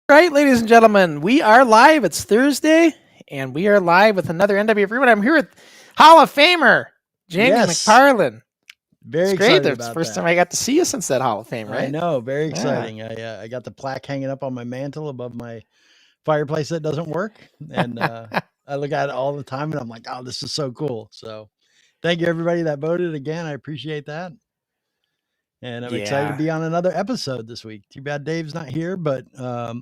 Right, ladies and gentlemen, we are live. It's Thursday, and we are live with another NWF Rewind. I'm here with Hall of Famer Jamie McParland. Very it's great. excited It's the about first that. time I got to see you since that Hall of Fame, right? I know, very exciting. I got the plaque hanging up on my mantle above my fireplace that doesn't work, and I look at it all the time, and I'm like, oh, this is so cool. So, thank you everybody that voted again. I appreciate that. And I'm excited to be on another episode this week. Too bad Dave's not here, but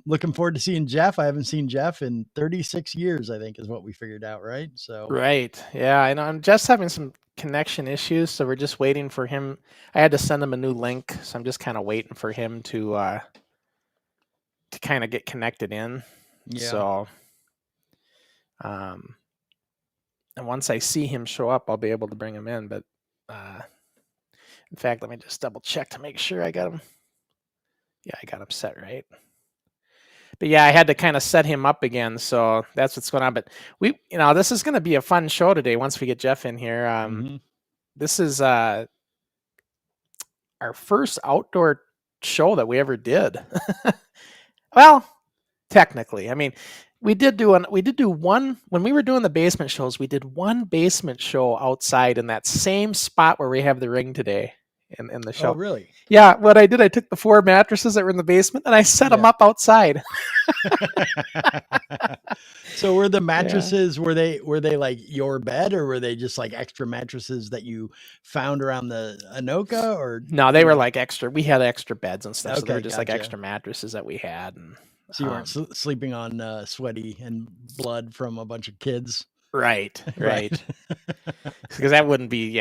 looking forward to seeing Jeff. I haven't seen Jeff in 36 years, I think is what we figured out, right? So Right. Yeah, I know. I'm just having some connection issues, so we're just waiting for him. I had to send him a new link, so I'm just kind of waiting for him to kind of get connected in. Yeah. So and once I see him show up, I'll be able to bring him in, but in fact, let me just double check to make sure I got him. Yeah, I got him set right. But yeah, I had to kind of set him up again, so that's what's going on. But this is going to be a fun show today once we get Jeff in here. This is our first outdoor show that we ever did. Well, technically, I mean, we did do one when we were doing the basement shows. We did one basement show outside in that same spot where we have the ring today in the show. Oh, really? Yeah. What I did, I took the 4 mattresses that were in the basement and I set them up outside. So were the mattresses, were they like your bed, or were they just like extra mattresses that you found around the Anoka? Or no, they were like extra. We had extra beds and stuff. Okay, so they were just like extra mattresses that we had. And so you weren't sleeping on sweaty and blood from a bunch of kids. Right. Because that wouldn't be,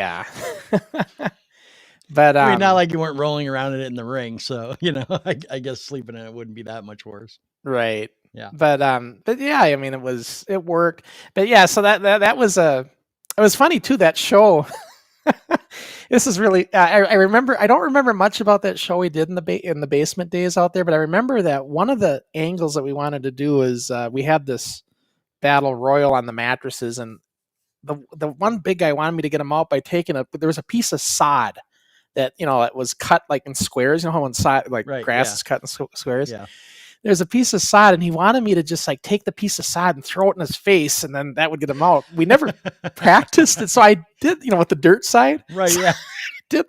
But I mean, not like you weren't rolling around in it in the ring, so I guess sleeping in it wouldn't be that much worse. Right. Yeah. But yeah, I mean, it worked. But yeah, so that was it was funny too, that show. This is really I remember. I don't remember much about that show we did in the basement days out there, but I remember that one of the angles that we wanted to do is we had this battle royal on the mattresses, and the one big guy wanted me to get him out by taking there was a piece of sod that it was cut like in squares. You know how when sod grass is cut in squares. Yeah. There's a piece of sod, and he wanted me to just like take the piece of sod and throw it in his face, and then that would get him out. We never practiced it, so I did, with the dirt side. Right, yeah. Did,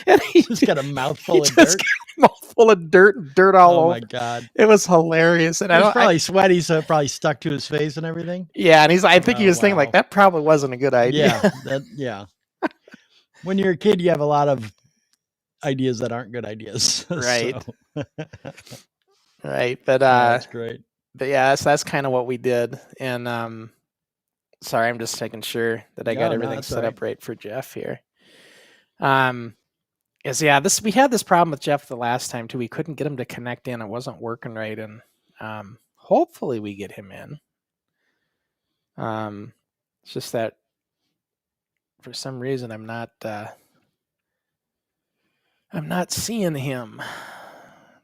and he just got a mouthful of dirt. Mouthful of dirt all over. Oh my God. It was hilarious. And it was probably sweaty, so it probably stuck to his face and everything. Yeah, and I think he was thinking like, that probably wasn't a good idea. Yeah. When you're a kid, you have a lot of ideas that aren't good ideas. Right. Right. But that's great. But yeah, that's kind of what we did. And sorry, I'm just making sure that I got everything set up right for Jeff here. We had this problem with Jeff the last time too. We couldn't get him to connect in. It wasn't working right, and hopefully we get him in. It's just that for some reason I'm not seeing him.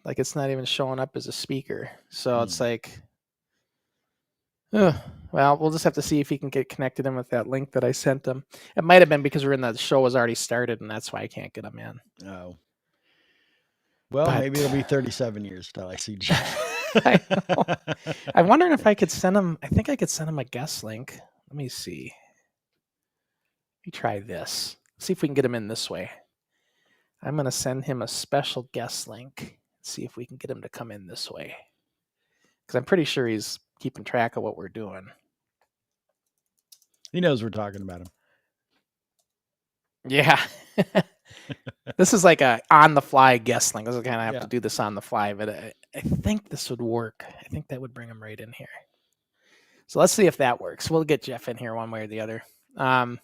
Like it's not even showing up as a speaker. So it's like, well, we'll just have to see if he can get connected in with that link that I sent him. It might have been because the show was already started, and that's why I can't get him in. Oh. Well, maybe it'll be 37 years till I see Jeff. I know. I'm wondering if I could send him. I think I could send him a guest link. Let me see. Let me try this. See if we can get him in this way. I'm going to send him a special guest link. See if we can get him to come in this way. Because I'm pretty sure he's keeping track of what we're doing. He knows we're talking about him. Yeah. This is like a on-the-fly guest link. This is kind of have to do this on the fly, but I think this would work. I think that would bring him right in here. So let's see if that works. We'll get Jeff in here one way or the other. I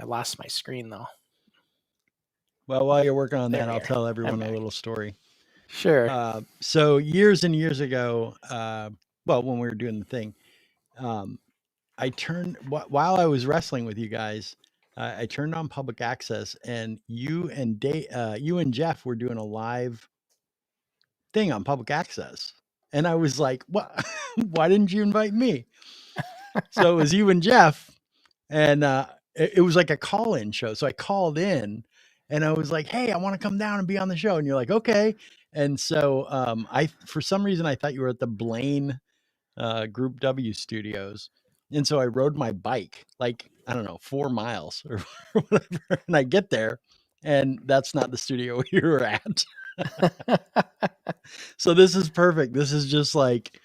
lost my screen, though. Well, while you're working on that, I'll tell everyone a little story. Sure. So years and years ago, when we were doing the thing, I turned, while I was wrestling with you guys, I turned on public access, and you and Jeff were doing a live thing on public access. And I was like, what? Why didn't you invite me? So it was you and Jeff, and it was like a call-in show. So I called in, And I was like, hey, I want to come down and be on the show. And you're like, okay. And so for some reason, I thought you were at the Blaine Group W studios. And so I rode my bike, like, I don't know, 4 miles or whatever. And I get there and that's not the studio we were at. So this is perfect. This is just like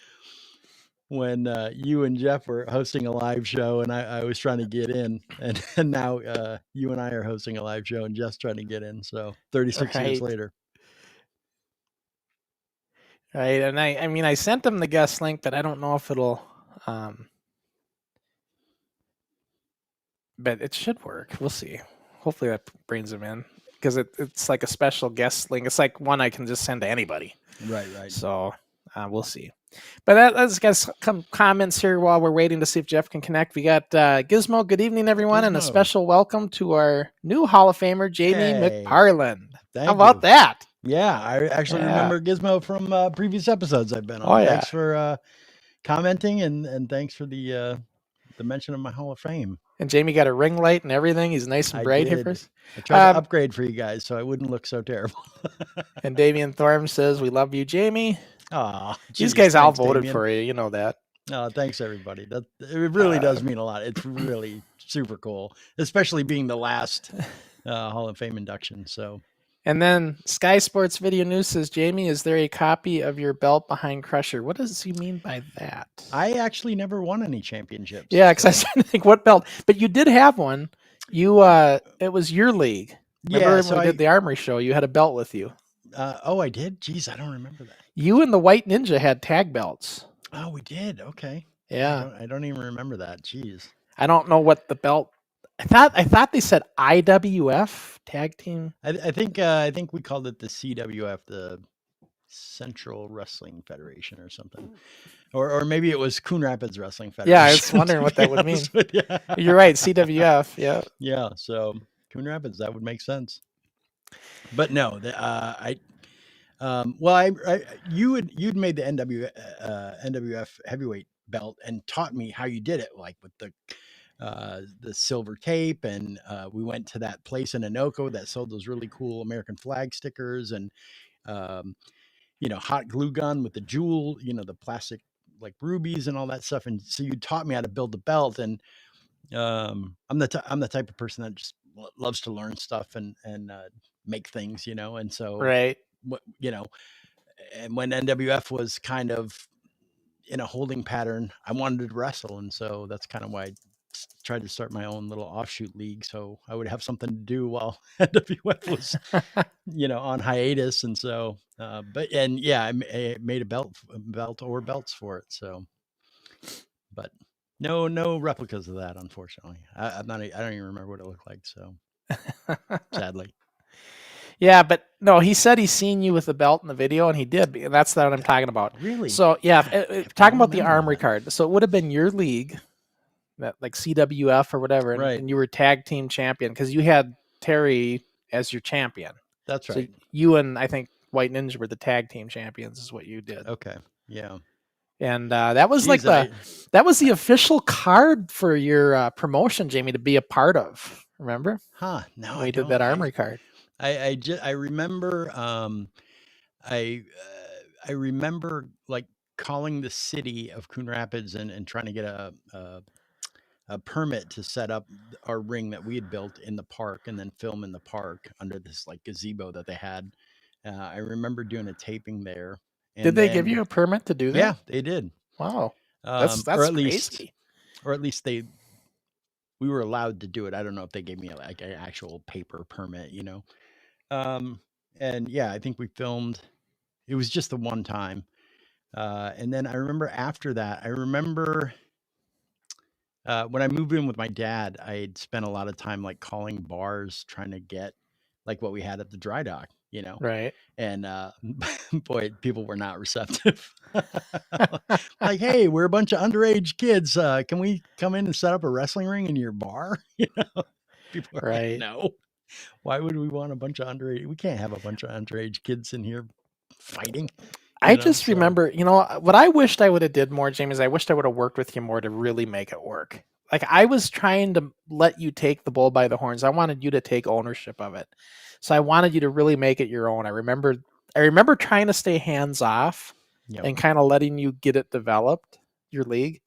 when you and Jeff were hosting a live show and I was trying to get in, and now you and I are hosting a live show and Jeff's trying to get in. So 36 years later. Right. And I mean, I sent him the guest link, but I don't know if it'll, but it should work. We'll see. Hopefully that brings him in, because it's like a special guest link. It's like one I can just send to anybody. Right. So we'll see. But let's get some comments here while we're waiting to see if Jeff can connect. We got Gizmo. Good evening, everyone, and a special welcome to our new Hall of Famer, Jamie McParland. How about that? Yeah, I actually remember Gizmo from previous episodes I've been on. Oh, yeah. Thanks for commenting, and thanks for the mention of my Hall of Fame. And Jamie got a ring light and everything. He's nice and bright here for us. I tried to upgrade for you guys so I wouldn't look so terrible. And Damian Thorm says, we love you, Jamie. Oh, these guys all voted for you. You know that. Oh, thanks, everybody. It really does mean a lot. It's really super cool, especially being the last Hall of Fame induction. So. And then Sky Sports Video News says, Jamie, is there a copy of your belt behind Crusher? What does he mean by that? I actually never won any championships. Yeah, because I was trying to think what belt. But you did have one. You it was your league. Remember when we did the Armory show? You had a belt with you. Oh, I did? Jeez, I don't remember that. You and the White Ninja had tag belts. Oh, we did? Okay. Yeah. I don't even remember that. Jeez. I don't know what the belt... I thought they said IWF tag team. I think we called it the CWF, the Central Wrestling Federation or something, or maybe it was Coon Rapids Wrestling Federation. Yeah, I was wondering what that would mean. Yeah. You're right, CWF. Yeah. Yeah. So Coon Rapids, that would make sense. But no, you'd made the NWF heavyweight belt and taught me how you did it, like with the silver tape, and we went to that place in Anoka that sold those really cool American flag stickers, and hot glue gun with the jewel, the plastic like rubies and all that stuff. And so you taught me how to build the belt, and I'm the type of person that just loves to learn stuff and make things, and so right, and when NWF was kind of in a holding pattern, I wanted to wrestle, and so that's kind of why I tried to start my own little offshoot league, so I would have something to do while NWF was, on hiatus. And so, I made a belt or belts for it. So, but no replicas of that, unfortunately. I don't even remember what it looked like. So, sadly. Yeah, but no, he said he's seen you with the belt in the video, and he did. And that's what I'm talking about. Really? So yeah, talking about the Armory card. So it would have been your league. That like CWF or whatever, and you were tag team champion because you had Terry as your champion. That's right. So you and I think White Ninja were the tag team champions, is what you did. Okay, yeah. And that was that was the official card for your promotion, Jamie, to be a part of. Remember? Huh? No, we did that Armory card. I remember. I remember like calling the city of Coon Rapids and trying to get a permit to set up our ring that we had built in the park and then film in the park under this like gazebo that they had. I remember doing a taping there. Did they give you a permit to do that? Yeah, they did. Wow. That's crazy. Or at least we were allowed to do it. I don't know if they gave me like an actual paper permit, and yeah, I think we filmed, it was just the one time. And then I remember after that, when I moved in with my dad, I had spent a lot of time like calling bars, trying to get like what we had at the dry dock, Right. And boy, people were not receptive. Like, hey, we're a bunch of underage kids. Can we come in and set up a wrestling ring in your bar? People are like, no. Why would we want a bunch of underage? We can't have a bunch of underage kids in here fighting. I just remember, what I wished I would have did more, Jamie, is I wished I would have worked with you more to really make it work. Like I was trying to let you take the bull by the horns. I wanted you to take ownership of it. So I wanted you to really make it your own. I remember trying to stay hands off and kind of letting you get it developed, your league.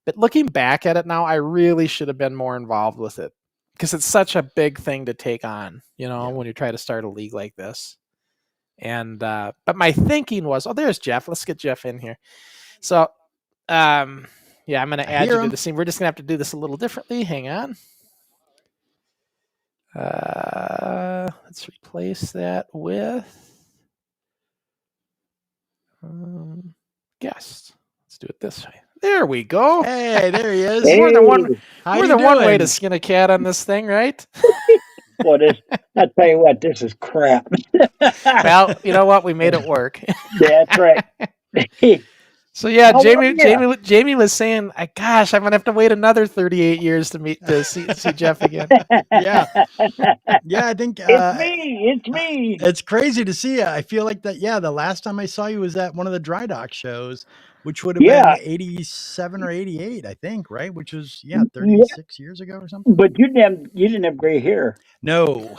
But looking back at it now, I really should have been more involved with it because it's such a big thing to take on, when you try to start a league like this. And but my thinking was, there's Jeff. Let's get Jeff in here. So I'm going to add you to the scene. We're just going to have to do this a little differently. Hang on. Let's replace that with guest. Let's do it this way. There we go. Hey, there he is. More than one way to skin a cat on this thing, right? Well, I'll tell you what, this is crap. Well, you know what? We made it work. That's right. So yeah, Jamie was saying, "Gosh, I'm gonna have to wait another 38 years to see Jeff again." Yeah. I think it's me. It's crazy to see you. I feel like that. Yeah, the last time I saw you was at one of the dry dock shows, which would have been 87 or 88, I think, right? Which was 36 years ago or something. But you didn't have gray hair. No,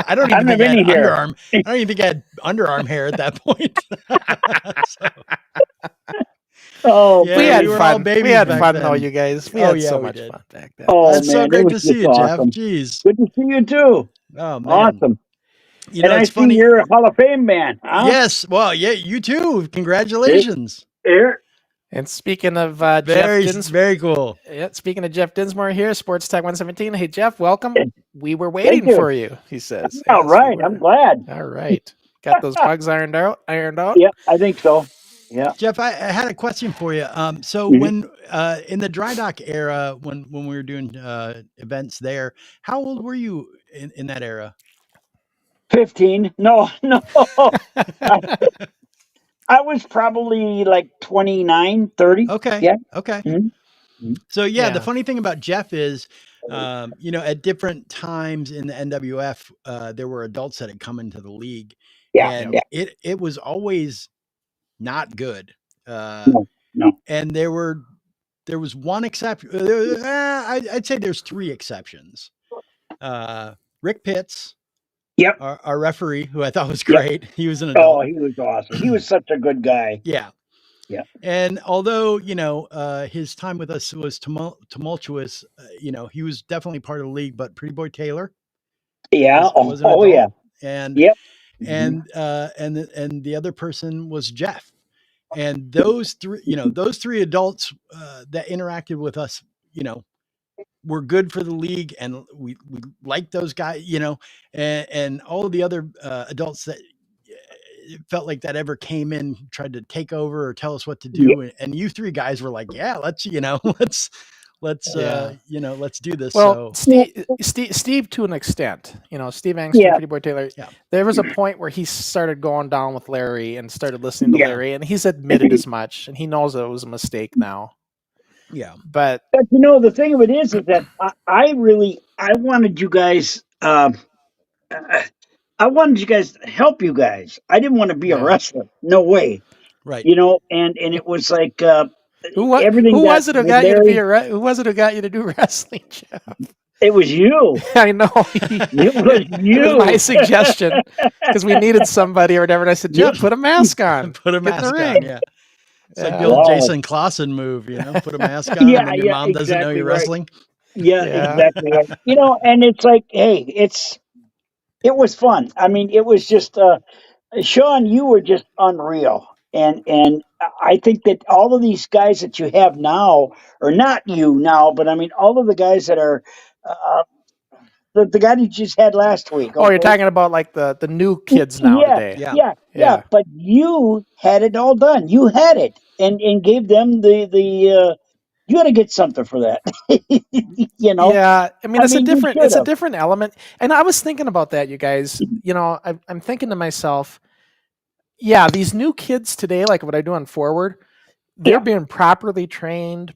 I don't even think I had underarm. I don't even think I had underarm hair at that point. We had fun. We had fun, though, you guys. We had so much fun back then. It's so great to see you, awesome. Jeff. Jeez, good to see you too. Oh man, awesome. It's funny. You're a Hall of Fame man. Huh? Yes. Well, yeah, you too. Congratulations. Here. And speaking of Jeff Dinsmore, very cool. Yeah, speaking of Jeff Dinsmore here, Sports Tech 117. Hey, Jeff, welcome. We were waiting for you, he says. All right, I'm glad. All right. Got those bugs ironed out? Yeah, I think so. Yeah. Jeff, I had a question for you. So when in the dry dock era, when we were doing events there, how old were you in that era? 15. No. I was probably like 29, 30. Okay. Yeah. Okay. So the funny thing about Jeff is, at different times in the NWF, there were adults that had come into the league. And it was always not good. No. And there was one exception. I'd say there's three exceptions. Rick Pitts. Yep. Our referee, who I thought was great. He was an adult. Oh, he was awesome. He was such a good guy. Yeah. Yeah. And although, his time with us was tumultuous, he was definitely part of the league, but Pretty Boy Taylor. Yeah. Yeah. And, yep. And the other person was Jeff. And those three adults that interacted with us, were good for the league, and we liked those guys, and all of the other adults that felt like that ever came in, tried to take over or tell us what to do. And you three guys were like, let's do this. Well, so. Steve to an extent, Steve Angster, Pretty Boy Taylor, there was a point where he started going down with Larry and started listening to Larry, and he's admitted as much, and he knows that it was a mistake now. Yeah. But the thing of it is that I wanted you guys, I wanted you guys to help you guys. I didn't want to be a wrestler. No way. Right. And it was like, who was it who got you to do wrestling, Jeff? It was you. I know. It was you. It was my suggestion because we needed somebody or whatever. And I said, Jeff, put a mask on. Put a mask on. Yeah. It's like the old Jason Clausen move, put a mask on and your mom doesn't know you're wrestling. Yeah, exactly right. And it's like, hey, it was fun. I mean, it was just, Sean, you were just unreal. And I think that all of these guys that you have now, or not you now, but I mean, all of the guys that are, the guy you just had last week. Oh, you're talking about like the new kids now today. Yeah. But you had it all done. You had it, and gave them the. You got to get something for that. Yeah, I mean, it's a different element. And I was thinking about that, you guys. I'm thinking to myself, these new kids today, like what I do on Forward, they're being properly trained.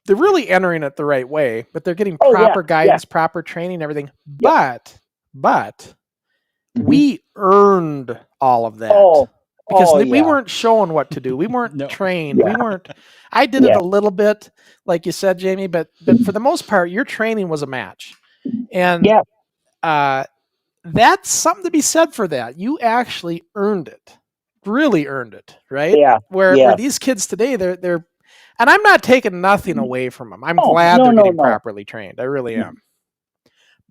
They're really entering it the right way, but they're getting proper guidance, proper training, everything. But we earned all of that because Oh, we yeah. weren't shown what to do. We weren't No. trained. Yeah. We weren't. I did it Yeah. a little bit, like you said, Jamie, but for the most part, your training was a match, and Yeah. that's something to be said for that. You actually earned it, really earned it, right? Yeah. Where Yeah. these kids today, they're, and I'm not taking nothing away from them. I'm Oh, glad no, they're no, getting no. properly trained. I really am.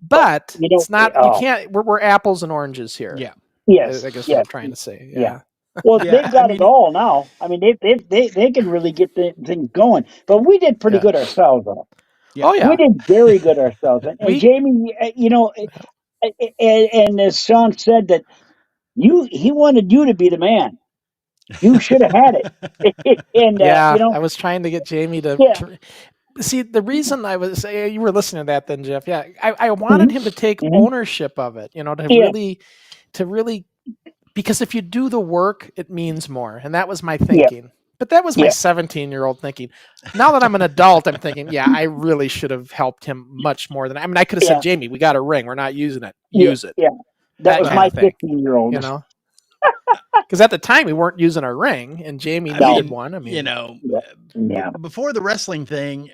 But You know, it's not. You oh, can't. We're apples and oranges here. Yeah. yes. I guess what Yes. I'm trying to say. Yeah. Yeah. Well, Yeah, they've I got it mean- all now. I mean, they can really get the thing going. But we did pretty Yeah. good ourselves, though. Yeah. Oh yeah. We did very good ourselves. And We- Jamie, you know, and as Sean said, that he wanted you to be the man. You should have had it. And Yeah, you know, I was trying to get Jamie to. Yeah. See, the reason I was you were listening to that then, Jeff. Yeah, I wanted him to take Mhm. ownership of it. You know, to Yeah. really, because if you do the work, it means more, and that was my thinking. But that was my Yeah. 17-year-old thinking. Now that I'm an adult, I'm thinking, yeah, I really should have helped him much more than. I mean, I could have Yeah. said, Jamie, we got a ring. We're not using it. Yeah, Use it. yeah. That That was kind my of thing. 15-year-old. You know, because at the time we weren't using our ring, and Jamie I needed mean, one. I mean, you know, Yeah. before the wrestling thing,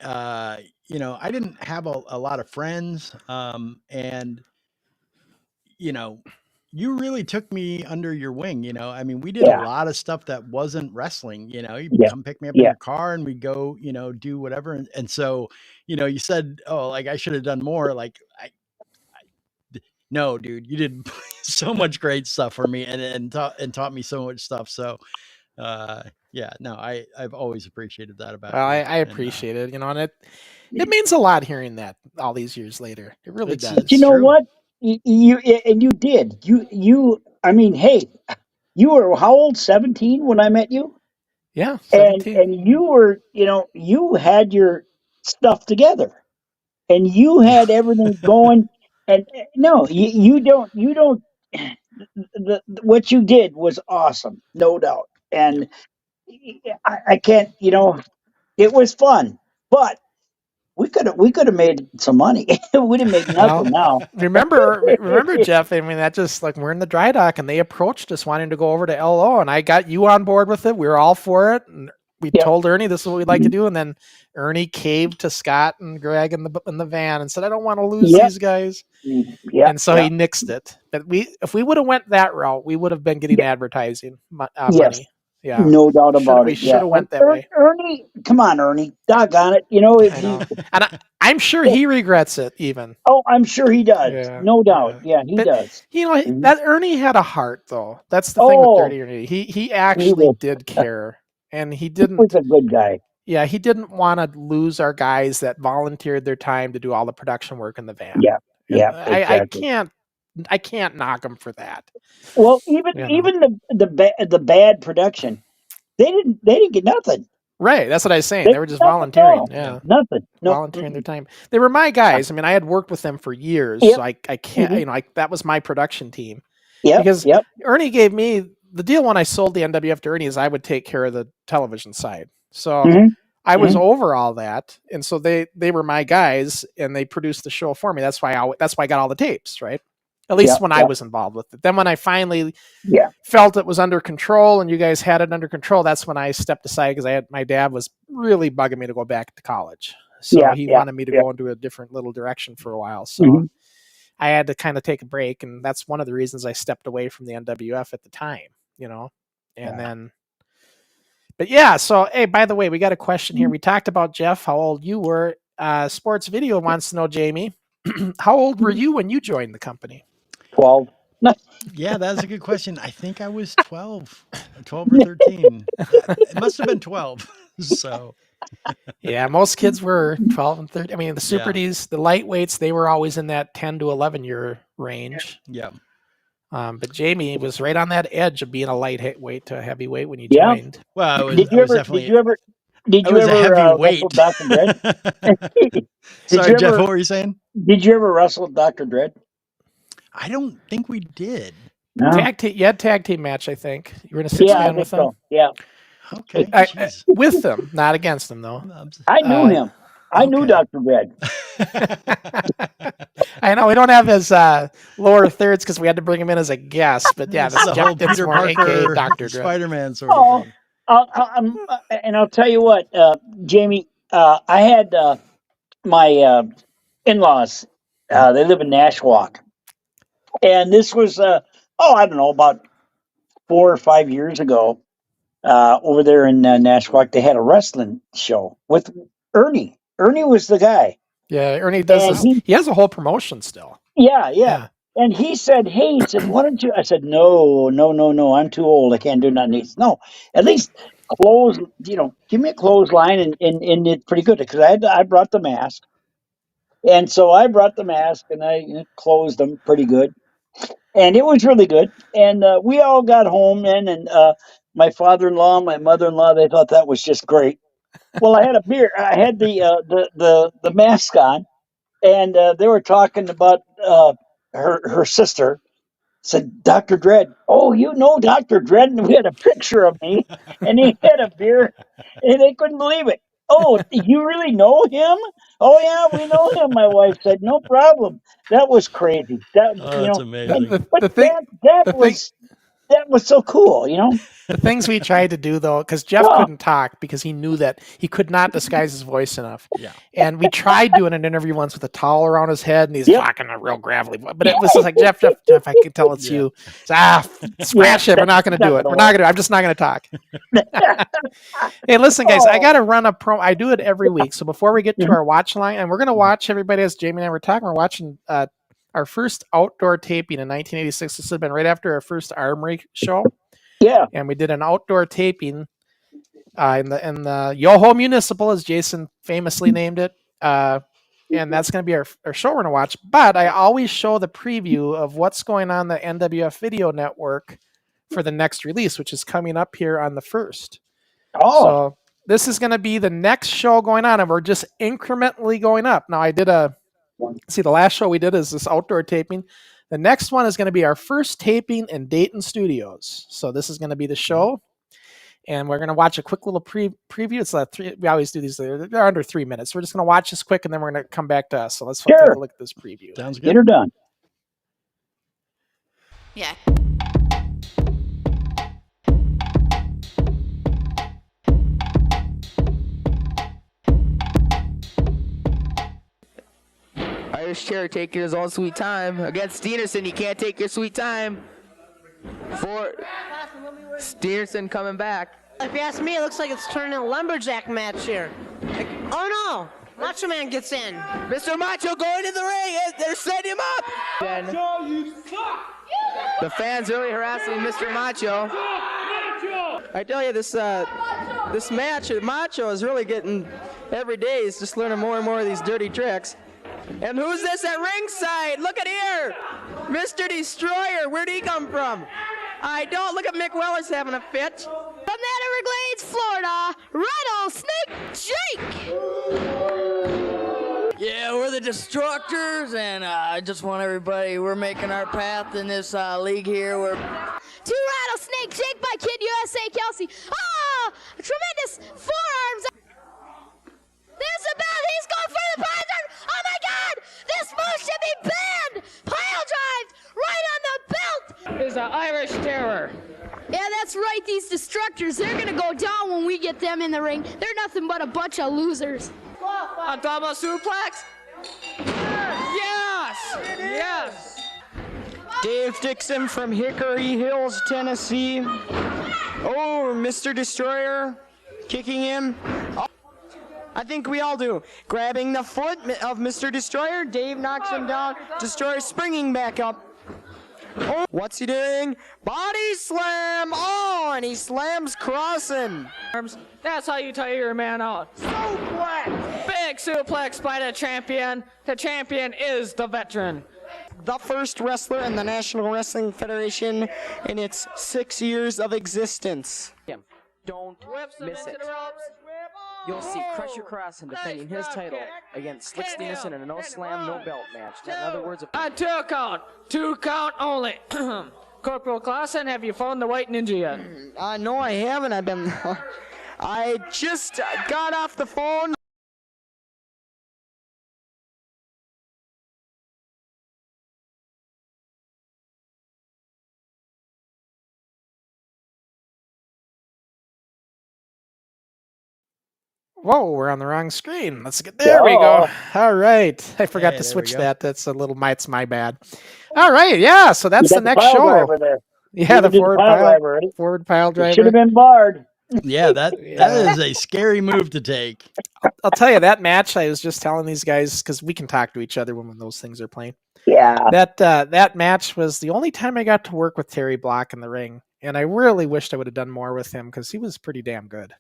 you know, I didn't have a lot of friends. And, you know, you really took me under your wing. You know, I mean, we did Yeah. a lot of stuff that wasn't wrestling. You know, you'd Yeah. come pick me up in Yeah. your car and we'd go, you know, do whatever. And so, you know, you said, oh, like I should have done more. Like, no, dude, you did so much great stuff for me and taught me so much stuff. So, yeah, no, I've always appreciated that about well, you. I appreciate it, you know, and it means a lot hearing that all these years later. It really It's- does. But you know true. what? You did. You. I mean, hey, you were how old? 17 when I met you, Yeah, and 17. and you were, you know, you had your stuff together, and you had everything going. And no, you don't. You don't. What you did was awesome, no doubt. And I can't. You know, it was fun, but we could have made some money. We didn't make nothing now. Remember, Jeff, I mean, that just like we're in the dry dock and they approached us wanting to go over to LO, and I got you on board with it. We were all for it. And we Yep. told Ernie this is what we'd like to do. And then Ernie caved to Scott and Greg in the van and said, I don't want to lose Yep. these guys. Yeah. And so he nixed it. But if we would have went that route, we would have been getting advertising Yes. money. Yeah. No doubt about We it. should have went that way. Ernie, come on, Ernie. Doggone it. You know, if I know. he, And I'm sure he regrets it even. oh, I'm sure he does. Yeah, No doubt. Yeah, he But, does. You know, Mhm. that Ernie had a heart, though. That's the thing with Oh. Dirty Ernie. He actually was- did care, and he He didn't. was a good guy. Yeah, he didn't want to lose our guys that volunteered their time to do all the production work in the van. Yeah. And Yeah. I Exactly. can't knock him for that. Well, even You know. even the bad production, they didn't get nothing. Right, that's what I was saying. They They were just nothing at volunteering. all. Yeah. Nothing. No. Volunteering their time. They were my guys. I mean, I had worked with them for years, Yep. so I can't, Mhm. you know, that was my production team. Yep. Because Yep. Ernie gave me the deal when I sold the NWF to Ernie is I would take care of the television side. So Mhm. I was over all that, and so they were my guys, and they produced the show for me. That's why I got all the tapes, right? At least Yeah, when I yeah. was involved with it. Then when I finally Yeah. felt it was under control and you guys had it under control, that's when I stepped aside because my dad was really bugging me to go back to college. So Yeah, he yeah, wanted me to yeah. go into a different little direction for a while. So Mhm. I had to kind of take a break, and that's one of the reasons I stepped away from the NWF at the time, you know. And then but yeah, so hey, by the way, we got a question here. We talked about Jeff, how old you were. Sports Video wants to know, Jamie, how old were you when you joined the company? 12. Yeah, that's a good question. I think I was 12 or 13. It must have been 12. So, Yeah, most kids were 12 and 13. I mean, the Super Yeah. Ds, the lightweights, they were always in that 10 to 11 year range. yeah. But Jamie was right on that edge of being a lightweight to a heavyweight when you Yeah. joined. Well, Did you ever? Did you ever a heavyweight. wrestle Dr. Dredd? Sorry, you Jeff, ever- what were you saying? Did you ever wrestle Dr. Dredd? I don't think we did. No. You had tag team match, I think. You were in a Yeah, I six-man think with them. so. Yeah, Okay. I- jeez. with them, not against them, though. I knew him. I knew Okay. Dr. Red. I know we don't have his lower thirds because we had to bring him in as a guest. But yeah, This this is is a Jeff whole Peter Dinsmore, aka Parker, Dr. Dread. Spider-Man sort of Oh, thing. and I'll tell you what, Jamie, I had my in-laws. They live in Nashwauk, and this was I don't know, about 4 or 5 years ago. Over there in Nashwauk, they had a wrestling show with Ernie. Ernie was the guy, Yeah, Ernie does and this. He has a whole promotion still. yeah. And he said, "Hey," he said, "why don't you?" I said, "No, I'm too old. I can't do nothing." He said, "No, at least close. Give me a clothesline, and it's pretty good because I brought the mask, and so I brought the mask and I closed them pretty good, and it was really good. And we all got home then, and my father-in-law, my mother-in-law, they thought that was just great. Well, I had a beer. I had the mask on, and they were talking about her sister. Said Dr. Dredd. Oh, you know Dr. Dredd, and we had a picture of me, and he had a beer, and they couldn't believe it. Oh, you really know him? Oh yeah, we know him. My wife said, no problem. That was crazy. Oh, that's amazing. But The thing, the thing, that was so cool. the things we tried to do though, because Jeff Wow. couldn't talk because he knew that he could not disguise his voice enough. Yeah. And we tried doing an interview once with a towel around his head, and he's Yep. talking a real gravelly voice. But it was just like Jeff, I could tell it's you. Scratch it. We're not going to do it. We're not going to. I'm just not going to talk. Hey, listen, guys, I got to run a promo. I do it every week. So before we get to our watch line, and we're going to watch everybody as Jamie and I were talking. We're watching our first outdoor taping in 1986. This has been right after our first Armory show. Yeah. And we did an outdoor taping in the Yoho Municipal, as Jason famously named it. And that's going to be our show we're going to watch. But I always show the preview of what's going on the NWF Video Network for the next release, which is coming up here on the 1st. Oh. So this is going to be the next show going on, and we're just incrementally going up. Now, I did the last show we did is this outdoor taping. The next one is going to be our first taping in Dayton Studios. So this is going to be the show. And we're going to watch a quick little preview. It's we always do these. They're under 3 minutes. We're just going to watch this quick, and then we're going to come back to us. So let's take a look at this preview. Sounds good. Get her done. Yeah. Irish Chair taking his own sweet time. Against Steenerson, you can't take your sweet time. For Steenerson coming back. If you ask me, it looks like it's turning a lumberjack match here. Oh no! Macho Man gets in. Mr. Macho going to the ring. They're setting him up. Macho, you suck! The fans really harassing Mr. Macho. I tell you, this match, Macho is really getting, every day he's just learning more and more of these dirty tricks. And who's this at ringside? Look at here! Mr. Destroyer, where'd he come from? I don't, look at Mick Weller's having a fit. From the Everglades, Florida, Rattlesnake Jake! Yeah, we're the Destructors, and I just want everybody, we're making our path in this league here. We're To Rattlesnake Jake by Kid USA Kelsey. Oh, tremendous forearms. There's the bell. He's going for the pile. Oh my God! This move should be banned. Pile drive right on the belt. Is an Irish Terror. Yeah, that's right. These Destructors, they're gonna go down when we get them in the ring. They're nothing but a bunch of losers. A double suplex? Yes! Yes! Dave Dixon from Hickory Hills, Tennessee. Oh, Mr. Destroyer kicking him. Oh, I think we all do. Grabbing the foot of Mr. Destroyer. Dave knocks him down. Destroyer springing back up. Oh, what's he doing? Body slam! Oh, and he slams Crossen. That's how you tire your man out. Suplex! Big suplex by the champion. The champion is the veteran. The first wrestler in the National Wrestling Federation in its 6 years of existence. Don't miss it. You'll see Crusher Crossen defending his title against Slick Steenerson in a no slam, no belt match. In other words, a 2 count. 2 count only. Corporal Clausen, have you found the White Ninja yet? No, I haven't. I just got off the phone. Whoa, we're on the wrong screen. Let's get there. We go. All right. I forgot Hey, to there switch we go. that. That's a little it's my bad. All right. Yeah. So that's You the got next pile show. driver there. Yeah, You the did forward pile pile driver, right? forward pile It driver. should have been barred. Yeah, that Yeah. is a scary move to take. I'll tell you that match. I was just telling these guys because we can talk to each other when those things are playing. Yeah. That match was the only time I got to work with Terry Block in the ring, and I really wished I would have done more with him because he was pretty damn good.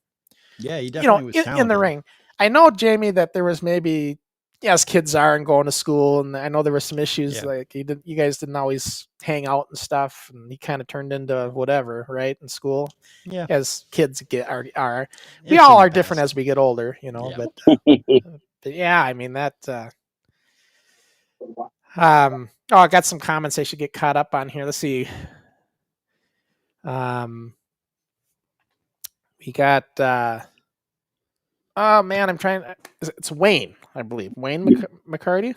Yeah, he definitely was talented. In the ring. I know, Jamie, that there was maybe as kids are and going to school, and I know there were some issues like you guys didn't always hang out and stuff, and he kind of turned into whatever, right, in school. Yeah, as kids are It's we all in are the different past. as we get older, Yeah. but yeah, I mean that. I got some comments I should get caught up on here. Let's see. We got. Oh man, I'm trying. It's Wayne, I believe. Wayne McCarty.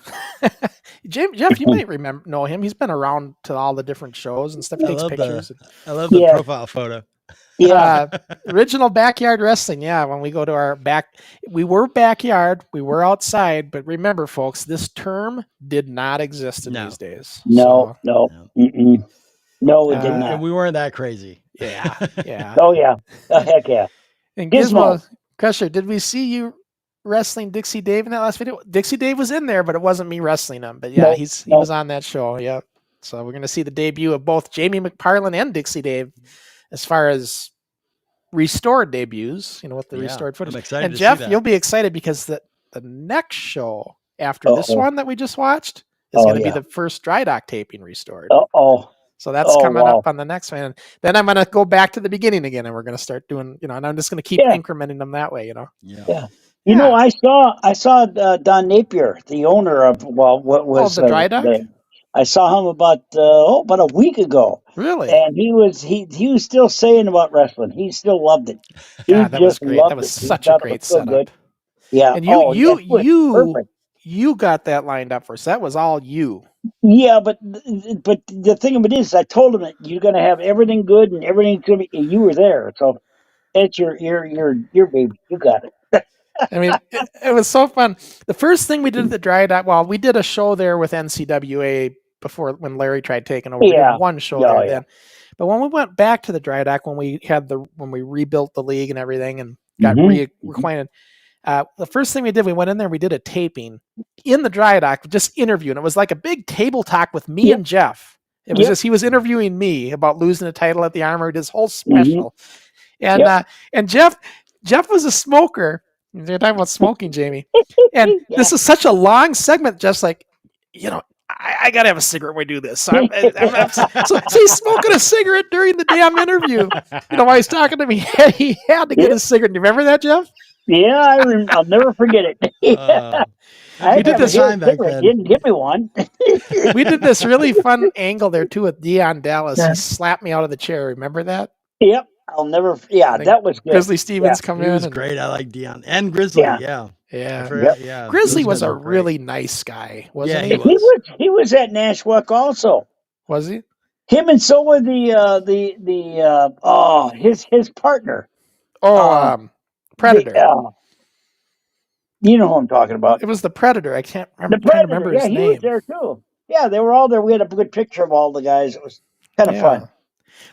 Jeff, you might know him. He's been around to all the different shows and stuff. He takes pictures. I love the profile photo. Yeah. Original backyard wrestling. Yeah, when we go to our we were backyard, we were outside, but remember, folks, this term did not exist in these days. No, no, mm-mm. No, it did not. And we weren't that crazy. Yeah, yeah. Oh yeah, heck yeah. And Gizmo, Crusher, did we see you wrestling Dixie Dave in that last video? Dixie Dave was in there, but it wasn't me wrestling him. But yeah, he was on that show. Yeah. So we're gonna see the debut of both Jamie McParland and Dixie Dave, as far as restored debuts. With the restored footage. I'm excited and to Jeff, see that. you'll be excited because the next show after this one that we just watched is going to be the first dry dock taping restored. So that's coming up on the next one. And then I'm going to go back to the beginning again, and we're going to start doing, and I'm just going to keep incrementing them that way, Yeah. I saw Don Napier, the owner of what was the dry dock. I saw him about a week ago. Really? And he was still saying about wrestling. He still loved it. God, that was great. That was such a great setup. Good. Yeah. And you got that lined up for us. That was all you. Yeah, but the thing of it is, I told him that you're going to have everything good and everything's going to be. You were there, so it's your baby. You got it. I mean, it was so fun. The first thing we did at the dry dock, we did a show there with NCWA before when Larry tried taking over. We did one show there then. But when we went back to the dry dock, when we rebuilt the league and everything and got reacquainted, the first thing we did, we went in there and we did a taping in the dry dock, just interviewing. It was like a big table talk with me and Jeff. It was just, he was interviewing me about losing a title at the Armory, this whole special. And Jeff was a smoker. You're talking about smoking, Jamie. And this is such a long segment, just like, I got to have a cigarette when we do this. So he's smoking a cigarette during the damn interview. While he's talking to me, he had to get a cigarette. Do you remember that, Jeff? Yeah, I'll never forget it. We did this time back then. Didn't give me one. We did this really fun angle there too with Dion Dallas. He slapped me out of the chair. Remember that? Yep. I'll never. Yeah, that was good. Grizzly Stevens come in. He was great. I like Dion and Grizzly. Yeah. Grizzly was a really nice guy, wasn't he? He was at Nashwauk also. Was he? Him and so were his partner. Predator. You know who I'm talking about. It was the Predator. I can't remember his name. He was there too. Yeah, they were all there. We had a good picture of all the guys. It was kind of fun.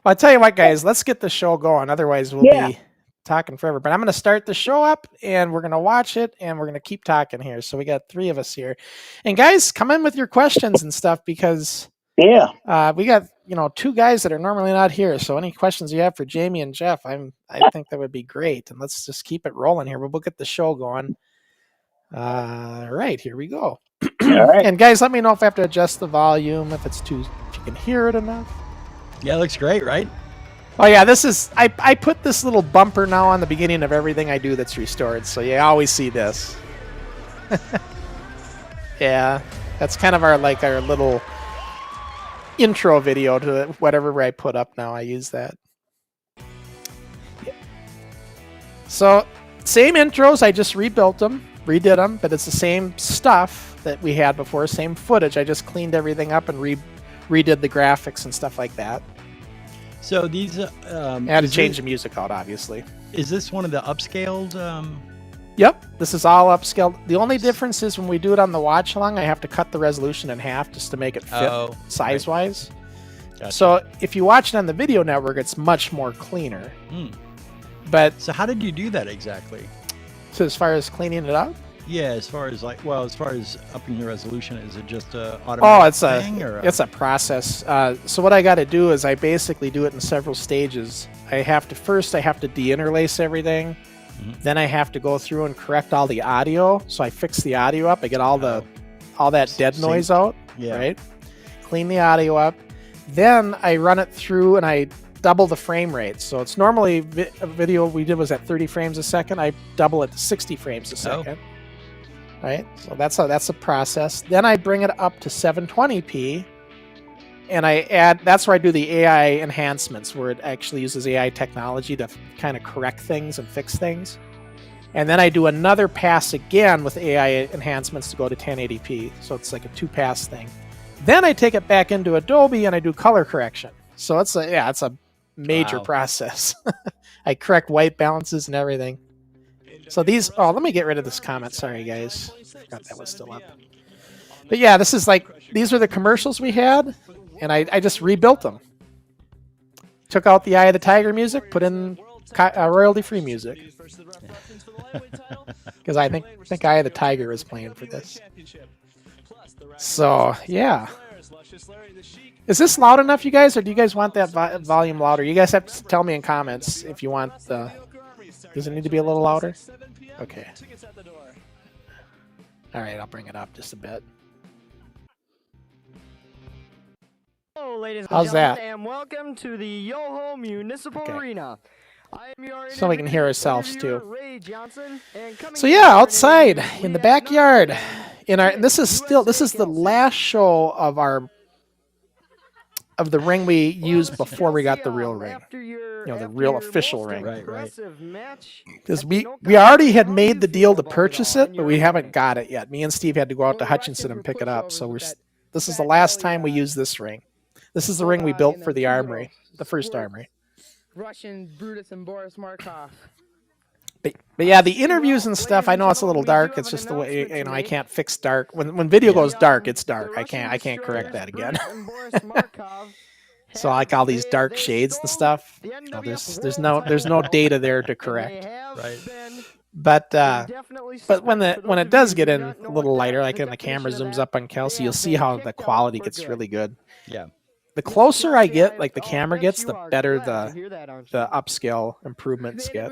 Well, I tell you what, guys, let's get the show going. Otherwise, we'll be talking forever. But I'm going to start the show up, and we're going to watch it, and we're going to keep talking here. So we got 3 of us here. And guys, come in with your questions and stuff because we got 2 guys that are normally not here. So any questions you have for Jamie and Jeff, I think that would be great. And let's just keep it rolling here. We'll get the show going. All right, here we go. All right. And guys, let me know if I have to adjust the volume, if you can hear it enough. Yeah, it looks great, right? Oh yeah, this is I put this little bumper now on the beginning of everything I do that's restored, so you always see this. Yeah, that's kind of our little intro video to whatever I put up now. I use that. So same intros, I just rebuilt them, redid them, but it's the same stuff that we had before, same footage. I just cleaned everything up and redid the graphics and stuff like that. So these I had to change the music out, obviously. Is this one of the upscaled Yep, this is all upscaled. The only difference is when we do it on the watch along, I have to cut the resolution in half just to make it fit size wise. Gotcha. So if you watch it on the video network, it's much more cleaner. But so how did you do that exactly? So as far as cleaning it up? Yeah, as far as as far as upping the resolution, is it just a automatic thing, it's a process. So what I got to do is I basically do it in several stages. I have to de-interlace everything. Then I have to go through and correct all the audio. So I fix the audio up. I get all that dead noise out. Yeah. Right. Clean the audio up. Then I run it through and I double the frame rate. So it's normally a video we did was at 30 frames a second. I double it to 60 frames a second. Right. So that's a process. Then I bring it up to 720p. And that's where I do the AI enhancements, where it actually uses AI technology to kind of correct things and fix things. And then I do another pass again with AI enhancements to go to 1080p. So it's like a 2-pass thing. Then I take it back into Adobe and I do color correction. So it's a major process. I correct white balances and everything. So let me get rid of this comment. Sorry, guys. I forgot that was still up. But yeah, these are the commercials we had. And I just rebuilt them. Took out the Eye of the Tiger music, put in royalty-free music. Because I think Eye of the Tiger is playing for this. So, yeah. Is this loud enough, you guys? Or do you guys want that volume louder? You guys have to tell me in comments if you want the... Does it need to be a little louder? Okay. All right, I'll bring it up just a bit. Hello, ladies and How's gentlemen, that? and welcome to the Yoho Municipal Arena. I am your so we can hear ourselves too. Ray Johnson, and so yeah, outside in the backyard. This is the last show of the ring we used before we got the real ring. The real official ring. Right. Because we already had made the deal to purchase it, but we haven't got it yet. Me and Steve had to go out to Hutchinson and pick it up. So this is the last time we use this ring. This is the ring we built for the armory, the first armory. Russian Brutus and Boris Markov. But yeah, the interviews and stuff, I know it's a little dark. It's just the way, I can't fix dark. When video goes dark, it's dark. I can't correct that again. So like all these dark shades and stuff, there's no data there to correct. Right. But when it does get in a little lighter, like when the camera zooms up on Kelsey, you'll see how the quality gets really good. Yeah. The closer I get, like the camera gets, the better the upscale improvements get.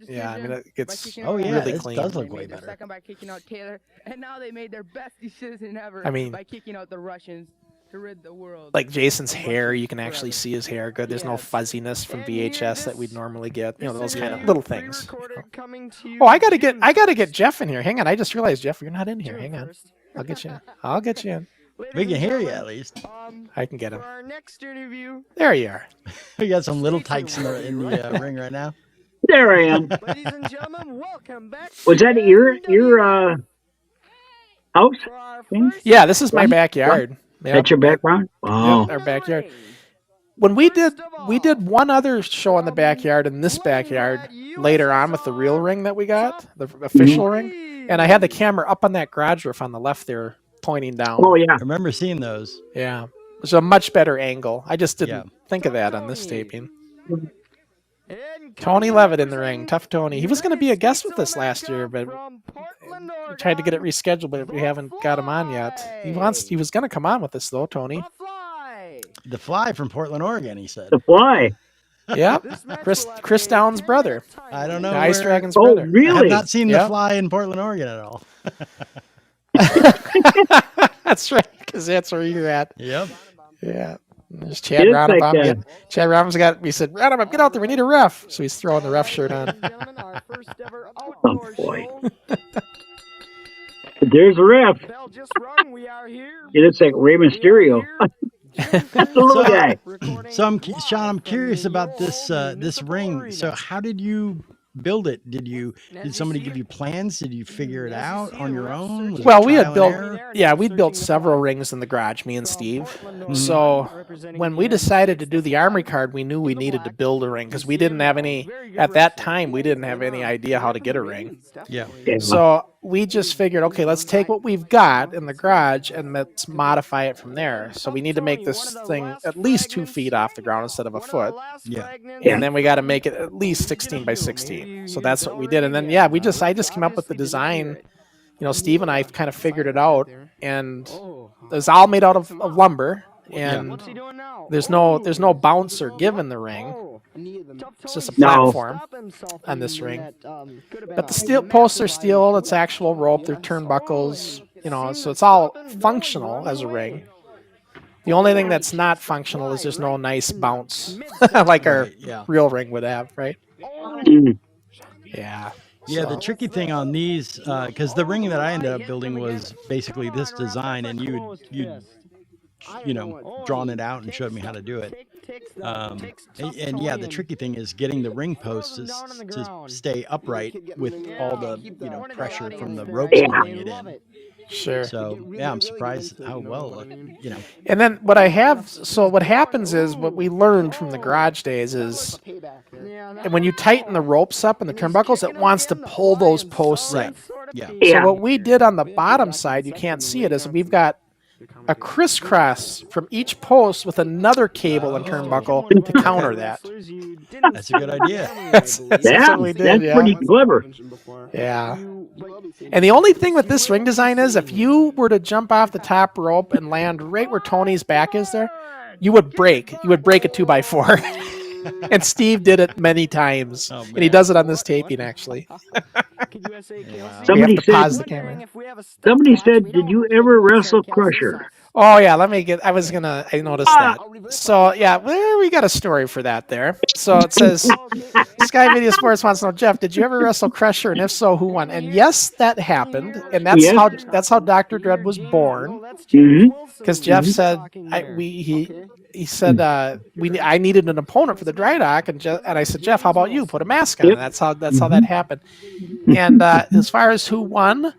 Yeah, I mean it gets really clean. It does look way better. By kicking out Taylor, and now they made their best decision ever by kicking out the Russians to rid the world. Like Jason's hair, you can actually see his hair good. There's no fuzziness from VHS that we'd normally get. Those kind of little things. Oh, I gotta get Jeff in here. Hang on, I just realized, Jeff, you're not in here. Hang on, I'll get you in. We can hear you at least. I can get him. For our next interview, there you are. We got some little tykes in the ring right now. There I am. ladies and gentlemen, welcome back. Was that your house? Yeah, this is my backyard. Yep. That's your background? Wow. Yep, our backyard. When we did one other show in the backyard in this backyard later on with the real ring that we got, the official ring, and I had the camera up on that garage roof on the left there, pointing down. Oh yeah, I remember seeing those. Yeah, it was a much better angle. I just didn't think of that on this taping. Tony Levitt in the ring, Tough Tony. He was going to be a guest with us last year, but we tried to get it rescheduled, but we haven't got him on yet. He was going to come on with us though, Tony. The Fly from Portland, Oregon. He said. The Fly. Yeah, Chris Down's brother. I don't know. The Ice Dragon's brother. Really? I have not seen the Fly in Portland, Oregon at all. That's right, because that's where you're at. Yep. Yeah. There's Chad Roundabout. Chad Roundabout we said, Roundabout, get out there. We need a ref. So he's throwing the ref shirt on. Oh, boy. There's a ref. He looks like Rey Mysterio. That's the little guy. So, Sean, I'm curious about this ring. So how did you build it? Did somebody give you plans? Did you figure it out on your own? Was Well, it we had trial and built, error? yeah, we'd built several rings in the garage, me and Steve. So when we decided to do the Armory card, we knew we needed to build a ring because we didn't have any, at that time, we didn't have any idea how to get a ring. Yeah. So we just figured, okay, let's take what we've got in the garage and let's modify it from there. So we need to make this thing at least 2 feet off the ground instead of a foot. Yeah. And then we got to make it at least 16 by 16. So that's what we did. And then, yeah, I just came up with the design. You know, Steve and I kind of figured it out, and it was all made out of lumber, and there's no bounce or give in the ring. It's just a platform on this ring. But the steel posts are steel. It's actual rope. They're turnbuckles. You know, so it's all functional as a ring. The only thing that's not functional is there's no nice bounce like our real ring would have, right? Yeah. Yeah, the tricky thing on these, because the ring that I ended up building was basically this design, and you know, drawn it out and showed me how to do it. And yeah, the tricky thing is getting the ring posts to stay upright with all the pressure from the ropes pulling it in. Sure. So yeah, I'm surprised how well And then what happens is what we learned from the garage days is when you tighten the ropes up and the turnbuckles, it wants to pull those posts in. Yeah. So what we did on the bottom side, you can't see it, is we've got a crisscross from each post with another cable and turnbuckle to counter that. That's a good idea. That's pretty clever. Yeah. And the only thing with this ring design is if you were to jump off the top rope and land right where Tony's back is there, you would break. You would break a 2x4. And Steve did it many times. And he does it on this taping, actually. Somebody pause the camera. Somebody said, did you ever wrestle Crusher? Oh, yeah, I noticed that. So, yeah, we got a story for that there. So it says, Sky Video Sports wants to know, Jeff, did you ever wrestle Crusher? And if so, who won? And yes, that happened. And that's how Dr. Dread was born. Because Jeff said, he said I needed an opponent for the dry dock, and I said, Jeff, how about you put a mask on? And that's how that happened. And as far as who won,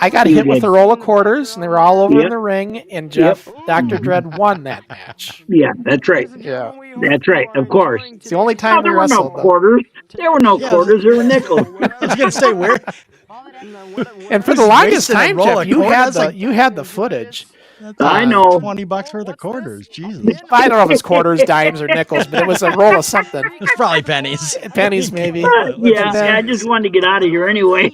I got hit with a roll of quarters, and they were all over in the ring. And Dr. Dread won that match. Yeah, that's right. Yeah, that's right. Of course, it's the only time we wrestled. There were no quarters. There were no quarters. There were nickels. I was gonna say where. And for the longest time, Jeff, you had the footage. I know. $20 worth of quarters. Jesus. I don't know if it's quarters, dimes, or nickels, but it was a roll of something. It's probably pennies. Pennies, maybe. I just wanted to get out of here anyway.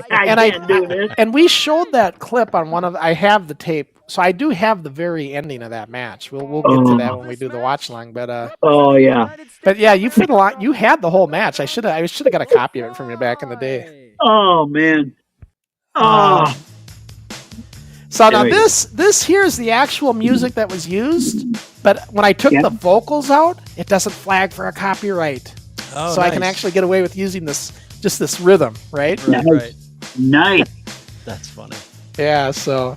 I can't do this. And we showed that clip on I have the tape, so I do have the very ending of that match. We'll get to that when we do the watch along. But But yeah, you had the whole match. I should have got a copy of it from you back in the day. Oh man. So now this here is the actual music that was used, but when I took the vocals out, it doesn't flag for a copyright. So I can actually get away with using this rhythm, right? Nice. That's funny. Yeah, so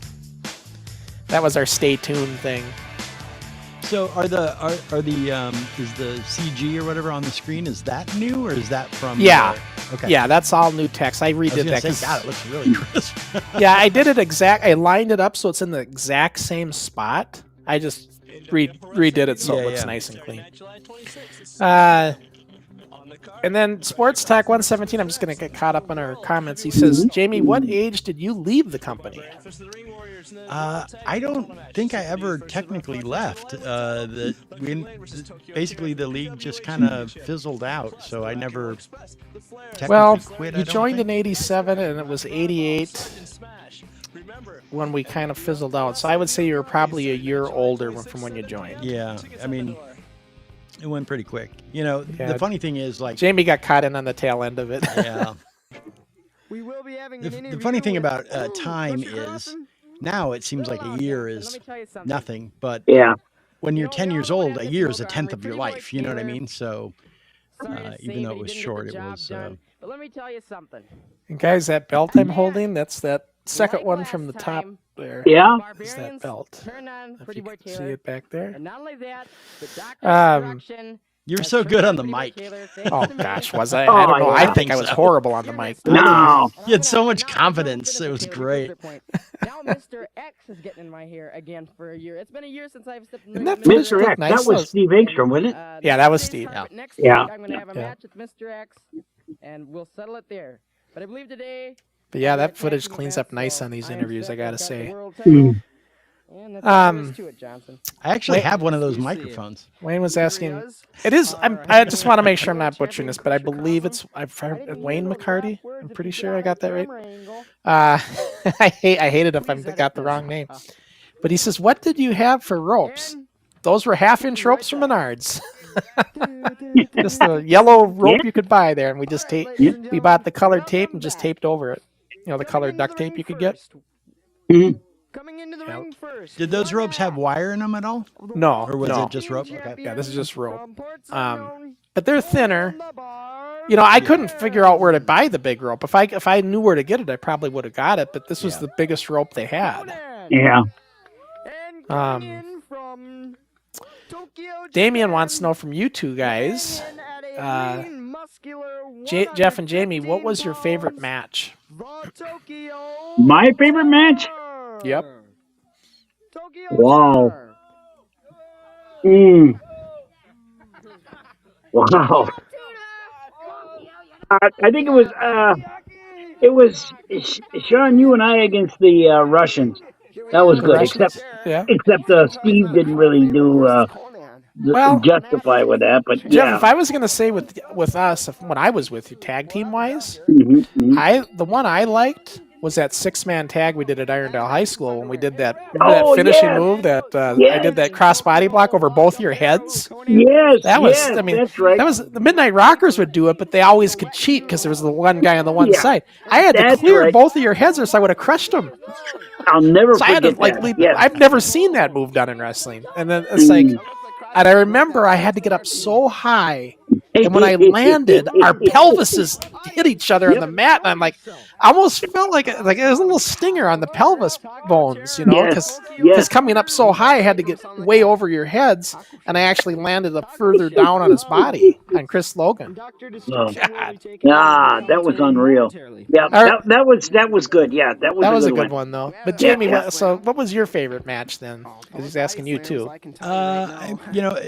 that was our stay tuned thing. So is the CG or whatever on the screen, is that new or is that from? Yeah. Okay. Yeah, that's all new text. I redid that. God, it looks really crisp. Yeah, I did it I lined it up so it's in the exact same spot. I just redid it so it looks nice and clean. And then Sports Talk 117, I'm just going to get caught up in our comments. He says, Jamie, what age did you leave the company? I don't think I ever technically left. Basically, the league just kind of fizzled out, so I never quit. You joined in 87, and it was 88 when we kind of fizzled out. So I would say you were probably a year older from when you joined. Yeah, I mean, it went pretty quick. You know, the funny thing is, like, Jamie got caught in on the tail end of it. Yeah. We will be having the funny thing about time is, now it seems like a year is nothing, but when you're 10 years old, a year is a tenth of your life. You know what I mean? So even though it was short, it was. But let me tell you something. And guys, that belt I'm holding, that's that second one from the top there. Yeah. Is that belt? If you can see it back there. And not only that, the doctor's You were so good on the mic. Oh gosh, was I? I don't know. I think I was horrible on the mic. No. You had so much confidence. It was great. Now Mr. X is getting in my hair again for a year. It's been a year since I've stepped in Isn't that Mr. X, nice? that was Steve Engstrom, wasn't it? Yeah, that was Steve. Next Yeah. week I'm going to have a match with Mr. X, and we'll settle it there. But I believe today. But yeah, that footage cleans up nice on these interviews, I gotta say. I actually have one of those microphones. Wayne was asking. It is. I just want to make sure I'm not butchering this, but I believe it's Wayne McCarty. I'm pretty sure I got that right. I hate it if I got the wrong name. But he says, "What did you have for ropes? Those were half-inch ropes from Menards." Just the yellow rope you could buy there, and we just we bought the colored tape and just taped over it. You know, the colored duct tape you could get. Coming into the ring first. Did those ropes have wire in them at all? No. Or was no. it just rope? Okay. Yeah, this is just rope. But they're thinner. You know, I couldn't figure out where to buy the big rope. If I knew where to get it, I probably would have got it. But this was the biggest rope they had. Yeah. Damien wants to know from you two guys, Jeff and Jamie, what was your favorite match? My favorite match? Yep. Wow. Wow. I think it was Sean, you and I against the Russians. That was good. Except Steve didn't really do justify with that. But Jeff, if I was going to say with us, when I was with you, tag team wise, the one I liked was that 6-man tag we did at Irondale High School when we did that finishing move that I did that cross body block over both your heads. Yes, that was. Yes, I mean, that's right. That was the Midnight Rockers would do it, but they always could cheat because there was the one guy on the one side. I had to clear both of your heads, or so I would have crushed them. I'll never forget that. I've never seen that move done in wrestling, and then it's like, and I remember I had to get up so high. And when I landed, our pelvises hit each other on the mat, and I'm like, I almost felt like it was a little stinger on the pelvis bones, you know, because coming up so high, I had to get way over your heads, and I actually landed up further down on his body on Chris Logan. Oh. That was unreal. Yeah, that was good. Yeah, that was a good one though. But Jamie, so what was your favorite match then? Because he's asking you too. You know,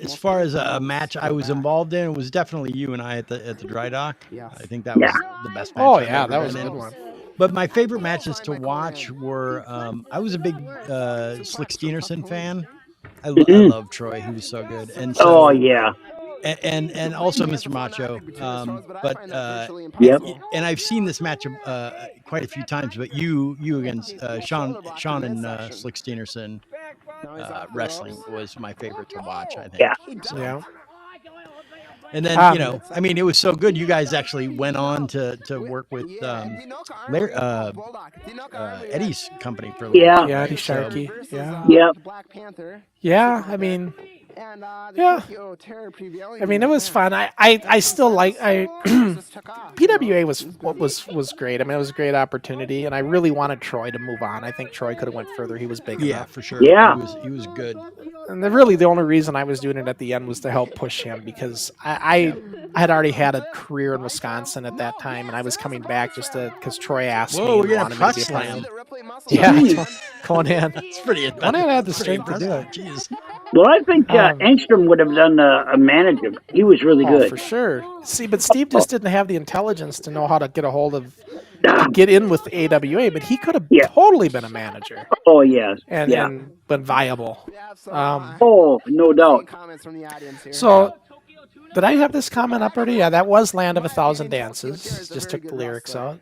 as far as a match I was involved in, it was definitely you and I at the dry dock. I think that was the best match. Oh yeah, that was a good one. But my favorite matches to watch were I was a big Slick Steenerson fan. I love Troy. He was so good. And so, and also Mr. Macho. And I've seen this match quite a few times. But you against Sean and Slick Steenerson wrestling was my favorite to watch. I think. Yeah. And then, you know, I mean, it was so good. You guys actually went on to work with Eddie's company for a little while. Yeah, Eddie Sharkey. Yeah. I mean, I mean, it was fun. I still like PWA was great. I mean, it was a great opportunity, and I really wanted Troy to move on. I think Troy could have went further. He was big enough. Yeah, for sure. Yeah, he was good. And the only reason I was doing it at the end was to help push him, because I had already had a career in Wisconsin at that time, and I was coming back just because Troy asked me. We're gonna press slam. Yeah, Conan. It's pretty. Conan had the strength to do it. Jeez. Well, I think Engstrom would have done a manager. He was really good. For sure. See, but Steve just didn't have the intelligence to know how to get a hold of, get in with AWA, but he could have totally been a manager. Oh, yes. And been viable. No doubt. So, did I have this comment up already? Yeah, that was Land of 1,000 Dances. Just took the lyrics out.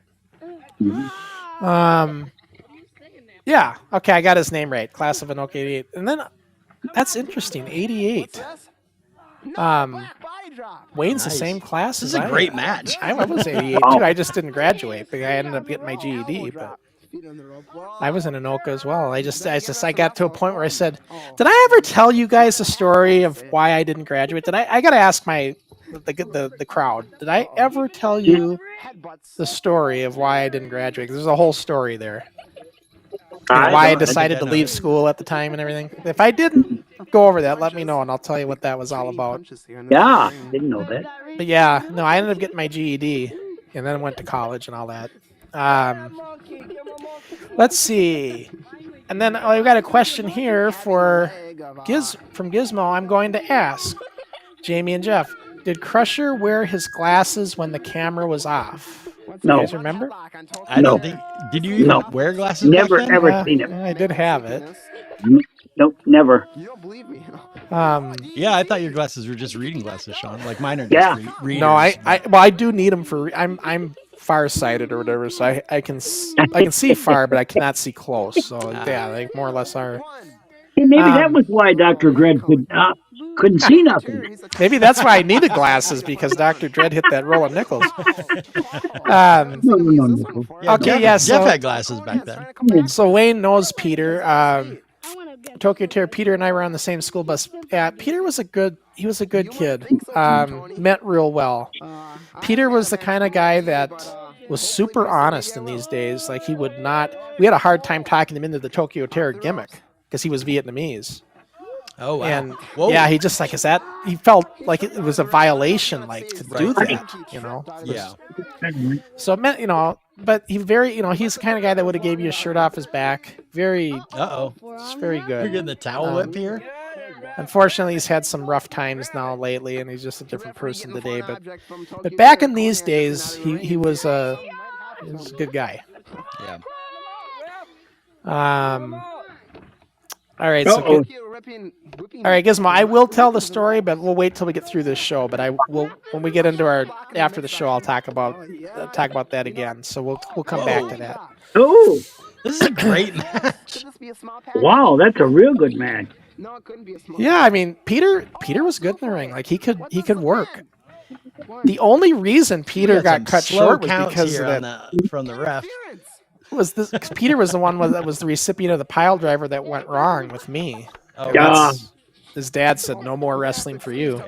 Yeah, okay, I got his name right. Class of Anoka 88. And then, that's interesting, 88. Wayne's the same class as I am. This is a great match. I was 88 too. I just didn't graduate, but I ended up getting my GED. But I was in Anoka as well. I got to a point where I said, "Did I ever tell you guys the story of why I didn't graduate?" I got to ask the crowd. Did I ever tell you the story of why I didn't graduate? 'Cause there's a whole story there. why I think decided I to know. leave school at the time and everything. If I didn't go over that, let me know and I'll tell you what that was all about. Yeah, didn't know that. But yeah, no, I ended up getting my GED and then went to college and all that. Let's see. And then I've got a question here from Gizmo. I'm going to ask Jamie and Jeff, did Crusher wear his glasses when the camera was off? No. You guys remember? I don't think. Did you even wear glasses? Never, back then? ever seen it. I did have it. Nope, never. You don't believe me. Yeah, I thought your glasses were just reading glasses, Sean. Like mine are just Yeah. readers. No, I do need them for. I'm farsighted or whatever, so I can see far, but I cannot see close. So yeah, they more or less are. Hey, maybe that was why Dr. Dredd couldn't see nothing. Maybe that's why I needed glasses, because Dr. Dredd hit that roll of nickels. No. Okay, yeah. Jeff had glasses back then. So Wayne knows Peter. Tokyo Terror. Peter and I were on the same school bus. Yeah, Peter was a good kid. Met real well. Peter was the kind of guy that was super honest in these days. Like, he would not. We had a hard time talking him into the Tokyo Terror gimmick because he was Vietnamese. Oh wow! And yeah, he just like, he felt like it was a violation, like, to do that, you know. Yeah. So it meant, but he's the kind of guy that would have gave you a shirt off his back. Very. It's very good. You're getting the towel whip here. Unfortunately, he's had some rough times now lately, and he's just a different person today. But back in these days, he was a good guy. Yeah. All right. So all right, Gizmo. I will tell the story, but we'll wait till we get through this show. But I will, when we get into after the show, I'll talk about that again. So we'll come back to that. Oh, this is a great match. Wow, that's a real good match. No, it couldn't be a small. Yeah, I mean, Peter was good in the ring. Like, he could work. The only reason Peter got cut short was because of that from the ref. Peter was the one that was the recipient of the pile driver that went wrong with me. Oh, yeah. His dad said, "No more wrestling for you."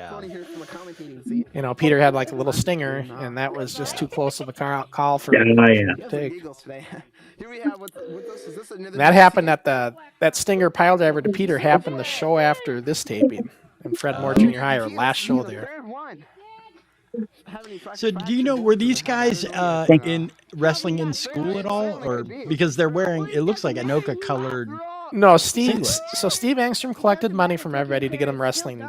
Yeah. Peter had like a little stinger, and that was just too close of a call for him to take. That happened at that stinger pile driver to Peter happened the show after this taping in Fred Moore Junior High, or last show there. So do you know, were these guys in wrestling in school at all, or because they're wearing, it looks like Anoka colored? No, Steve. Singlets. So Steve Angstrom collected money from everybody to get him wrestling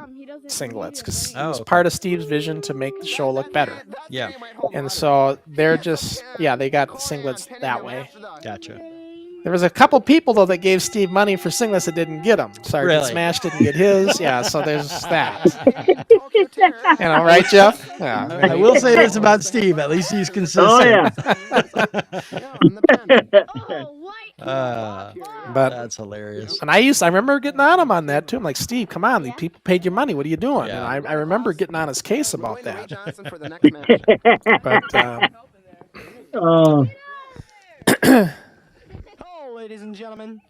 singlets, because it was okay. part of Steve's vision to make the show look better. Yeah. And so they're just they got the singlets that way. Gotcha. There was a couple people though that gave Steve money for singlets that didn't get them. Sergeant Really? Smash didn't get his. Yeah, so there's that. Right, Jeff? Yeah. I will say this about Steve: at least he's consistent. Oh yeah. But that's hilarious. and I remember getting on him on that too. I'm like, Steve, come on, these people paid you money. What are you doing? Yeah. And I remember getting on his case about that. But Ladies and gentlemen.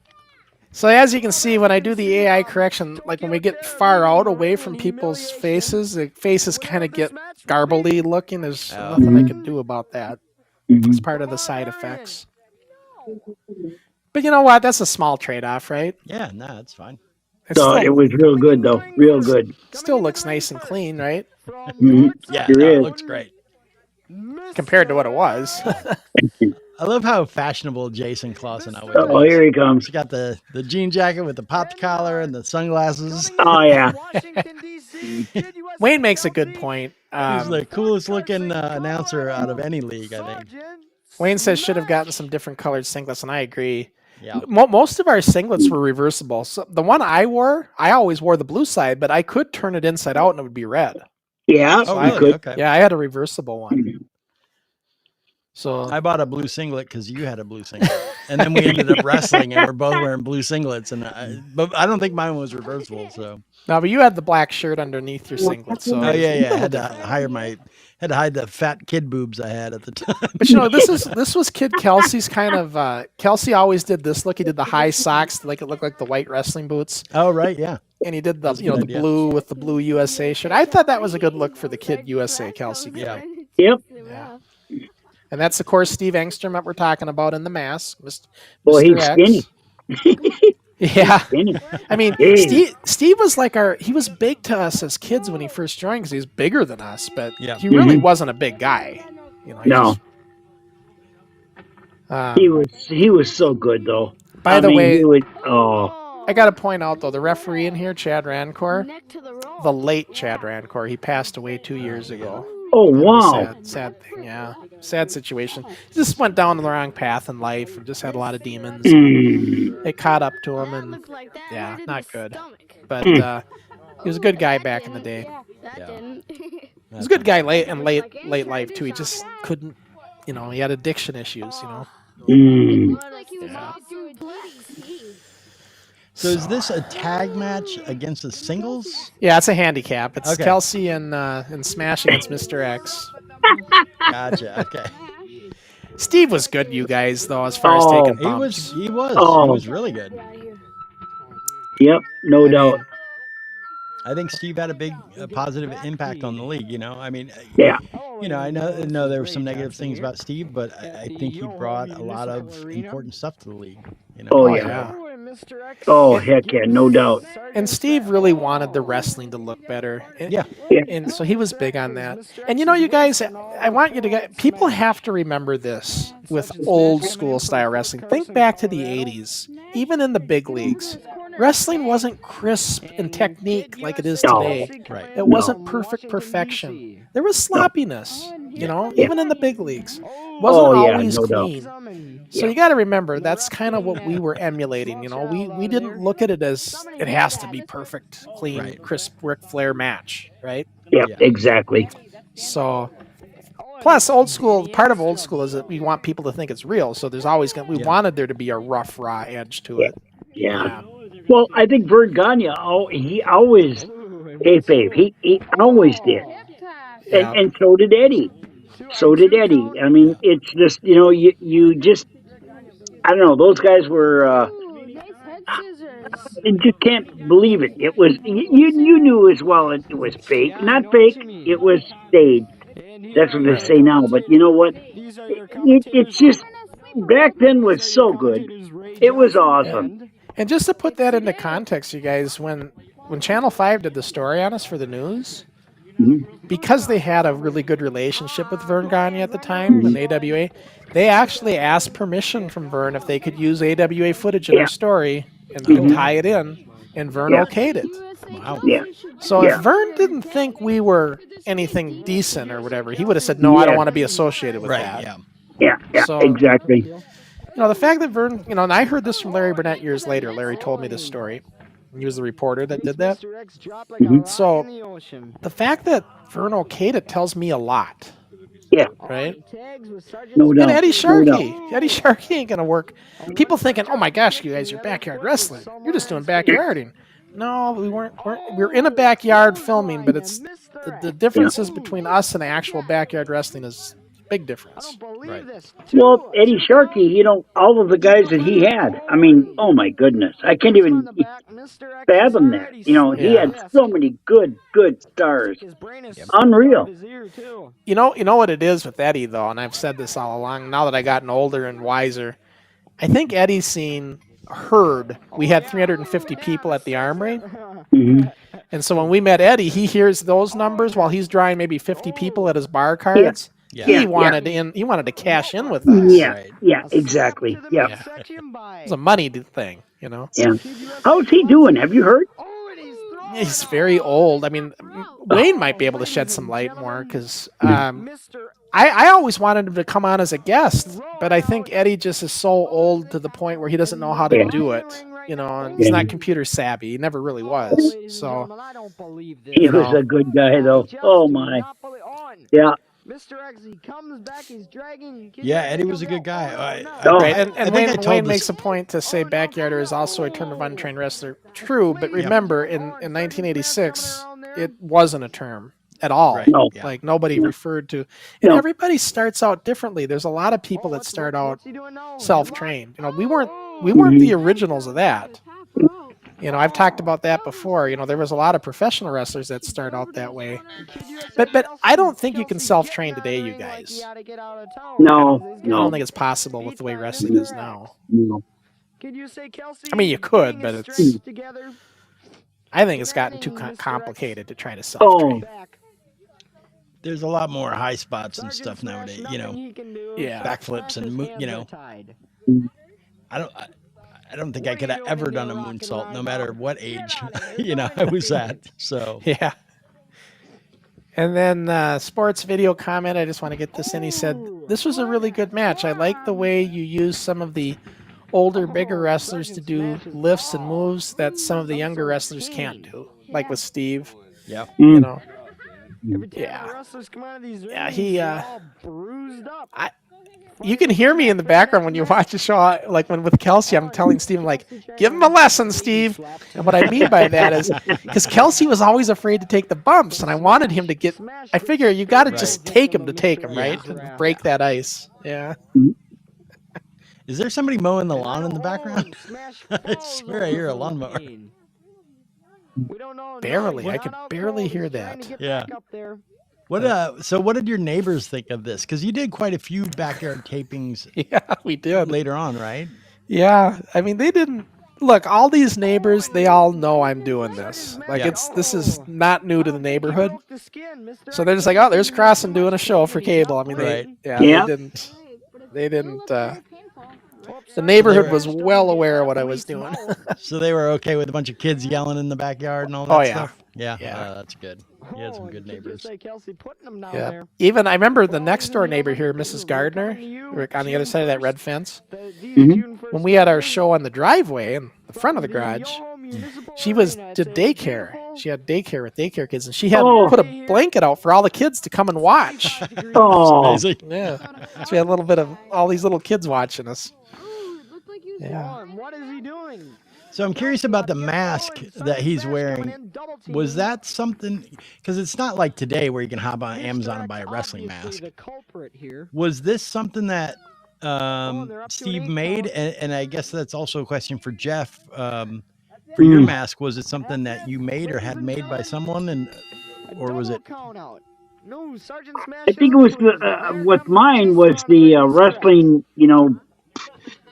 so as you can see, when I do the AI correction, like when we get far out away from people's faces, the faces kind of get garbly looking. There's nothing I can do about that. It's part of the side effects. But you know what? That's a small trade-off, right? Yeah, no, that's fine. It was real good though, real good. Still looks nice and clean, right? Yeah, Sure no, it is. looks great. Compared to what it was. I love how fashionable Jason Clausen always Oh, is. here he comes. He's got the jean jacket with the popped collar and the sunglasses. Oh yeah. Wayne makes a good point. He's the coolest looking announcer out of any league, I think. Wayne says should have gotten some different colored singlets, and I agree. Yeah. Most of our singlets were reversible. So the one I wore, I always wore the blue side, but I could turn it inside out and it would be red. Yeah. Oh, I really? could. Okay. Yeah, I had a reversible one. So I bought a blue singlet because you had a blue singlet, and then we ended up wrestling, and we're both wearing blue singlets. But I don't think mine was reversible. So no, but you had the black shirt underneath your singlet. So oh yeah, I had to hide the fat kid boobs I had at the time. But this was Kid Kelsey's kind of. Kelsey always did this look. He did the high socks, like it looked like the white wrestling boots. Oh right, yeah. And he did the That's a good idea. blue with the blue USA shirt. I thought that was a good look for the Kid USA Kelsey. Yeah. Yep. Yeah. And that's, of course, Steve Angstrom that we're talking about in the mask. Well, Mr. he's X. skinny. Yeah. Vinny. I mean, Hey. Steve was like he was big to us as kids when he first joined because he was bigger than us, but Yeah. he really wasn't a big guy. You know, he No. He was so good though. By the way, he would, oh. I got to point out though, the referee in here, Chad Rancor, the late Chad Rancor, he passed away 2 years ago. Oh, wow. Sad thing, yeah. Sad situation. He just went down the wrong path in life and just had a lot of demons. It caught up to him, and yeah, not good. But he was a good guy back in the day. Yeah. He was a good guy late life too. He just couldn't, you know, he had addiction issues, you know. Yeah. So is this a tag match against the singles? Yeah, it's a handicap. It's Okay. Kelsey and Smash against Mr. X. Gotcha. Okay. Steve was good, you guys, though, as far as taking bumps. He was really good. Yep, no doubt. mean, I think Steve had a big positive impact on the league. You know, I mean, Yeah. You know, I know there were some negative things about Steve, but I think he brought a lot of important stuff to the league. You know? Oh, yeah. Oh, heck yeah, no doubt. And Steve really wanted the wrestling to look better. Yeah. And so he was big on that. And you know, you guys, I want you to get, people have to remember this with old school style wrestling. Think back to the 80s, even in the big leagues. Wrestling wasn't crisp in technique like it is today. Right. It wasn't perfection. There was sloppiness, you know, even in the big leagues. Wasn't always no clean. So you got to remember, that's kind of what we were emulating. You know, we didn't look at it as it has to be perfect, clean, crisp Ric Flair match, right? Yeah, exactly. So, plus old school, part of old school is that we want people to think it's real. So there's always we wanted there to be a rough, raw edge to it. Yeah. Well, I think Vern Gagne, he always kayfabe. He always did. And so did Eddie. I mean, it's just, you know, you just, I don't know, those guys were, you just can't believe it. It was, you knew as well it was fake. Not fake, it was staged. That's what they say now. But you know what? It's just, back then was so good. It was awesome. And just to put that into context, you guys, when Channel 5 did the story on us for the news, because they had a really good relationship with Vern Gagne at the time, with AWA, they actually asked permission from Vern if they could use AWA footage in their story and tie it in, and Vern okayed it. Wow. Yeah. So if Vern didn't think we were anything decent or whatever, he would have said, no, I don't want to be associated with that. Yeah, So, exactly. You know, the fact that Vern, you know, and I heard this from Larry Burnett years later. Larry told me this story. He was the reporter that did that. So the fact that Vern okayed it tells me a lot. Yeah. Right? No doubt. And Eddie Sharkey. Eddie Sharkey ain't going to work. People thinking, oh my gosh, you guys, you're backyard wrestling. You're just doing backyarding. No, we weren't. We were in a backyard filming, but it's the differences between us and actual backyard wrestling is big difference. Right. Well, Eddie Sharkey, you know, all of the guys that he had, I mean, oh my goodness. I can't even fathom that. You know, he had so many good stars. Unreal. You know what it is with Eddie, though, and I've said this all along, now that I've gotten older and wiser, I think Eddie's heard we had 350 people at the Arm Ring. And so when we met Eddie, he hears those numbers while he's drawing maybe 50 people at his bar cards. He wanted to cash in with us. Yeah, exactly. Yeah. It's a money thing, you know. Yeah. How's he doing? Have you heard? He's very old. I mean, Wayne might be able to shed some light more because I always wanted him to come on as a guest, but I think Eddie just is so old to the point where he doesn't know how to do it. You know, and he's not computer savvy. He never really was. So he was a good guy, though. Oh my. Yeah. Mr. X, he comes back, he's dragging. Yeah, Eddie was a good guy. And Wayne makes a point to say backyarder is also a term of untrained wrestler. True, but remember, in 1986, it wasn't a term at all. Right. No. Like nobody referred to. And everybody starts out differently. There's a lot of people that start out self-trained. You know, we weren't the originals of that. You know, I've talked about that before. You know, there was a lot of professional wrestlers that start out that way. But I don't think you can self-train today, you guys. No. I don't think it's possible with the way wrestling is now. No. Could you say, Kelsey? I mean, you could, getting but his it's. strength together? I think it's gotten too complicated to try to self Oh, train. There's a lot more high spots and Sergeant stuff Smash, nowadays. nothing You know, he can do. Yeah. backflips and His you hands know, are tied. I don't think I What could are have you ever doing done a in here, rock and moonsault, no ride, matter dog? what Get age out of here. you know I was at. So Yeah. And then sports video comment. I just want to get this in. He said, "This was a really good match. I like the way you use some of the older, bigger wrestlers to do lifts and moves that some of the younger wrestlers can't do, like with Steve. yeah, You know, Every time Yeah. the wrestlers come out of these Yeah, rings, he, they're all bruised up. you can hear me in the background when you watch the show. Like when with Kelsey, I'm telling Steve, like, give him a lesson, Steve. And what I mean by that is because Kelsey was always afraid to take the bumps, and I wanted him to get. I figure you got to just take him to take him, right? To break that ice. Yeah. is there somebody mowing the lawn in the background? I swear I hear a lawnmower. We don't know. Barely. No, I he's could not out barely cold. hear He's trying that. to get Yeah. back up there. What so what did your neighbors think of this? Because you did quite a few backyard tapings Yeah, we did. later on, right? Yeah, I mean they didn't look. All these neighbors, they all know I'm doing this. Like Yeah. this is not new to the neighborhood. Broke the skin, mister. So they're just like, oh, there's Crossen doing a show for cable. I mean, Right. yeah, Yeah. they didn't. The neighborhood was well aware of what I was doing. So they were okay with a bunch of kids yelling in the backyard and all that Oh, yeah. stuff? Yeah. Yeah. That's good. You had some good Did you neighbors. say Kelsey putting them down Yeah. there? Even I remember the next door neighbor here, Mrs. Gardner, on the other side of that red fence. When we had our show on the driveway in the front of the garage, she did daycare. She had daycare with daycare kids, and she had put a blanket out for all the kids to come and watch. oh, Amazing. Yeah, so we had a little bit of all these little kids watching us. Yeah. What is he doing? So I'm curious about the mask that he's wearing. Was that something? Because it's not like today where you can hop on Amazon and buy a wrestling mask. The culprit here. Was this something that they're up to an Steve 8 made? count. And I guess that's also a question for Jeff. For your mask, was it something that you made or had made by someone, or was it? Count out. No, Sergeant Smash. I think it was what mine was the wrestling,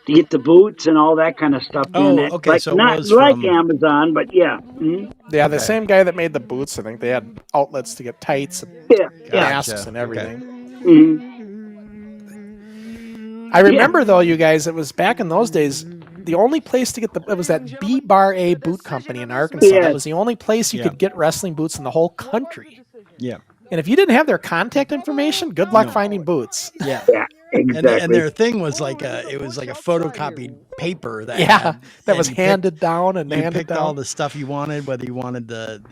to get the boots and all that kind of stuff. Oh, in it. okay, Like, so it not was like from- Amazon, but yeah. Mhm. Yeah, the same guy that made the boots. I think they had outlets to get tights and Yeah. masks Gotcha. and everything. Mhm. I remember though, you guys, it was back in those days. The only place to get it was that B Bar A Boot Company in Arkansas. Yeah. That was the only place you Yeah. could get wrestling boots in the whole country. Yeah. And if you didn't have their contact information, good luck finding boots. Yeah. Yeah. Exactly. And their thing was like a photocopied paper that Yeah, had- that was and you picked- handed down and You handed picked all down. the stuff you wanted, whether you wanted the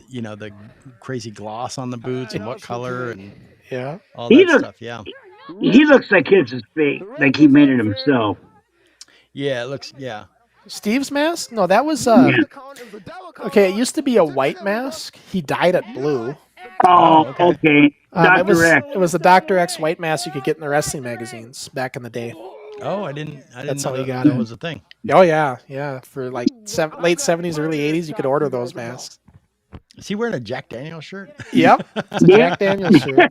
crazy gloss on the boots and what color and Yeah. all He that looked- stuff. Yeah. He looks like his is fake, like he made it himself. Yeah, it looks. Yeah. Steve's mask? No, that was okay. It used to be a white mask. He dyed it blue. Oh, okay. okay. It was Dr. X. it was the Dr. X white mask you could get in the wrestling magazines back in the day. Oh, I didn't That's know how he that, got that it. was a thing. Oh yeah. For like late 70s, early 80s, you could order those masks. Is he wearing a Jack Daniels shirt? Yep, it's a Jack Daniels shirt.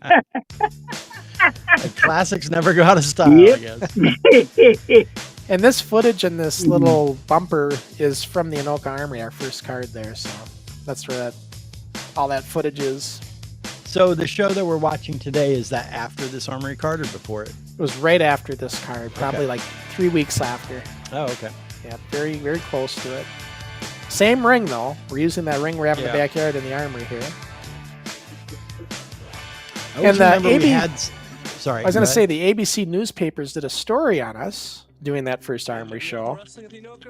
The classics never go out of style, Yep. I guess. And this footage and this little bumper is from the Anoka Armory, our first card there. So that's where all that footage is. So the show that we're watching today, is that after this Armory card or before it? It was right after this card, probably like 3 weeks after. Oh, okay. Yeah, very, very close to it. Same ring, though. We're using that ring we have in the Yeah. backyard in the Armory here. I always And remember we AB had. Sorry. I was going to go say ahead. the ABC newspapers did a story on us doing that first Armory show.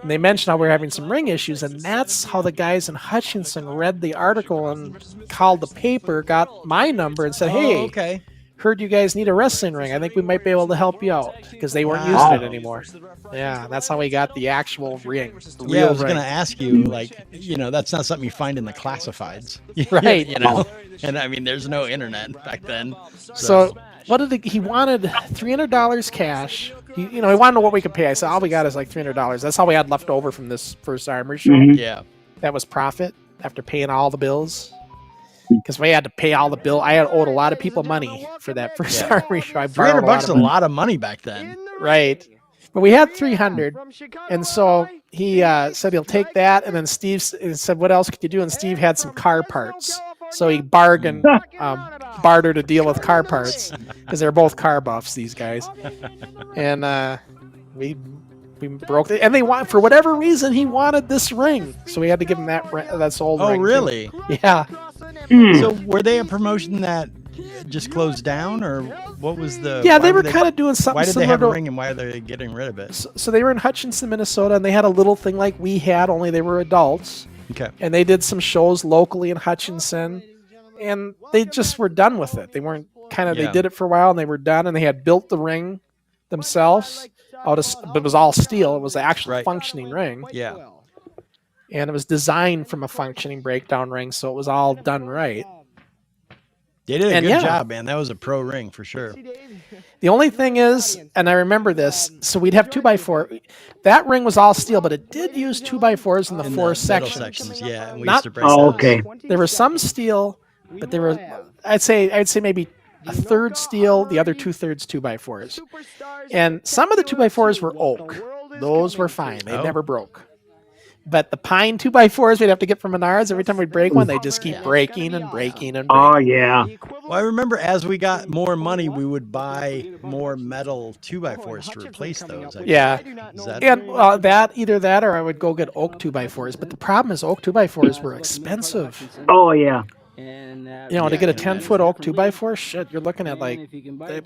And they mentioned how we were having some ring issues, and that's how the guys in Hutchinson read the article and called the paper, got my number, and said, "Hey, okay. heard you guys need a wrestling ring. I think we might be able to help you out," because they weren't Wow. using it anymore. Yeah, that's how we got the actual ring. The Yeah, I real was ring. going to ask you, that's not something you find in the classifieds. Right. And I mean, there's no internet back then. So what did he wanted $300 cash. He wanted to know what we could pay. I said, all we got is like $300. That's all we had left over from this first Armory show. Yeah. That was profit after paying all the bills. Because we had to pay all the bill. I had owed a lot of people money for that first Armory show. I borrowed $300 a lot is of a money. lot of money back then. Right. But we had 300, and so he said he'll take that. And then Steve said, "What else could you do?" And Steve had some car parts, so he bartered a deal with car parts because they're both car buffs, these guys. And we broke it. And they want, for whatever reason, he wanted this ring, so we had to give him that's old. Oh, ring really? Too. Yeah. So were they a promotion that just closed down, or what was the? Yeah, they were kind of doing something. Why did they similar have a to, ring, and why are they getting rid of it? So they were in Hutchinson, Minnesota, and they had a little thing like we had, only they were adults. Okay. And they did some shows locally in Hutchinson, and they just were done with it. They weren't they did it for a while, and they were done, and they had built the ring themselves. But it was all steel. It was an actual functioning ring. Yeah. And it was designed from a functioning breakdown ring, so it was all done right. They did a good job, man. That was a pro ring for sure. The only thing is, and I remember this, so we'd have 2x4. That ring was all steel, but it did use 2x4s in the four sections. Yeah, and we Not, used to break those. Okay. There were some steel, but there were, I'd say maybe a third steel, the other 2/3 2x4s. And some of the 2x4s were oak. Those were fine. They never broke. But the pine 2x4s we'd have to get from Menards, every time we'd break one, they just keep breaking and breaking and breaking. Oh, yeah. Well, I remember as we got more money, we would buy more metal 2x4s to replace those. Yeah. Is that... And either that or I would go get oak 2x4s. But the problem is oak 2x4s were expensive. Oh, yeah. To get a 10-foot oak 2x4, shit, you're looking at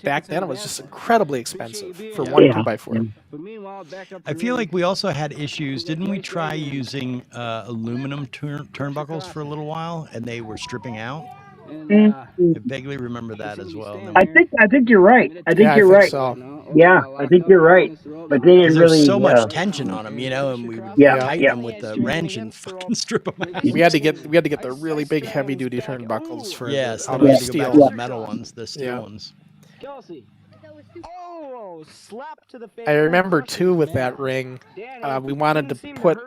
back then it was just incredibly expensive for one 2x4. I feel like we also had issues. Didn't we try using aluminum turnbuckles for a little while, and they were stripping out? I vaguely remember that as well. I think you're right. I think you're right. So. Yeah, I think you're right. But they didn't really. There's so much tension on them, and we would tighten them with the wrench and fucking strip them out. We had to get the really big heavy duty turnbuckles for the steel. Metal ones, the steel ones. I remember too with that ring, we wanted to put.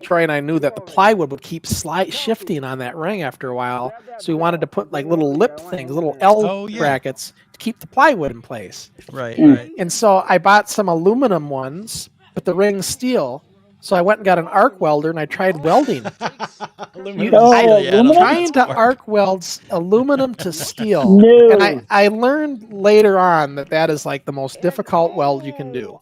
Troy and I knew that the plywood would keep shifting on that ring after a while, so we wanted to put little lip things, little L brackets to keep the plywood in place. Right. And so I bought some aluminum ones, but the ring's steel. So I went and got an arc welder and I tried welding. Trying to arc weld aluminum to steel. No. And I learned later on that is the most difficult weld you can do.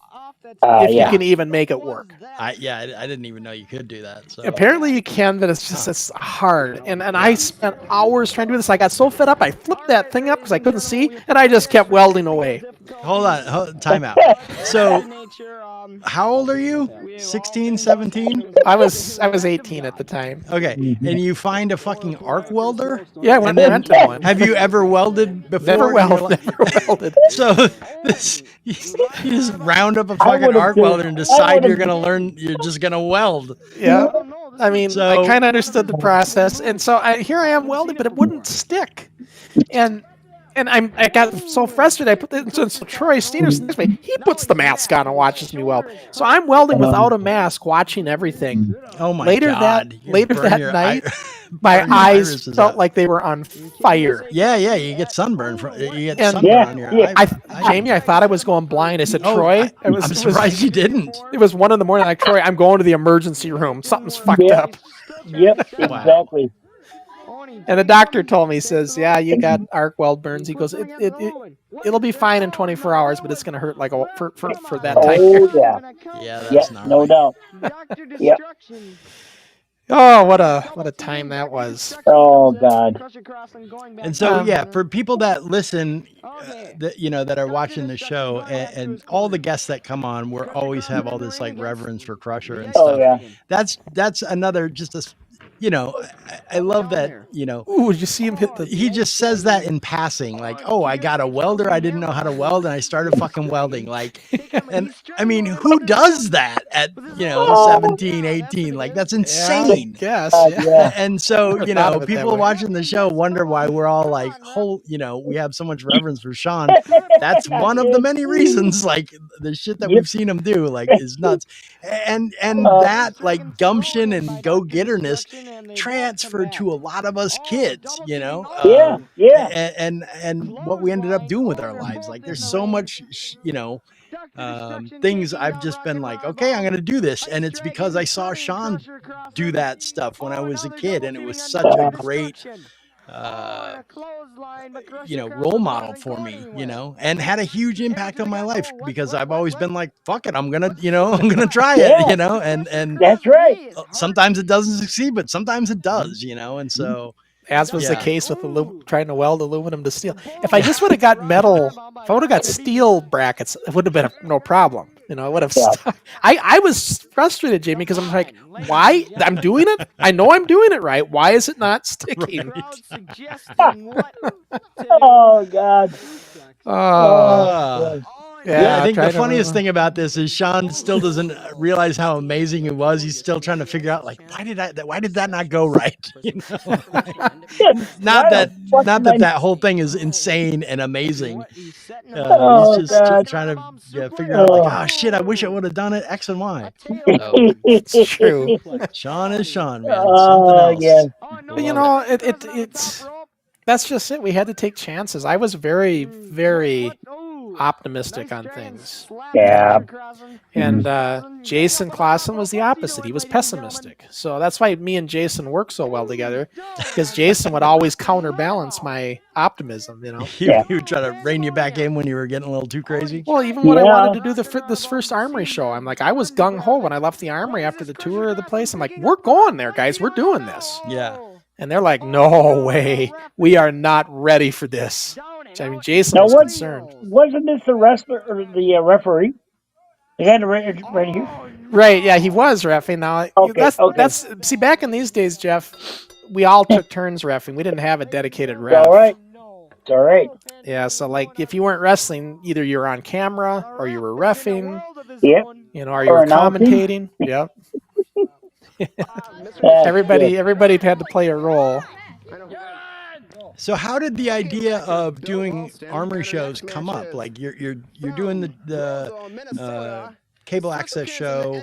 If you can even make it work. I didn't even know you could do that. So. Apparently you can, but it's hard. And I spent hours trying to do this. I got so fed up, I flipped that thing up because I couldn't see, and I just kept welding away. Hold on, time out. So, how old are you? 16, 17? I was 18 at the time. Okay, and you find a fucking arc welder? Yeah, I went and rented one. Have you ever welded before? Never welded. So, you just round up a fucking arc welder and decide you're just going to weld. Yeah. I mean, I kind of understood the process. And so here I am welding, but it wouldn't stick. And I got so frustrated. I put it so Troy Steenerson, he puts the mask on and watches me weld. So I'm welding without a mask, watching everything. Oh my God. Later that night, my eyes felt like they were on fire. Yeah, you get sunburn on your eye. Jamie, I thought I was going blind. I said, Troy, I'm surprised you didn't. It was 1 a.m. Like, Troy, I'm going to the emergency room. Something's fucked up. Yep, exactly. And the doctor told me, he says, yeah, you got arc weld burns. He goes, it'll be fine in 24 hours, but it's going to hurt for that time. Oh, yeah. Yeah, that's gnarly. No doubt. Yep. Oh, what a time that was. Oh, God. And so, for people that listen, that are watching the show, and all the guests that come on, we always have all this reverence for Crusher and stuff. Oh, yeah. That's another I love that, Ooh, did you see him hit the... He just says that in passing, I got a welder, I didn't know how to weld, and I started fucking welding. And I mean, who does that at, 17, 18? That's insane. Yes. Yeah. And so, people watching the show wonder why we're all we have so much reverence for Sean. That's one of the many reasons, the shit that we've seen him do, is nuts. And that, gumption and go-getterness transferred to a lot of us kids, and what we ended up doing with our lives. There's so much, things I've just been like, okay, I'm going to do this. And it's because I saw Sean do that stuff when I was a kid. And it was such a great, role model for me, and had a huge impact on my life because I've always been like, fuck it, I'm going to try it, and that's right. Sometimes it doesn't succeed, but sometimes it does, and so. As was the case with trying to weld aluminum to steel. If I just would have got metal, if I would have got steel brackets, it would have been no problem. It would have stuck. I was frustrated, Jamie, because I'm like, why? I'm doing it. I know I'm doing it right. Why is it not sticking? Oh, God. Yeah, I think the funniest thing about this is Sean still doesn't realize how amazing it was. He's still trying to figure out, like, why did that not go right? Not that whole thing is insane and amazing. He's just trying to figure out, like, oh shit, I wish I would have done it X and Y. It's true. Sean is Sean, man. Something else. Yeah. But it's that's just it. We had to take chances. I was very, very optimistic on things. Yeah. And Jason Crossen was the opposite. He was pessimistic. So that's why me and Jason work so well together, because Jason would always counterbalance my optimism, He would try to rein you back in when you were getting a little too crazy. Well, even when I wanted to do this first Armory show, I'm like, I was gung-ho when I left the Armory after the tour of the place. I'm like, we're going there, guys. We're doing this. Yeah. And they're like, no way. We are not ready for this. I mean, Jason was concerned. Wasn't this the wrestler or the referee? Is that right here? Right, yeah, he was reffing. Now, that's see, back in these days, Jeff, we all took turns reffing. We didn't have a dedicated ref. All right. It's all right. Yeah, so like if you weren't wrestling, either you were on camera or you were reffing. Yep. Or you were commentating. Yep. Everybody had to play a role. So how did the idea of doing Armory shows come up? Like you're doing the cable access show.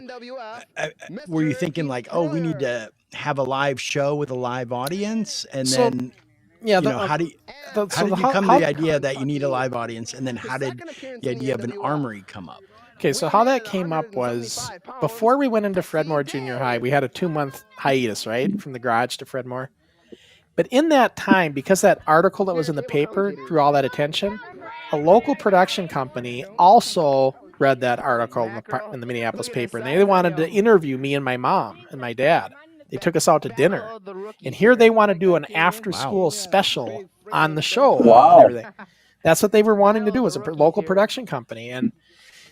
Were you thinking like, oh, we need to have a live show with a live audience, and then how did you come to the idea that you need a live audience, and then how did the idea of an Armory come up? Okay, so how that came up was before we went into Fredmore Junior High, we had a 2-month hiatus, right, from the garage to Fredmore. But in that time, because that article that was in the paper drew all that attention, a local production company also read that article in the Minneapolis paper, and they wanted to interview me and my mom and my dad. They took us out to dinner, and here they want to do an after-school special on the show. Wow. And everything. That's what they were wanting to do, was a local production company, and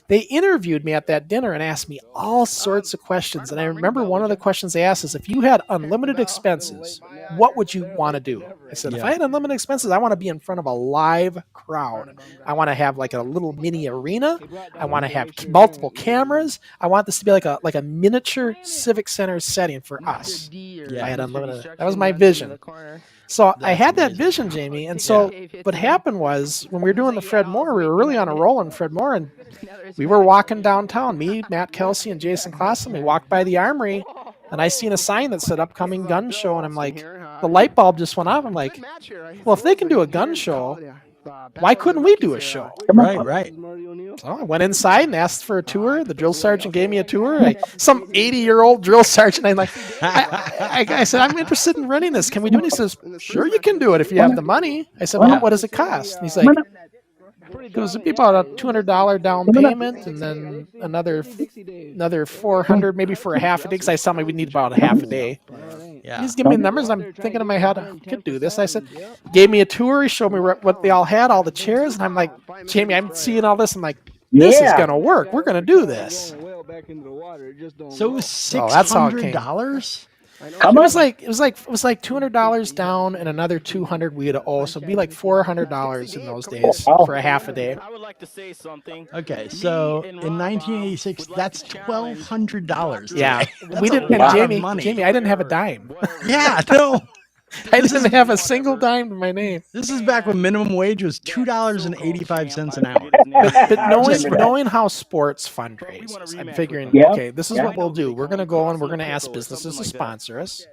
they interviewed me at that dinner and asked me all sorts of questions. And I remember one of the questions they asked is, if you had unlimited expenses, what would you want to do? I said, if I had unlimited expenses, I want to be in front of a live crowd. I want to have like a little mini arena. I want to have multiple cameras. I want this to be like a miniature civic center setting for us. If I had unlimited. That was my vision. So I had that vision, Jamie. And so what happened was, when we were doing the Fred Moore, we were really on a roll in Fred Moore, and we were walking downtown, me, Matt Kelsey, and Jason Crossen. We walked by the Armory, and I seen a sign that said upcoming gun show, and I'm like, the light bulb just went off. I'm like, well, if they can do a gun show, why couldn't we do a show? Right. So I went inside and asked for a tour. The drill sergeant gave me a tour. Some 80-year-old drill sergeant. I said, I'm interested in running this. Can we do it? He says, sure, you can do it if you have the money. I said, well, what does it cost? And he's like, it goes, it'd be about a $200 down payment, and then another $400 maybe for a half a day, because I told me we need about a half a day. Yeah. He's giving me numbers. I'm thinking in my head, I could do this. I said, gave me a tour. He showed me what they all had, all the chairs, and I'm like, Jamie, I'm seeing all this. I'm like, this is gonna work. We're gonna do this. So it was $600. It was like $200 down and another $200 we had to owe, so it'd be like $400 in those days for a half a day. I would like to say something. Okay, so in 1986, that's $1,200. Yeah, we didn't. And Jamie, I didn't have a dime. Yeah, no. I didn't have a single dime to my name. This is back when minimum wage was $2.85 an hour. But knowing how sports fundraise, I'm figuring, okay, this is what we'll do. We're going to go and we're going to ask businesses to sponsor us.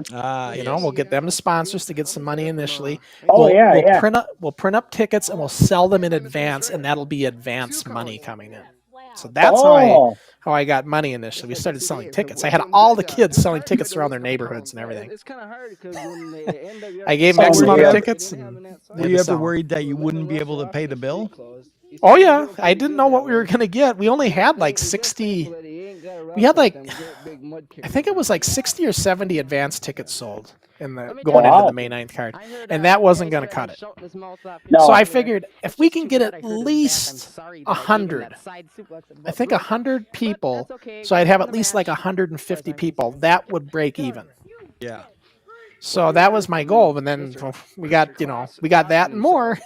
You know, we'll get them as sponsors to get some money initially. Oh, yeah, yeah. We'll print up tickets and we'll sell them in advance, and that'll be advance money coming in. So that's how I got money initially. We started selling tickets. I had all the kids selling tickets around their neighborhoods and everything. It's kind of hard because when the I gave them X amount of tickets. And were you ever worried that you wouldn't be able to pay the bill? Oh yeah, I didn't know what we were gonna get. We only had like 60. We had like, I think it was like 60 or 70 advance tickets sold in the going into the May 9th card, and that wasn't gonna cut it. So I figured if we can get at least 100, I think 100 people, so I'd have at least like 150 people. That would break even. Yeah. So that was my goal, and then we got that and more.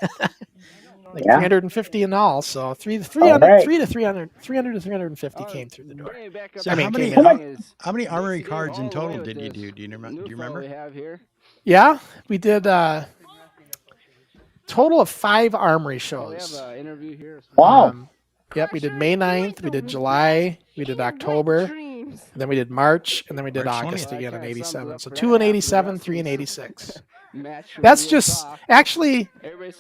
Like 350 in all, so 300 to 350 came through the door. So how many armory cards in total did you do? Do you remember? Yeah, we did total of 5 armory shows. Wow. Yep, we did May 9th, we did July, we did October, and then we did March, and then we did August again in 87. So 2 in 87, 3 in 86. That's just actually,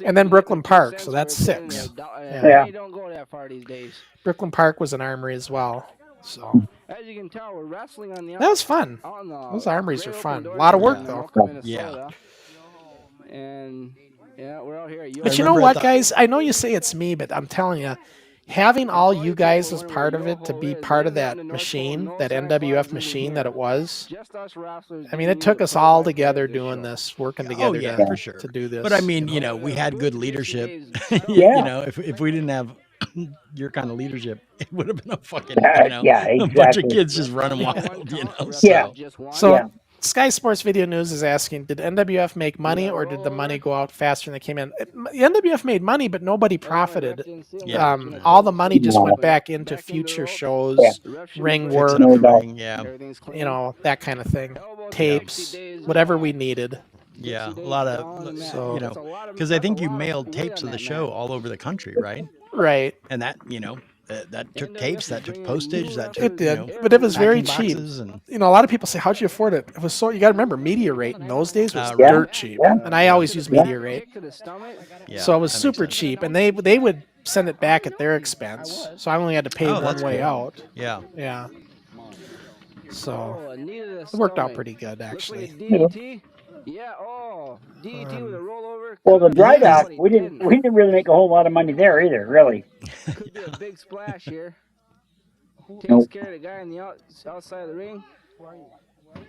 and then Brooklyn Park, so that's 6. Yeah. Brooklyn Park was an armory as well. So as you can tell, we're wrestling on the that was fun. Those armories are fun. A lot of work though. Yeah. And yeah, we're out here. But you know what, guys? I know you say it's me, but I'm telling you, having all you guys as part of it, to be part of that machine, that NWF machine that it was. I mean, it took us all together doing this, working together for sure. to do this. But I mean, you know, we had good leadership. Yeah. You know, if we didn't have your kind of leadership, it would have been a fucking, a bunch of kids just running wild, you know. So Sky Sports Video News is asking, did NWF make money or did the money go out faster than it came in? The NWF made money, but nobody profited. All the money just went back into future shows, ring work, you know, that kind of thing. Tapes, whatever we needed. Yeah, a lot of, you know, because I think you mailed tapes of the show all over the country, right? Right. And that, you know, that took tapes, that took postage, that took, it did, you know, but it was very cheap. And, you know, a lot of people say, "How'd you afford it?" It was so, you got to remember, media rate in those days was dirt cheap, and I always use media rate, so it was super cheap, and they would send it back at their expense, so I only had to pay one way out. Yeah, yeah. So it worked out pretty good, actually. Yeah, DDT with a rollover. Well, the dry dock, we didn't really make a whole lot of money there either, really. Could be a big splash here. Takes care of the guy on the outside of the ring.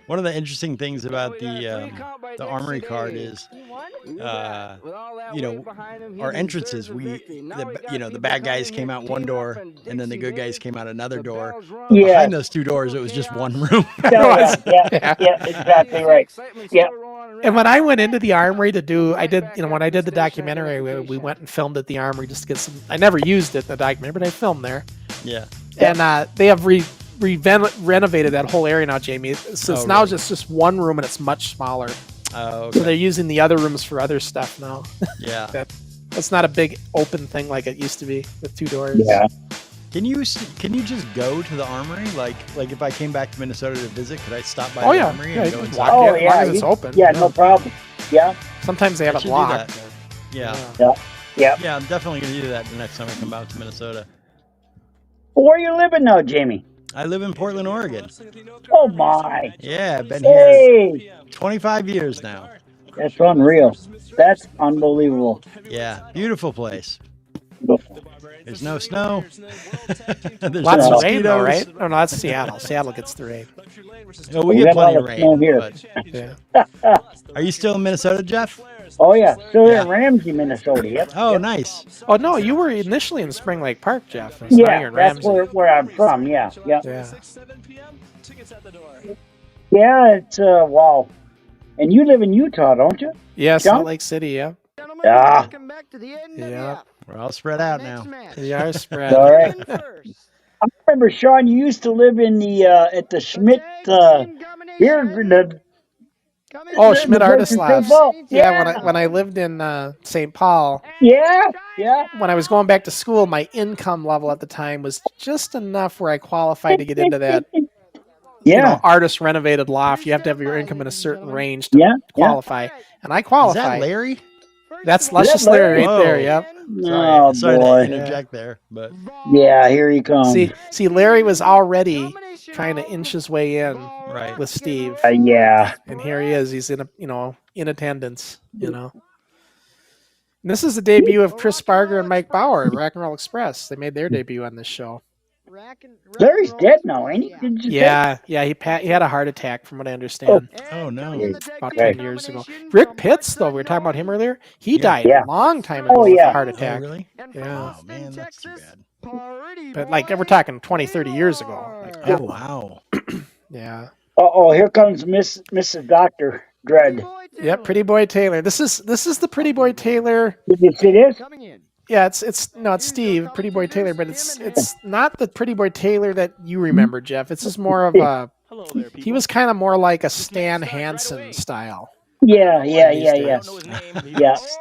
One of the interesting things about the armory card is, you know, our entrances. The bad guys came out one door, and then the good guys came out another door. But behind those 2 doors, it was just one room. Yeah, exactly right. Yeah. And when I went into the armory to do, when I did the documentary, we went and filmed at the armory just to get some. I never used it in the documentary, but I filmed there. Yeah. And they have renovated that whole area now, Jamie. So it's now just one room, and it's much smaller. Oh, okay. So they're using the other rooms for other stuff now. Yeah. That's not a big open thing like it used to be with 2 doors. Yeah. Can you just go to the armory? Like if I came back to Minnesota to visit, could I stop by the armory and go inside? Walk in, as long as it's open. Yeah, no problem. Yeah. Sometimes they have it locked. Yeah. Yeah. Yeah, I'm definitely going to do that the next time I come out to Minnesota. Where are you living now, Jamie? I live in Portland, Oregon. Oh, my. Yeah, I've been here 25 years now. That's unreal. That's unbelievable. Yeah, beautiful place. There's no snow. There's lots of rain, though, right? Oh, no, that's Seattle. Seattle gets the rain. Oh, we get plenty of rain. Here. Are you still in Minnesota, Jeff? Oh, yeah. Still in Ramsey, Minnesota. Yep. Oh, nice. Oh, no, you were initially in Spring Lake Park, Jeff. Yeah, that's where I'm from. Yeah. Yeah, it's, wow. And you live in Utah, don't you? Yeah, Salt Lake City, yeah. Yeah. Yeah. We're all spread out now. We are spread. All right. I remember, Sean, you used to live in the at the Schmidt here. Schmidt Artist Labs. Yeah, when I lived in St. Paul. Yeah. When I was going back to school, my income level at the time was just enough where I qualified to get into that you know, artist renovated loft. You have to have your income in a certain range to qualify. And I qualify. Is that Larry? That's Luscious Larry right there. Yep. Sorry to interject there, but here he comes. See, Larry was already trying to inch his way in with Steve. And here he is. He's in attendance. You know. And this is the debut of Chris Sparger and Mike Bauer at Rock and Roll Express. They made their debut on this show. Larry's dead now, ain't he? He had a heart attack, from what I understand. Oh no, about 10 years ago. Rick Pitts, though, we were talking about him earlier. He died a long time ago with a heart attack. Oh, really? Yeah. Oh man, that's too bad. But like we're talking 20, 30 years ago. Like, oh wow. Yeah. Oh, here comes Mrs. Dr. Dread. Yep, Pretty Boy Taylor. This is the Pretty Boy Taylor. Did you see this? Yeah, it's Steve, Pretty Boy Taylor, but it's not the Pretty Boy Taylor that you remember, Jeff. It's just more of a. He was kind of more like a Stan Hansen style. Yeah.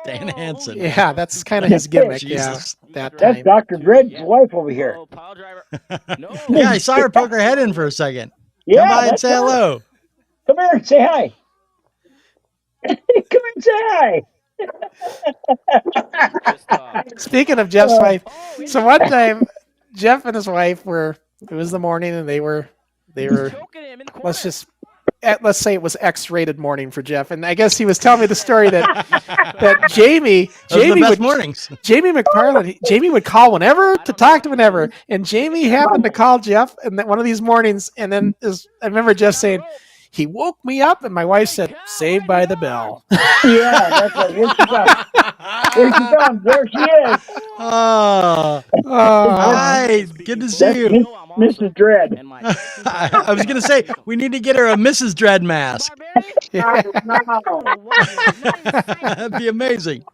Stan Hansen. Yeah, that's kind of his gimmick. Jesus. That That's time. Dr. Dread's wife over here. Yeah, I saw her poke her head in for a second. Yeah, come by and say hello. Come here and say hi. Come here and say hi. Speaking of Jeff's wife, so one time Jeff and his wife it was the morning and they were let's say it was X-rated morning for Jeff, and I guess he was telling me the story that Jamie McParland, Jamie would call whenever to talk to whenever, and Jamie happened to call Jeff and one of these mornings, and then I remember Jeff saying, he woke me up, and my wife said, "Saved by the Bell." Yeah, that's right. Here she comes. Here she comes. There she is. Hi, good to see you, Mrs. Dread. I was gonna say we need to get her a Mrs. Dread mask. That'd be amazing.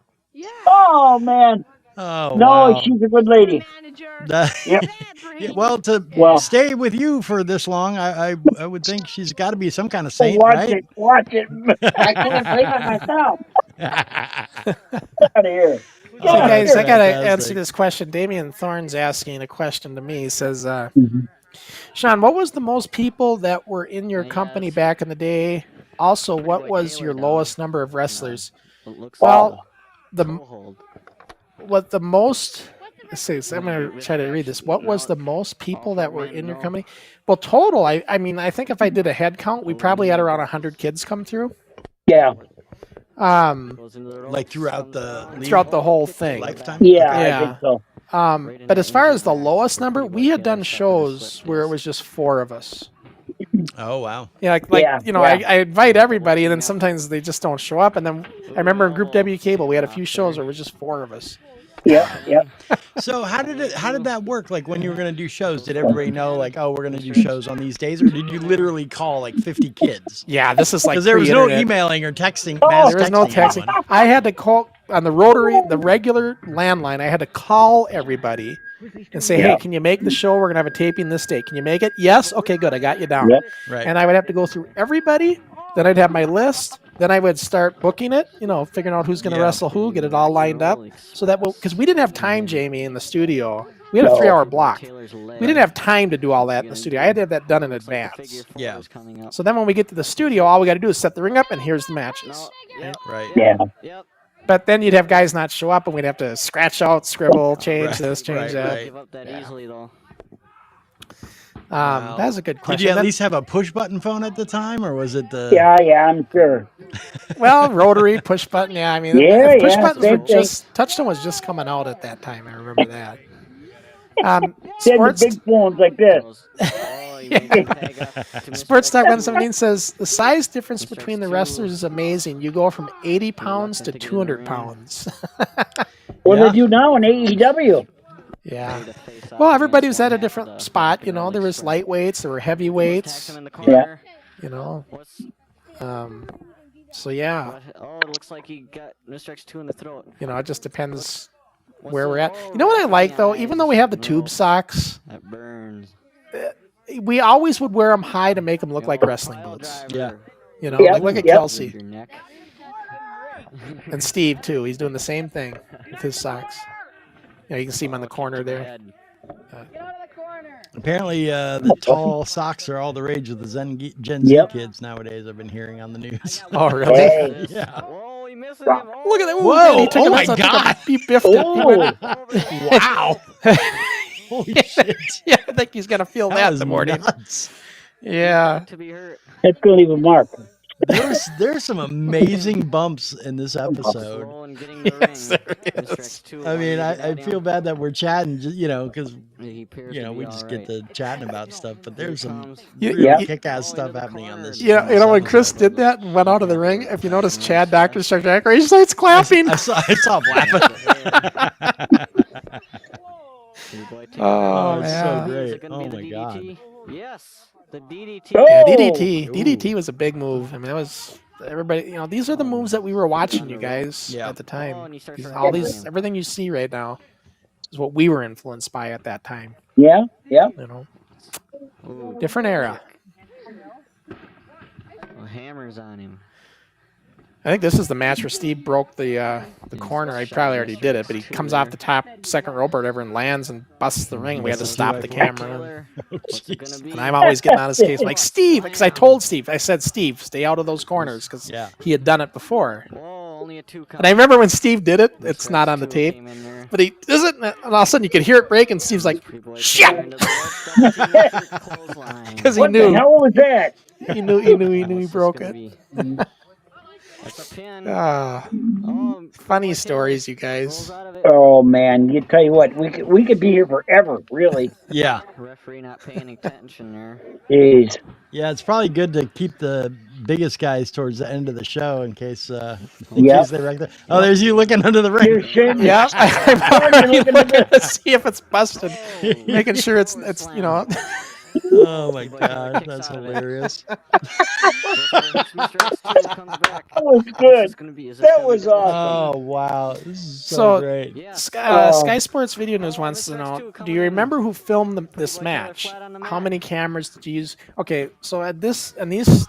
Oh man. Oh no, wow. She's a good lady. Well, stay with you for this long, I would think she's got to be some kind of saint, right? Watch it. I couldn't believe it myself. Get out of here. So guys, I gotta answer this question. Damian Thorne's asking a question to me. He says, Sean, what was the most people that were in your company back in the day? Also, what was your lowest number of wrestlers? Well, what the most... Let's see, so I'm going to try to read this. What was the most people that were in your company? Well, total, I mean, I think if I did a head count, we probably had around 100 kids come through. Yeah. Like throughout the whole thing. Lifetime? Yeah, I think so. But as far as the lowest number, we had done shows where it was just 4 of us. Oh wow! Yeah, I invite everybody, and then sometimes they just don't show up. And then I remember in Group W Cable, we had a few shows where it was just 4 of us. Yeah. So how did that work? Like when you were going to do shows, did everybody know like, oh, we're going to do shows on these days, or did you literally call like 50 kids? Yeah, this is like because there was no emailing or texting. There was no texting. I had to call on the rotary, the regular landline. I had to call everybody and say, hey, can you make the show? We're going to have a taping this day. Can you make it? Yes. Okay, good. I got you down. Yep. Right. And I would have to go through everybody. Then I'd have my list. Then I would start booking it, figuring out who's going to wrestle who, get it all lined up. So that because we didn't have time, Jamie, in the studio. We had a 3-hour block. We didn't have time to do all that in the studio. I had to have that done in advance. Yeah. So then when we get to the studio, all we got to do is set the ring up, and here's the matches. Right. Yeah. But then you'd have guys not show up, and we'd have to scratch out, scribble, change this, change that. That was a good question. Did you at least have a push button phone at the time, or was it the? Yeah, I'm sure. Well, rotary, push button. Yeah, I mean, push buttons were Touchstone was just coming out at that time. I remember that. Sports big phones like this. Sports Talk 117 says the size difference between the wrestlers is amazing. You go from 80 pounds to 200 pounds. What do they do now in AEW? Yeah. Well, everybody was at a different spot. There was lightweights, there were heavyweights. Yeah. So yeah. Oh, it looks like he got Mr. X2 in the throat. It just depends where we're at. You know what I like though? Even though we have the tube socks, that burns. We always would wear them high to make them look like wrestling boots. Yeah. Like look at Kelsey. And Steve too. He's doing the same thing with his socks. You can see him on the corner there. Apparently, the tall socks are all the rage with the Gen Z kids nowadays. I've been hearing on the news. Oh, really? Hey. Yeah. Oh, he missing him. Oh, Look at that! Whoa! He took Oh it. my That's God! He biffed it. He went- Wow! Holy shit! yeah, I think he's gonna feel that was the morning. nuts. Yeah. to be hurt. That's going to leave a mark. There's some amazing bumps in this episode. Slow and getting the Yes, ring. there Mr. is. X2 I mean, wanted to I get feel him. bad that we're chatting, because He appears you to know be we just all get right. to chatting about stuff. But there's some Yeah. real kick-ass stuff happening on this. Yeah, you know when Chris did that and went out of the ring, if you notice, Chad Doctor starts acting, he starts clapping. I saw him laughing. Oh, it's yeah. so Is great. it gonna Oh be the my god. DDT? Yes, the DDT. Oh! Yeah, DDT was a big move. I mean, that was everybody. You know, these are the moves that we were watching, you guys, Yeah. at the Oh, time. and he starts All running. these, everything you see right now, is what we were influenced by at that time. Yeah, yeah. You know, Ooh, different era. well, hammers on him. I think this is the match where Steve broke the corner. I probably already did it, but he comes off the top second rope or whatever and lands and busts the ring. We had to stop the camera. Taylor, what's it gonna be? And I'm always getting on his case. I'm like, Steve, because I told Steve, I said, Steve, stay out of those corners, because Yeah. he had done it before. Whoa, only a 2 count. And I remember when Steve did it, it's Mr. not on the X2 tape, came in there. but he does it, and all of a sudden you could hear it break, and Steve's like, Pretty boy shit! came into the ropes, double team clothesline. Because he What the knew. hell was that? He knew he What's this broke gonna it. be? That's a pin. Ah, Oh, funny Taylor stories, you rolls guys. out of it. Oh man, you tell you what, we could be here forever, really. Yeah. Referee not paying attention there. Jeez. Yeah, it's probably good to keep the biggest guys towards the end of the show in case Yep. they wreck the. Oh, there's you looking under the ring. You're shitting. Yeah, I'm already looking at looking to see if it's busted, making sure it's you know. Oh my god, that's hilarious. Mr. X2 comes back. That was What's good. this gonna be? Is this That gonna be was the- awesome. Oh wow, this is so, So- great. Yeah. Sky Sports Video News wants to know: do you remember who filmed this match? How many cameras did you use? Okay, so at this and these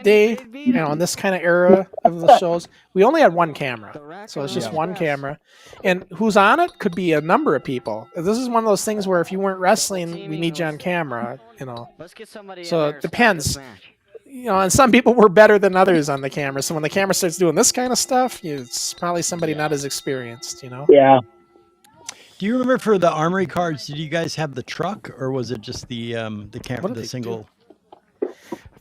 day, you know, in this kind of era of the shows, we only had one camera, so it's just one camera, and who's on it could be a number of people. This is one of those things where if you weren't wrestling, we need you on camera, you know. Let's get somebody in So there it to stop depends. this match. You know, and some people were better than others on the camera. So when the camera starts doing this kind of stuff, it's probably somebody not as experienced, you know. Yeah. Do you remember for the armory cards? Did you guys have the truck, or was it just the camera, What did the they single?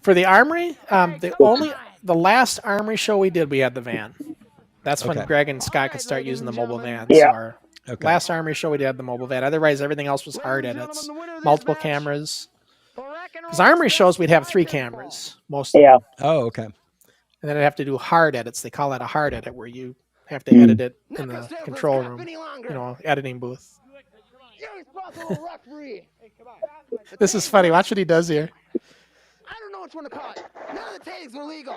For the Armory, the last Armory show we did, we had the van. That's when Okay. Greg and Scott could start using the mobile vans. Yeah. Our Okay. last Armory show we did the mobile van. Otherwise, everything else was hard edits, multiple cameras. Because Armory shows, we'd have 3 cameras most of Yeah. them. Oh, okay. And then I'd have to do hard edits. They call that a hard edit, where you have to edit it in the control room, you know, editing booth. This is funny. Watch what he does here. I don't know which one to call it. None of the takings were legal.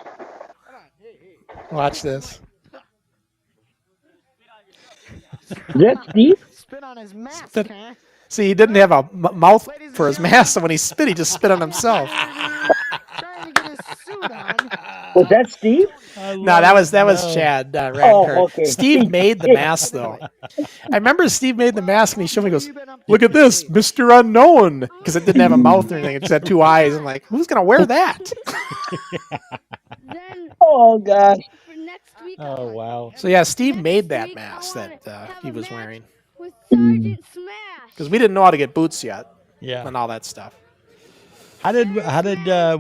Watch this. Is that Steve? Spit on his mask, Spit. huh? See, he didn't have a mouth for his mask, so when he spit, he just spit on himself. Trying to get his suit on. Was that Steve? No, that was Chad Radkirk. Oh, okay. Steve made the mask, though. I remember Steve made the mask, and he showed me, he goes, look at this, Mr. Unknown. Because it didn't have a mouth or anything. It just had 2 eyes. I'm like, who's going to wear that? Then Oh God. for next week, Oh wow. So, yeah, Steve made that mask that he was wearing. with Sergeant Smash. Because we didn't know how to get boots yet Yeah. and all that stuff. How did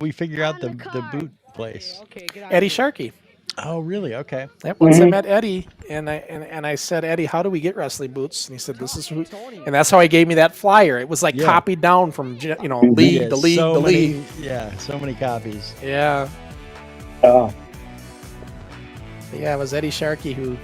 we figure out the boot place? Eddie Sharkey. Oh really? Okay. Yep, once I met Eddie, and I said, Eddie, how do we get wrestling boots? And he said, this is who, and that's how he gave me that flyer. It was like Yeah. copied down from, you know, league Yeah, to league so to many, league. Yeah, so many copies. Yeah. Oh. Yeah, it was Eddie Sharkey who,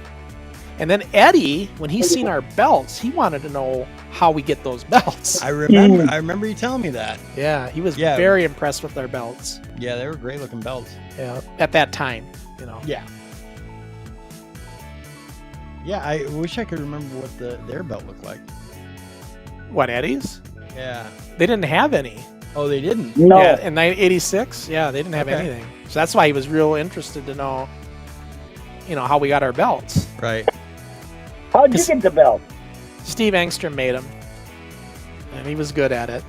and then Eddie, when he seen our belts, he wanted to know how we get those belts. I remember you telling me that. Yeah, he was Yeah. very impressed with our belts. Yeah, they were great looking belts. Yeah, at that time, you know. Yeah. Yeah, I wish I could remember what their belt looked like. What, Eddie's? Yeah. They didn't have any. Oh, they didn't. No. Yeah, in 86, yeah, they didn't have Okay. anything. So that's why he was real interested to know, you know, how we got our belts. Right. How'd you get the belt? Steve Engstrom made them. and he was good at it.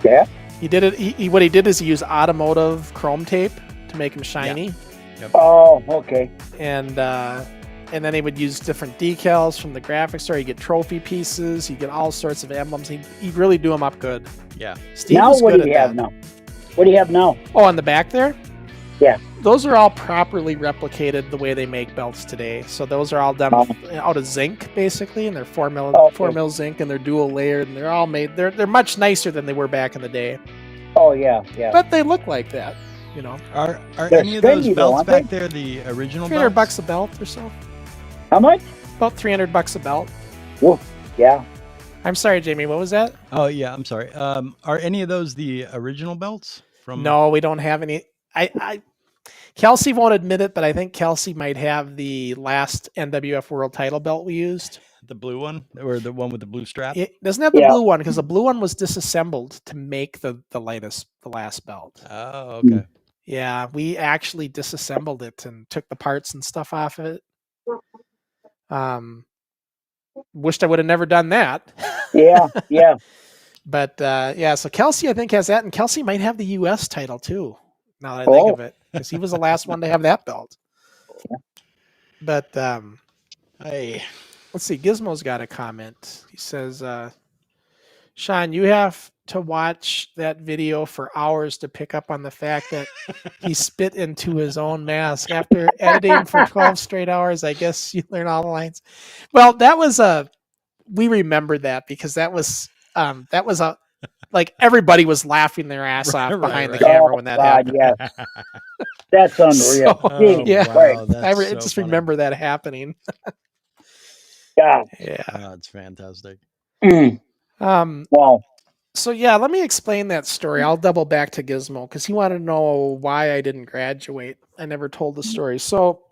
Yeah. He did it. What he did is he used automotive chrome tape to make them shiny. Yep. Oh, okay. And then he would use different decals from the graphics store. He'd get trophy pieces. He'd get all sorts of emblems. He'd really do them up good. Yeah. Steve Now was what good do you at have that. now? What do you have now? Oh, on the back there? Yeah. Those are all properly replicated the way they make belts today. So those are all done out of zinc, basically, and they're 4 mil zinc, and they're dual layered, and they're all made. They're much nicer than they were back in the day. Oh yeah, yeah. But they look like that, you know. Are They're any of those stringy, though, belts aren't back they? there the original $300 belts? a belt or so. How much? About $300 a belt. Whoa, yeah. I'm sorry, Jamie. What was that? Oh yeah, I'm sorry. Are any of those the original belts from? No, we don't have any. Kelsey won't admit it, but I think Kelsey might have the last NWF World Title belt we used. The blue one, or the one with the blue strap? It doesn't have the blue one because the blue one was disassembled to make the last belt. Oh, okay. Yeah, we actually disassembled it and took the parts and stuff off of it. Wished I would have never done that. Yeah, yeah. But yeah, so Kelsey I think has that, and Kelsey might have the U.S. title too. Now that I think of it, because he was the last one to have that belt. But hey, let's see. Gizmo's got a comment. He says, "Sean, you have to watch that video for hours to pick up on the fact that he spit into his own mask after editing for 12 straight hours. I guess you learn all the lines." Well, that was we remember that because that was a. Like everybody was laughing their ass off behind the camera when that happened. Yeah. That's unreal. Yeah, wow, I just remember that happening. God. Yeah, it's fantastic. Wow. So yeah, let me explain that story. I'll double back to Gizmo because he wanted to know why I didn't graduate. I never told the story. So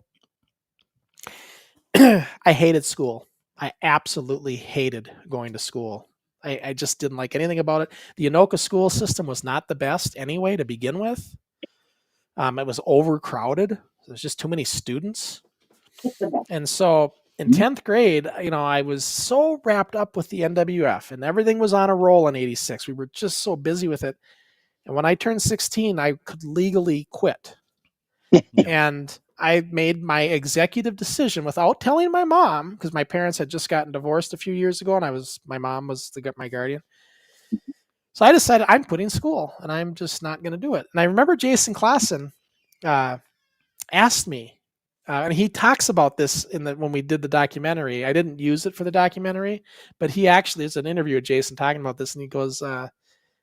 I hated school. I absolutely hated going to school. I just didn't like anything about it. The Anoka school system was not the best anyway to begin with. It was overcrowded. There's just too many students. And so in 10th grade, I was so wrapped up with the NWF and everything was on a roll in 86. We were just so busy with it. And when I turned 16, I could legally quit. And I made my executive decision without telling my mom, because my parents had just gotten divorced a few years ago and my mom was my guardian. So I decided I'm quitting school and I'm just not going to do it. And I remember Jason Klassen asked me, and he talks about this when we did the documentary. I didn't use it for the documentary, but he actually is an interview with Jason talking about this. And he goes,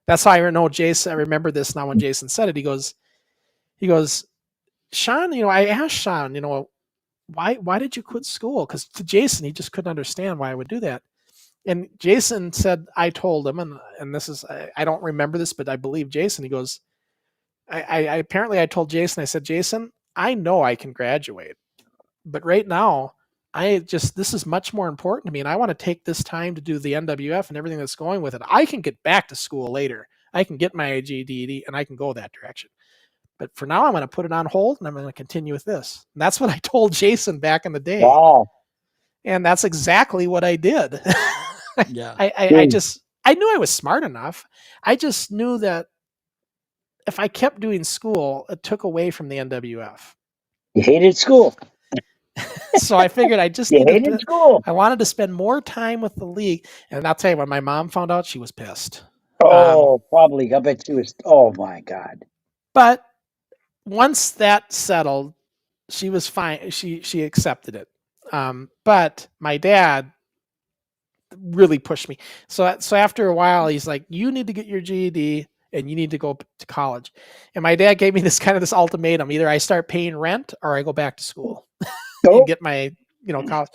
that's how I know Jason. I remember this now when Jason said it. He goes, Sean, I asked Sean, why did you quit school? Because to Jason, he just couldn't understand why I would do that. And Jason said, I told him, and this is, I don't remember this, but I believe Jason. He goes, I told Jason, I said, Jason, I know I can graduate, but right now, this is much more important to me. And I want to take this time to do the NWF and everything that's going with it. I can get back to school later. I can get my GED and I can go that direction. But for now, I'm going to put it on hold and I'm going to continue with this. And that's what I told Jason back in the day. Wow. And that's exactly what I did. Yeah. I knew I was smart enough. I just knew that if I kept doing school, it took away from the NWF. You hated school. So I figured school. I wanted to spend more time with the league. And I'll tell you, when my mom found out, she was pissed. Oh, probably. I bet she was. Oh my God. But once that settled, she was fine. She accepted it. But my dad really pushed me. So after a while, he's like, you need to get your GED and you need to go to college. And my dad gave me this ultimatum. Either I start paying rent or I go back to school and get my, college.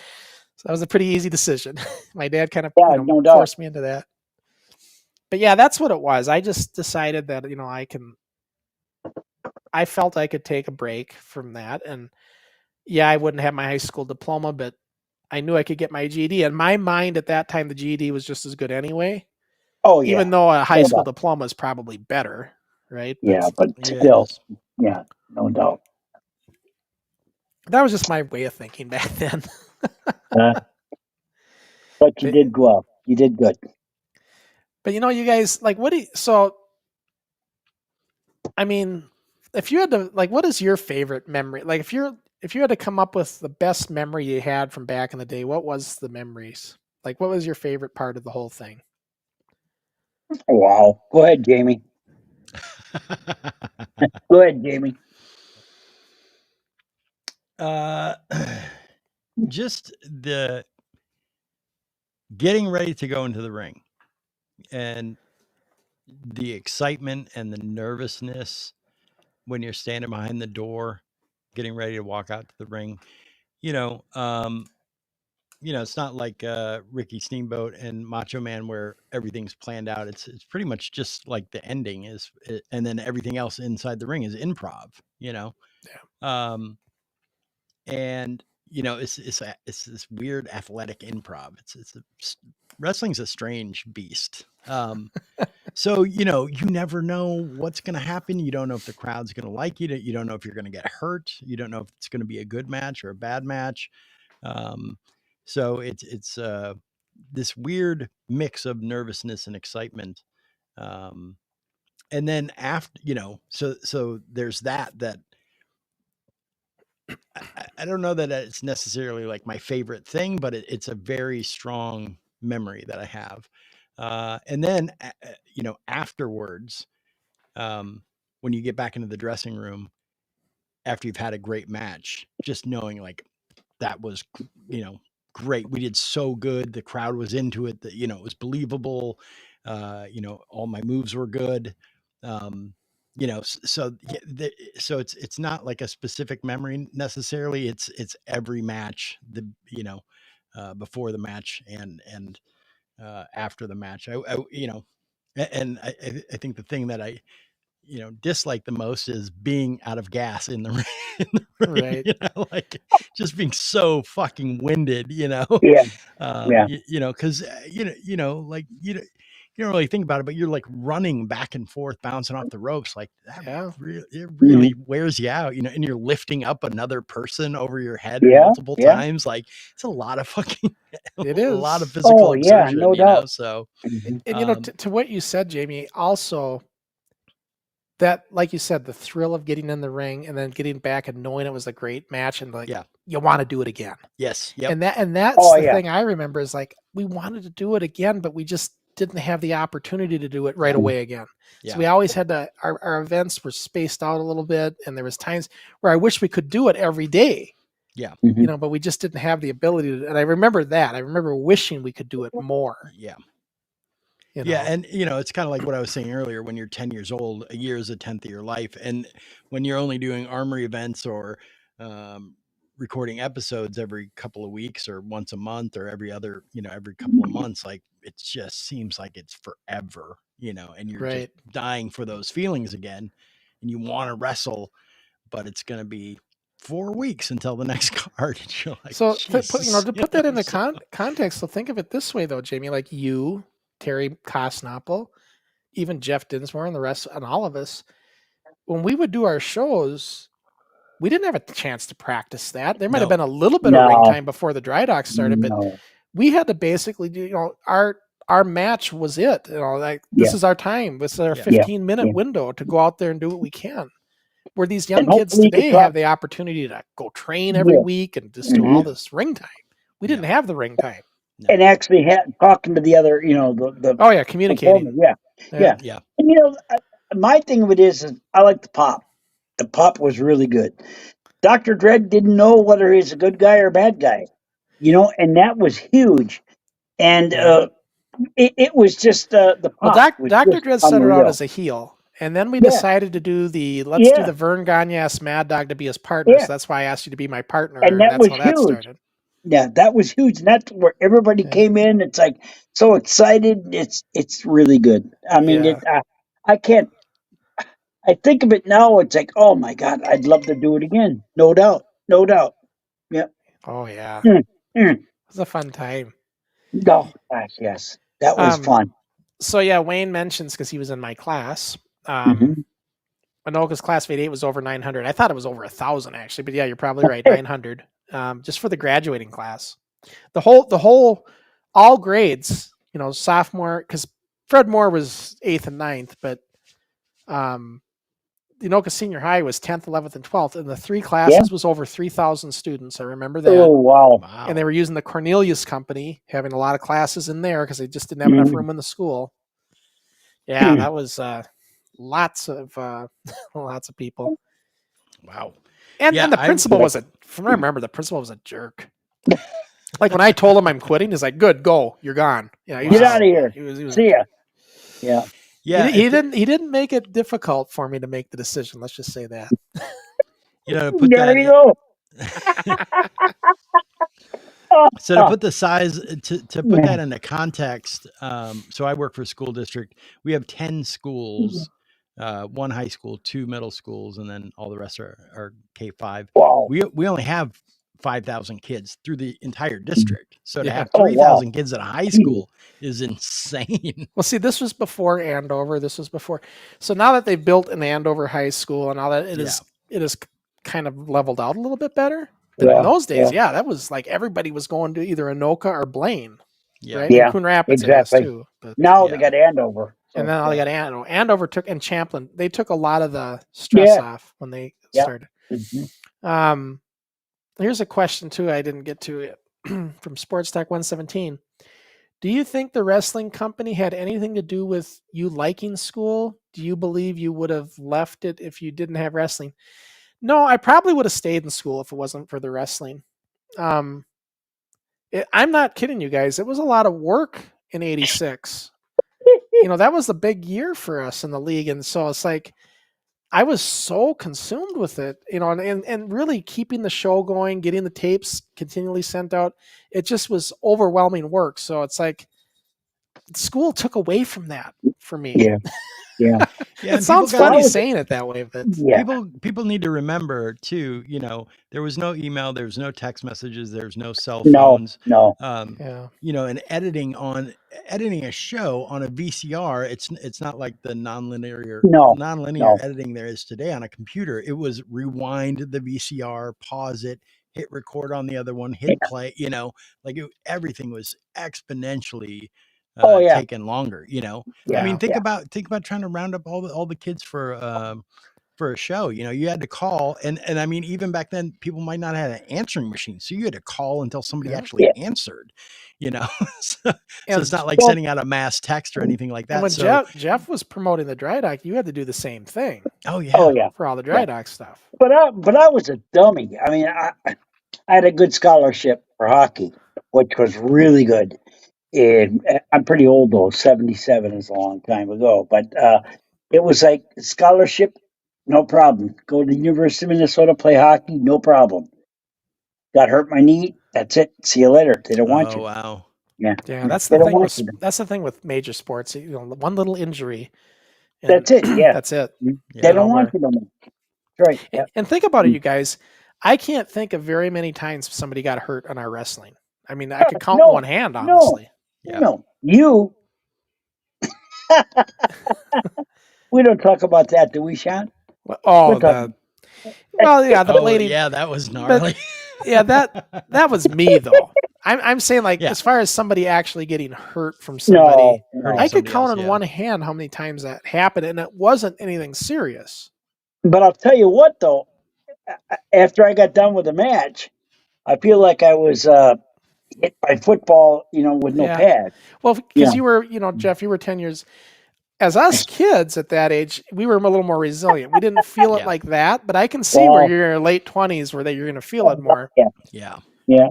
So that was a pretty easy decision. My dad kind of forced me into that. But yeah, that's what it was. I just decided that, I felt I could take a break from that. And yeah, I wouldn't have my high school diploma, but I knew I could get my GED. In my mind at that time, the GED was just as good anyway. Oh, yeah. Even though a high school diploma is probably better, right? But still, no doubt. That was just my way of thinking back then. But you did well. You did good. But you guys, like, I mean, if you had to, like, what is your favorite memory? Like, if you had to come up with the best memory you had from back in the day, what was the memories? Like, what was your favorite part of the whole thing? Wow. Go ahead, Jamie. Go ahead, Jamie. Just the getting ready to go into the ring and the excitement and the nervousness when you're standing behind the door, getting ready to walk out to the ring. It's not like Ricky Steamboat and Macho Man where everything's planned out. It's pretty much just like the ending is, and then everything else inside the ring is improv. And it's this weird athletic improv. Wrestling's a strange beast. So you never know what's going to happen. You don't know if the crowd's going to like you. You don't know if you're going to get hurt. You don't know if it's going to be a good match or a bad match. So it's this weird mix of nervousness and excitement. And then after, so there's that I don't know that it's necessarily like my favorite thing, but it's a very strong memory that I have. And then, afterwards, when you get back into the dressing room after you've had a great match, just knowing like that was, great. We did so good. The crowd was into it. That, it was believable. All my moves were good. So it's not like a specific memory necessarily. It's every match, before the match and after the match. I think the thing that I dislike the most is being out of gas in the ring, Right. like just being so fucking winded, Yeah. Cause like, you don't really think about it, but you're like running back and forth, bouncing off the ropes. Like that it really wears you out, and you're lifting up another person over your head multiple times. Like it's a lot of fucking, it is a lot of physical exertion, no doubt. So, and to what you said, Jamie, also that, like you said, the thrill of getting in the ring and then getting back and knowing it was a great match and like, you want to do it again. Yes. Yep. And that's the thing I remember is like, we wanted to do it again, but we just didn't have the opportunity to do it right away again. So we always had to, our events were spaced out a little bit. And there was times where I wish we could do it every day. Yeah. But we just didn't have the ability to, and I remember that. I remember wishing we could do it more. Yeah. Yeah. And it's kind of like what I was saying earlier, when you're 10 years old, a year is a 10th of your life. And when you're only doing armory events or recording episodes every couple of weeks or once a month or every couple of months, like it just seems like it's forever, and you're just dying for those feelings again, and you want to wrestle, but it's going to be 4 weeks until the next card. And you're like, so to put that into context, so think of it this way though, Jamie, like you, Terry Kosnopple, even Jeff Dinsmore and the rest, and all of us, when we would do our shows, we didn't have a chance to practice that. There might have been a little bit of ring time before the dry dock started, but we had to basically do, our match was it. Like this is our time. This is our 15-minute window to go out there and do what we can. Where these young kids today have the opportunity to go train every week and just do all this ring time. We didn't have the ring time. And actually talking to the other, communicating. Yeah. And my thing of it is I like the pop. The pop was really good. Dr. Dredd didn't know whether he's a good guy or a bad guy, and that was huge. And it was just the pop. Well, Dr. Dredd started out as a heel, and then we decided to do let's do the Vern Gagne's Mad Dog to be his partner. So that's why I asked you to be my partner, and that's was how huge. that started. Yeah, that was huge, and that's where everybody came in. It's like so excited. It's really good. I mean, I can't. I think of it now. It's like, oh my God, I'd love to do it again. No doubt. Yeah. Oh yeah, it was a fun time. Oh gosh, yes, that was fun. So Wayne mentions because he was in my class. Anoka's class of '88 was over 900. I thought it was over 1,000 actually, but you're probably right, 900. Just for the graduating class, the whole all grades, sophomore, because Fred Moore was 8th and 9th, but Anoka Senior High was 10th, 11th, and 12th, and the 3 classes was over 3,000 students. I remember that. Oh, wow. And they were using the Cornelius Company, having a lot of classes in there because they just didn't have enough room in the school. Yeah, that was lots of people. Wow. And the principal was from what I remember, the principal was a jerk. Like when I told him I'm quitting, he's like, "Good, go, you're gone. Yeah, get out of here. See ya." Yeah. Yeah. He didn't make it difficult for me to make the decision. Let's just say that. Put there you go. So to put the size to put that into context, so I work for a school district. We have 10 schools, 1 high school, 2 middle schools, and then all the rest are K-5. Wow. We only have 5,000 kids through the entire district. So to have Oh, 3,000 kids at a high school is insane. Well, see, this was before Andover. This was before. So now that they've built an Andover High School and all that, it is kind of leveled out a little bit better. But in those days, that was like everybody was going to either Anoka or Blaine. Yeah. Right? Yeah, Coon Rapids exactly. too. But, now they got Andover. So, and then now they got Andover. Andover took, and Champlin, they took a lot of the stress off when they started. Mm-hmm. Here's a question too I didn't get to from Sports Talk 117. Do you think the wrestling company had anything to do with you liking school? Do you believe you would have left it if you didn't have wrestling? No, I probably would have stayed in school if it wasn't for the wrestling. I'm not kidding you guys. It was a lot of work in 86. That was the big year for us in the league. And so it's like, I was so consumed with it, and really keeping the show going, getting the tapes continually sent out. It just was overwhelming work. So it's like school took away from that for me. Yeah. Yeah. It sounds funny saying it that way, but people need to remember too, there was no email, there was no text messages, there was no cell phones. No. And editing a show on a VCR, it's not like the nonlinear editing there is today on a computer. It was rewind the VCR, pause it, hit record on the other one, hit play, everything was exponentially taken longer, I mean, think about trying to round up all the kids for a show. You had to call, and I mean, even back then, people might not have an answering machine, so you had to call until somebody actually answered. So it's not like sending out a mass text or anything like that. And when Jeff was promoting the dry dock, you had to do the same thing. Oh yeah, for all the dry dock stuff. But I was a dummy. I mean, I had a good scholarship for hockey, which was really good. And I'm pretty old though. 77 is a long time ago, but it was like scholarship, no problem. Go to the University of Minnesota, play hockey, no problem. Got hurt my knee. That's it. See you later. They don't want you. Oh wow. Yeah. That's the thing. That's the thing with major sports. One little injury. That's it. Yeah. That's it. They don't want you no more. Right. Yeah. And think about it, you guys. I can't think of very many times somebody got hurt on our wrestling. I mean, I could count one hand, honestly. No, you. We don't talk about that, do we, Sean? The lady. Yeah, that was gnarly. That was me though. I'm saying as far as somebody actually getting hurt from somebody, I could count on one hand how many times that happened, and it wasn't anything serious. But I'll tell you what, though, after I got done with the match, I feel like I was hit by football, with no pad. Well, because you were, Jeff, you were 10 years. As us kids at that age, we were a little more resilient. We didn't feel it like that, but I can see where you're in your late 20s where you're going to feel it more. Yeah.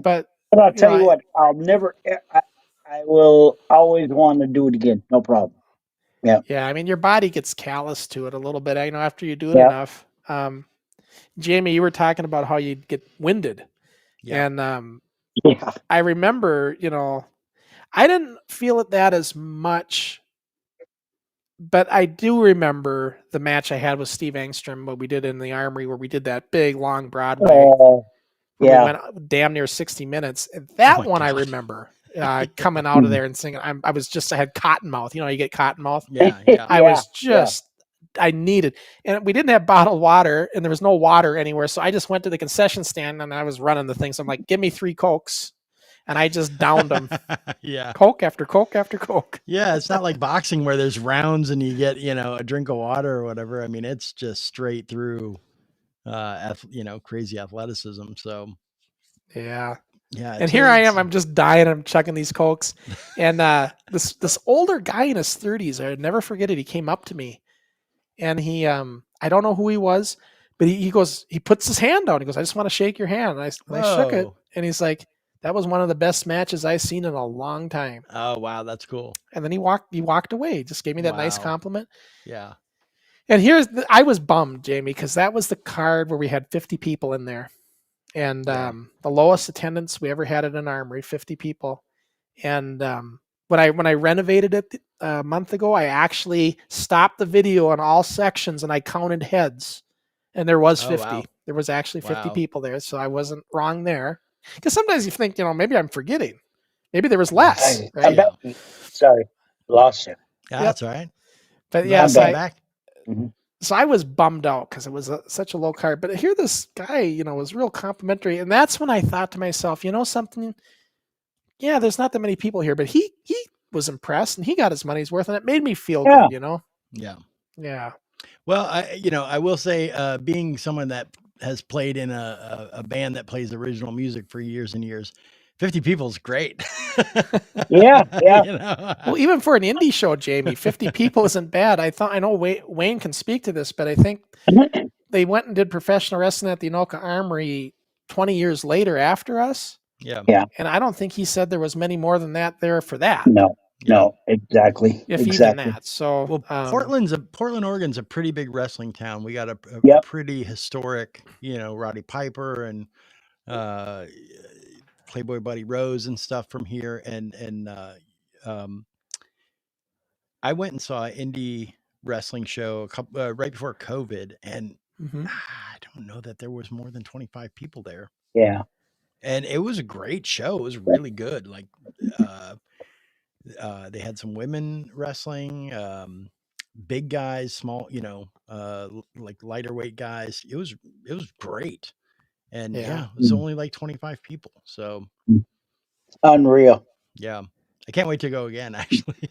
But I'll tell you what, I will always want to do it again. No problem. Yeah. Yeah. I mean, your body gets callous to it a little bit, after you do it enough. Jamie, you were talking about how you'd get winded. Yeah. And I remember, I didn't feel it that as much, but I do remember the match I had with Steve Engstrom, what we did in the Armory, where we did that big, long Broadway. We went damn near 60 minutes. And that one I remember coming out of there and singing. I had cotton mouth. You get cotton mouth. Yeah. I was just, I needed, and we didn't have bottled water and there was no water anywhere. So I just went to the concession stand and I was running the thing. So I'm like, give me 3 Cokes. and I just downed them. Yeah. Coke after Coke after Coke. Yeah. It's not like boxing where there's rounds and you get, a drink of water or whatever. I mean, it's just straight through, crazy athleticism. So Yeah. yeah. And here I am. I'm just dying. I'm chugging these Cokes. And this older guy in his 30s, I would never forget it. He came up to me, and he I don't know who he was, but he goes, he puts his hand out. He goes, I just want to shake your hand. And I shook it, Whoa. and he's like, that was one of the best matches I've seen in a long time. Oh, wow. That's cool. And then he walked away. He just gave me that nice Wow. compliment. Yeah. And I was bummed, Jamie, because that was the card where we had 50 people in there. And the lowest attendance we ever had at an armory, 50 people. And when I renovated it a month ago, I actually stopped the video on all sections and I counted heads. And there was 50. Wow. There was actually 50 Wow. people there. So I wasn't wrong there. Because sometimes you think, maybe I'm forgetting. Maybe there was less. Right? Sorry, lost you. Yeah, that's all right. But yeah, so back. So I was bummed out because it was such a low card. But here this guy, was real complimentary. And that's when I thought to myself, something? Yeah, there's not that many people here. But he was impressed and he got his money's worth. And it made me feel good, Yeah. Yeah. Well, I will say, being someone that has played in a band that plays original music for years and years, 50 people is great. Yeah. Well, even for an indie show, Jamie, 50 people isn't bad. I know Wayne can speak to this, but I think they went and did professional wrestling at the Anoka Armory 20 years later after us. Yeah. And I don't think he said there was many more than that there for that. No, exactly. If even that. So, well, Portland, Oregon's a pretty big wrestling town. We got a pretty historic, Roddy Piper and Playboy Buddy Rose and stuff from here. And I went and saw an indie wrestling show right before COVID, and I don't know that there was more than 25 people there. Yeah. And it was a great show. It was really good. Like, they had some women wrestling, big guys, small, like lighter weight guys. It was great. And it was only like 25 people. So unreal. Yeah. I can't wait to go again, actually.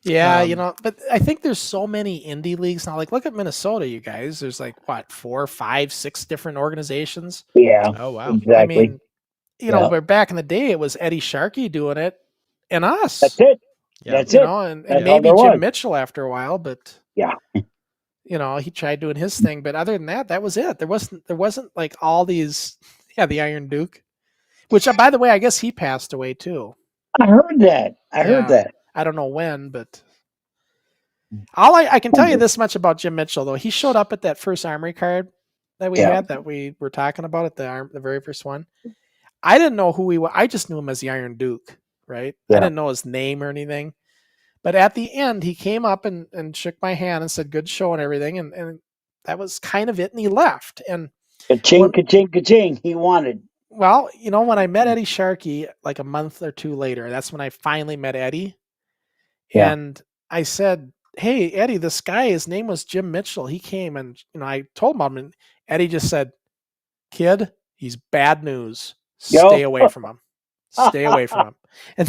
Yeah, but I think there's so many indie leagues now. Like, look at Minnesota, you guys. There's like, 4, 5, 6 different organizations. Yeah. Oh, wow. Exactly. I mean, but back in the day, it was Eddie Sharkey doing it and us. That's it. Yeah. That's it. And That's maybe all there Jim was. Mitchell after a while, but he tried doing his thing. But other than that, that was it. There wasn't like all these, the Iron Duke, which by the way, I guess he passed away too. I heard that. I don't know when, but I can tell you this much about Jim Mitchell, though. He showed up at that first Armory card that we had, that we were talking about at the very first one. I didn't know who he was. I just knew him as the Iron Duke, right? Yeah. I didn't know his name or anything. But at the end, he came up and shook my hand and said, good show and everything. And that was kind of it. And he left. And ka-ching, ka-ching, ka-ching. He wanted. Well, when I met Eddie Sharkey like a month or two later, that's when I finally met Eddie. Yeah. And I said, hey, Eddie, this guy, his name was Jim Mitchell. He came and, I told him, and Eddie just said, kid, he's bad news. Stay away from him. Stay away from him. And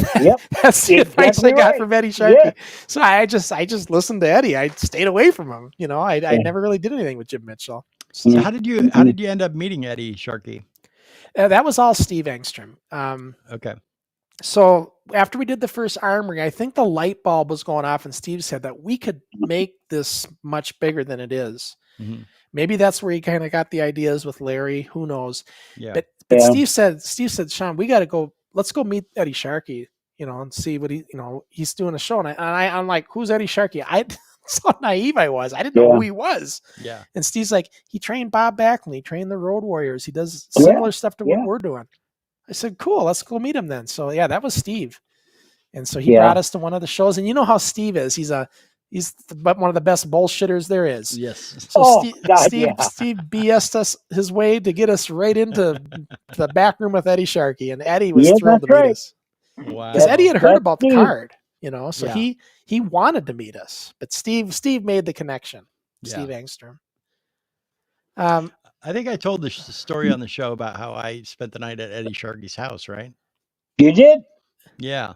that's the advice I got from Eddie Sharkey. Yeah. So I just listened to Eddie. I stayed away from him. I never really did anything with Jim Mitchell. So how did you end up meeting Eddie Sharkey? That was all Steve Engstrom. Okay. So after we did the first Armory, I think the light bulb was going off, and Steve said that we could make this much bigger than it is. Mm-hmm. Maybe that's where he kind of got the ideas with Larry. Who knows? Yeah. But Steve said, Sean, we got to go. Let's go meet Eddie Sharkey, and see what he's doing a show. And I'm like, who's Eddie Sharkey? So naive I was. I didn't know who he was. Yeah. And Steve's like, he trained Bob Backlund. He trained the Road Warriors. He does similar stuff to what we're doing. I said, cool, let's go meet him then. So that was Steve. And so he brought us to one of the shows. And you know how Steve is. He's one of the best bullshitters there is. Yes. So Steve BS'd us his way to get us right into the back room with Eddie Sharkey. And Eddie was thrilled to meet us. Wow. Because Eddie had heard about the card, so he wanted to meet us. But Steve made the connection. Steve Engstrom. I think I told the story on the show about how I spent the night at Eddie Sharkey's house, right? You did? Yeah.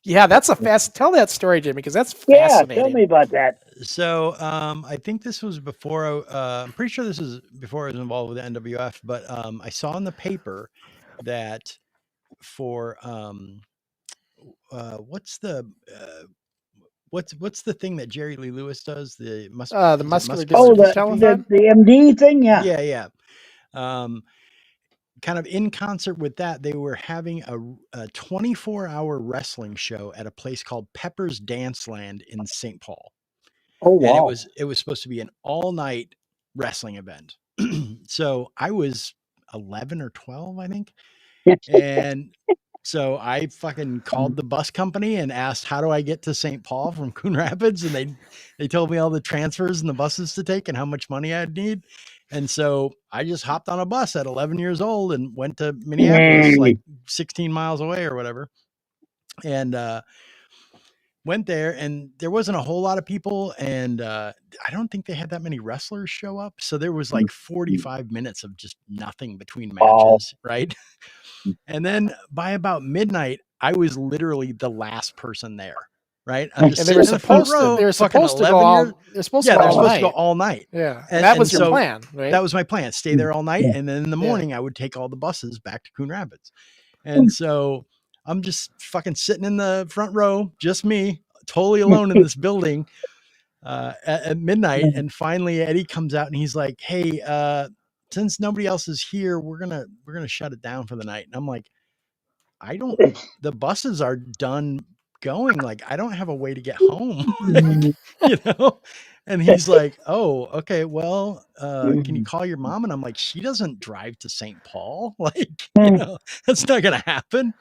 Yeah, that's a tell that story, Jimmy, because that's Yeah, fascinating. tell me about that. So I think this was before, I'm pretty sure this is before I was involved with the NWF, but I saw in the paper that for, what's the thing that Jerry Lee Lewis does? The muscular Oh, dystrophy the MD thing? Yeah. Yeah. Kind of in concert with that, they were having a 24-hour wrestling show at a place called Pepper's Dance Land in St. Paul. Oh, wow. And it was supposed to be an all-night wrestling event. So I was 11 or 12, I think. And so I fucking called the bus company and asked, how do I get to St. Paul from Coon Rapids? And they told me all the transfers and the buses to take and how much money I'd need. And so I just hopped on a bus at 11 years old and went to Minneapolis, like 16 miles away or whatever. And went there, and there wasn't a whole lot of people. And I don't think they had that many wrestlers show up. So there was like 45 minutes of just nothing between matches. Right. And then by about midnight, I was literally the last person there. Right. I'm just they were supposed to go all night. Yeah. And that was your plan, right? That was my plan. Stay there all night. And then in the morning I would take all the buses back to Coon Rapids. And so I'm just fucking sitting in the front row, just me, totally alone in this building at midnight. And finally Eddie comes out and he's like, hey, since nobody else is here, we're gonna shut it down for the night. And I'm like, the buses are done going, like I don't have a way to get home. You know. And he's like, oh, okay, well, can you call your mom? And I'm like, she doesn't drive to St. Paul, like, you know, that's not gonna happen.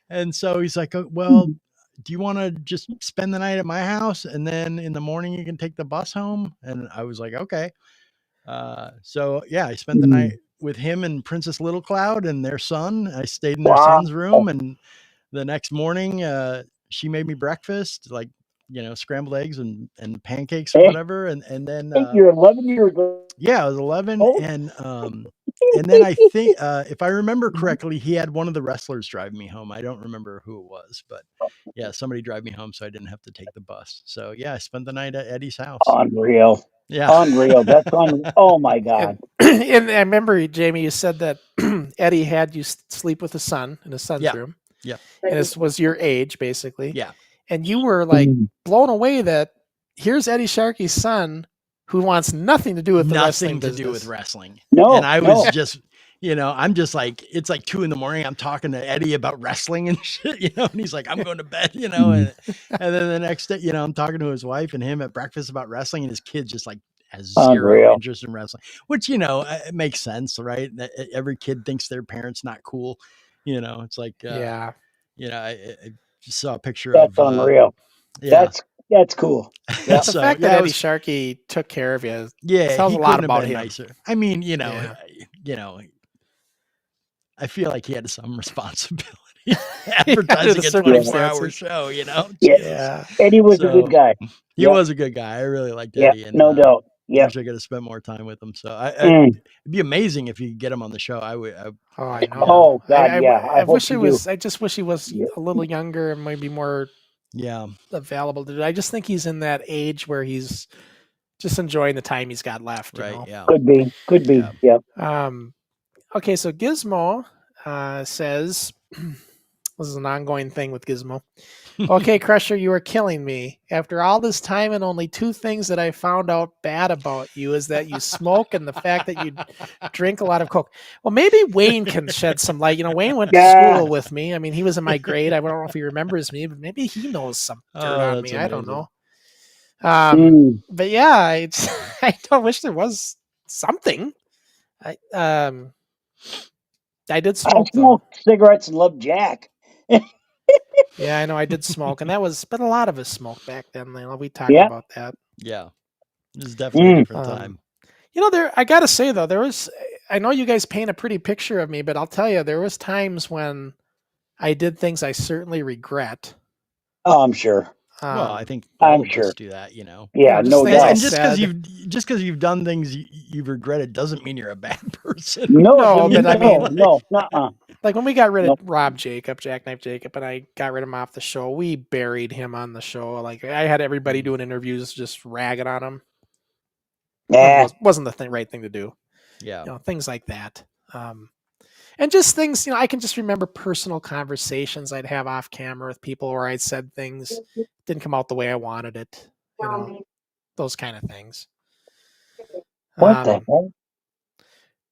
And so he's like, oh, well, do you want to just spend the night at my house and then in the morning you can take the bus home? And I was like, okay. So yeah, I spent the night with him and Princess Little Cloud and their son. I stayed in their son's room, and the next morning she made me breakfast, like, you know, scrambled eggs and pancakes or whatever. And then you're 11 years old. Yeah, I was 11. And then I think if I remember correctly, he had one of the wrestlers drive me home. I don't remember who it was, but yeah, somebody drive me home so I didn't have to take the bus. So yeah, I spent the night at Eddie's house. Unreal. Yeah. Unreal. That's oh my God. And I remember, Jamie, you said that Eddie had you sleep with his son in his son's room. Yeah. And this was your age, basically. Yeah. And you were like blown away that here's Eddie Sharkey's son who wants nothing to do with the wrestling business. Nothing to do with wrestling. No. And I was just, you know, I'm just like, it's like 2 a.m. I'm talking to Eddie about wrestling and shit, you know, and he's like, I'm going to bed, you know, and then the next day, you know, I'm talking to his wife and him at breakfast about wrestling, and his kid just like has zero interest in wrestling, which, you know, it makes sense, right? Every kid thinks their parent's not cool. You know, it's like, you know, I just saw a picture of. That's unreal. Yeah. That's cool. Yeah. The fact that Eddie Sharkey took care of you, tells a lot about him. Nicer. I mean, you know, I feel like he had some responsibility advertising a 24-hour show, you know? Yeah. Eddie was a good guy. He was a good guy. I really liked Eddie. And, no doubt. Yeah. I wish I could have spent more time with him. So it'd be amazing if you could get him on the show. I would. I know. Oh God, I wish it was. I just wish he was a little younger and maybe more available to do. I just think he's in that age where he's just enjoying the time he's got left. Right. You know? Yeah. Could be. Yeah. Okay. So Gizmo says this is an ongoing thing with Gizmo. Okay, Crusher, you are killing me. After all this time, and only 2 things that I found out bad about you is that you smoke and the fact that you drink a lot of Coke. Well, maybe Wayne can shed some light. You know, Wayne went to school with me. I mean, he was in my grade. I don't know if he remembers me, but maybe he knows some dirt on me. Amazing. I don't know. But yeah, I don't wish there was something. I did smoke. I smoked cigarettes and loved Jack. Yeah, I know I did smoke, and but a lot of us smoked back then. You know, we talked about that. Yeah, it was definitely a different time. You know, I gotta say though, I know you guys paint a pretty picture of me, but I'll tell you, there was times when I did things I certainly regret. Oh, I'm sure. Well, I think all I'm of sure. us do that, you know. Yeah, just no things doubt. And just said. because you've done things you've regretted doesn't mean you're a bad person. No, No, but I mean, no, nuh-uh. like when we got rid of No. Rob Jacob, Jackknife Jacob, and I got rid of him off the show, we buried him on the show. Like I had everybody doing interviews just ragging on him. Yeah. Wasn't the right thing to do. Yeah. You know, things like that. And just things, you know, I can just remember personal conversations I'd have off camera with people where I'd said things didn't come out the way I wanted it. You know, those kind of things. What the hell?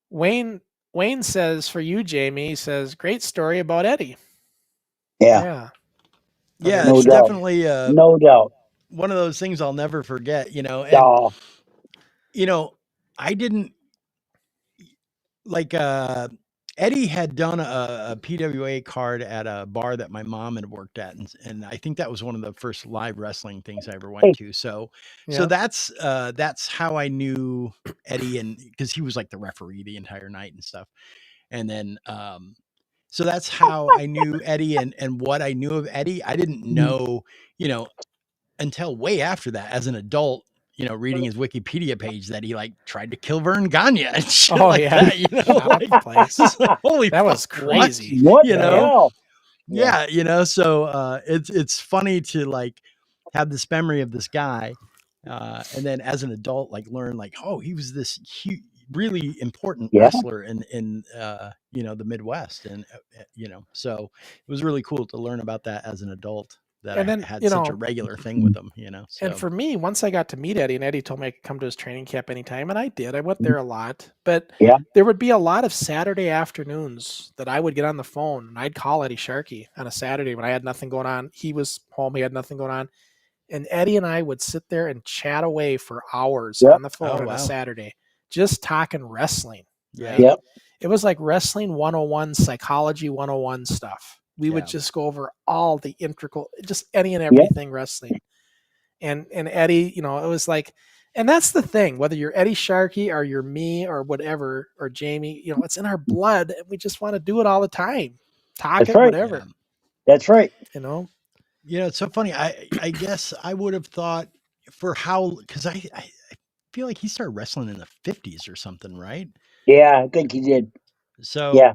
Wayne says, for you, Jamie, he says, great story about Eddie. Yeah. Yeah, No it's doubt. definitely No doubt. one of those things I'll never forget, you know. And Yeah. you know, I didn't like Eddie had done a PWA card at a bar that my mom had worked at, and I think that was one of the first live wrestling things I ever went to. So that's how I knew Eddie, and because he was like the referee the entire night and stuff. And then so that's how I knew Eddie, and what I knew of Eddie, I didn't know, you know, until way after that as an adult, you know, reading his Wikipedia page that he like tried to kill Vern Gagne and shit that, you know, like, holy that was fuck, crazy. What you the know? hell? Yeah, you know, so it's funny to like have this memory of this guy, and then as an adult, like learn like, oh, he was this huge, really important wrestler in you know, the Midwest, and you know, so it was really cool to learn about that as an adult. That And then, I had you such know, a regular thing with him, you know. So. And for me, once I got to meet Eddie, and Eddie told me I could come to his training camp anytime, and I did. I went there a lot, but there would be a lot of Saturday afternoons that I would get on the phone and I'd call Eddie Sharkey on a Saturday when I had nothing going on. He was home, he had nothing going on, and Eddie and I would sit there and chat away for hours on the phone on a Saturday, just talking wrestling. Yeah. Right? It was like wrestling 101, psychology 101 stuff. We would just go over all the integral, just any and everything wrestling. And Eddie, you know, it was like, and that's the thing, whether you're Eddie Sharkey or you're me or whatever, or Jamie, you know, it's in our blood and we just want to do it all the time. Talk it, whatever. Yeah. That's right. You know? You know, it's so funny. I guess I would have thought because I feel like he started wrestling in the 50s or something, right? Yeah, I think he did. So,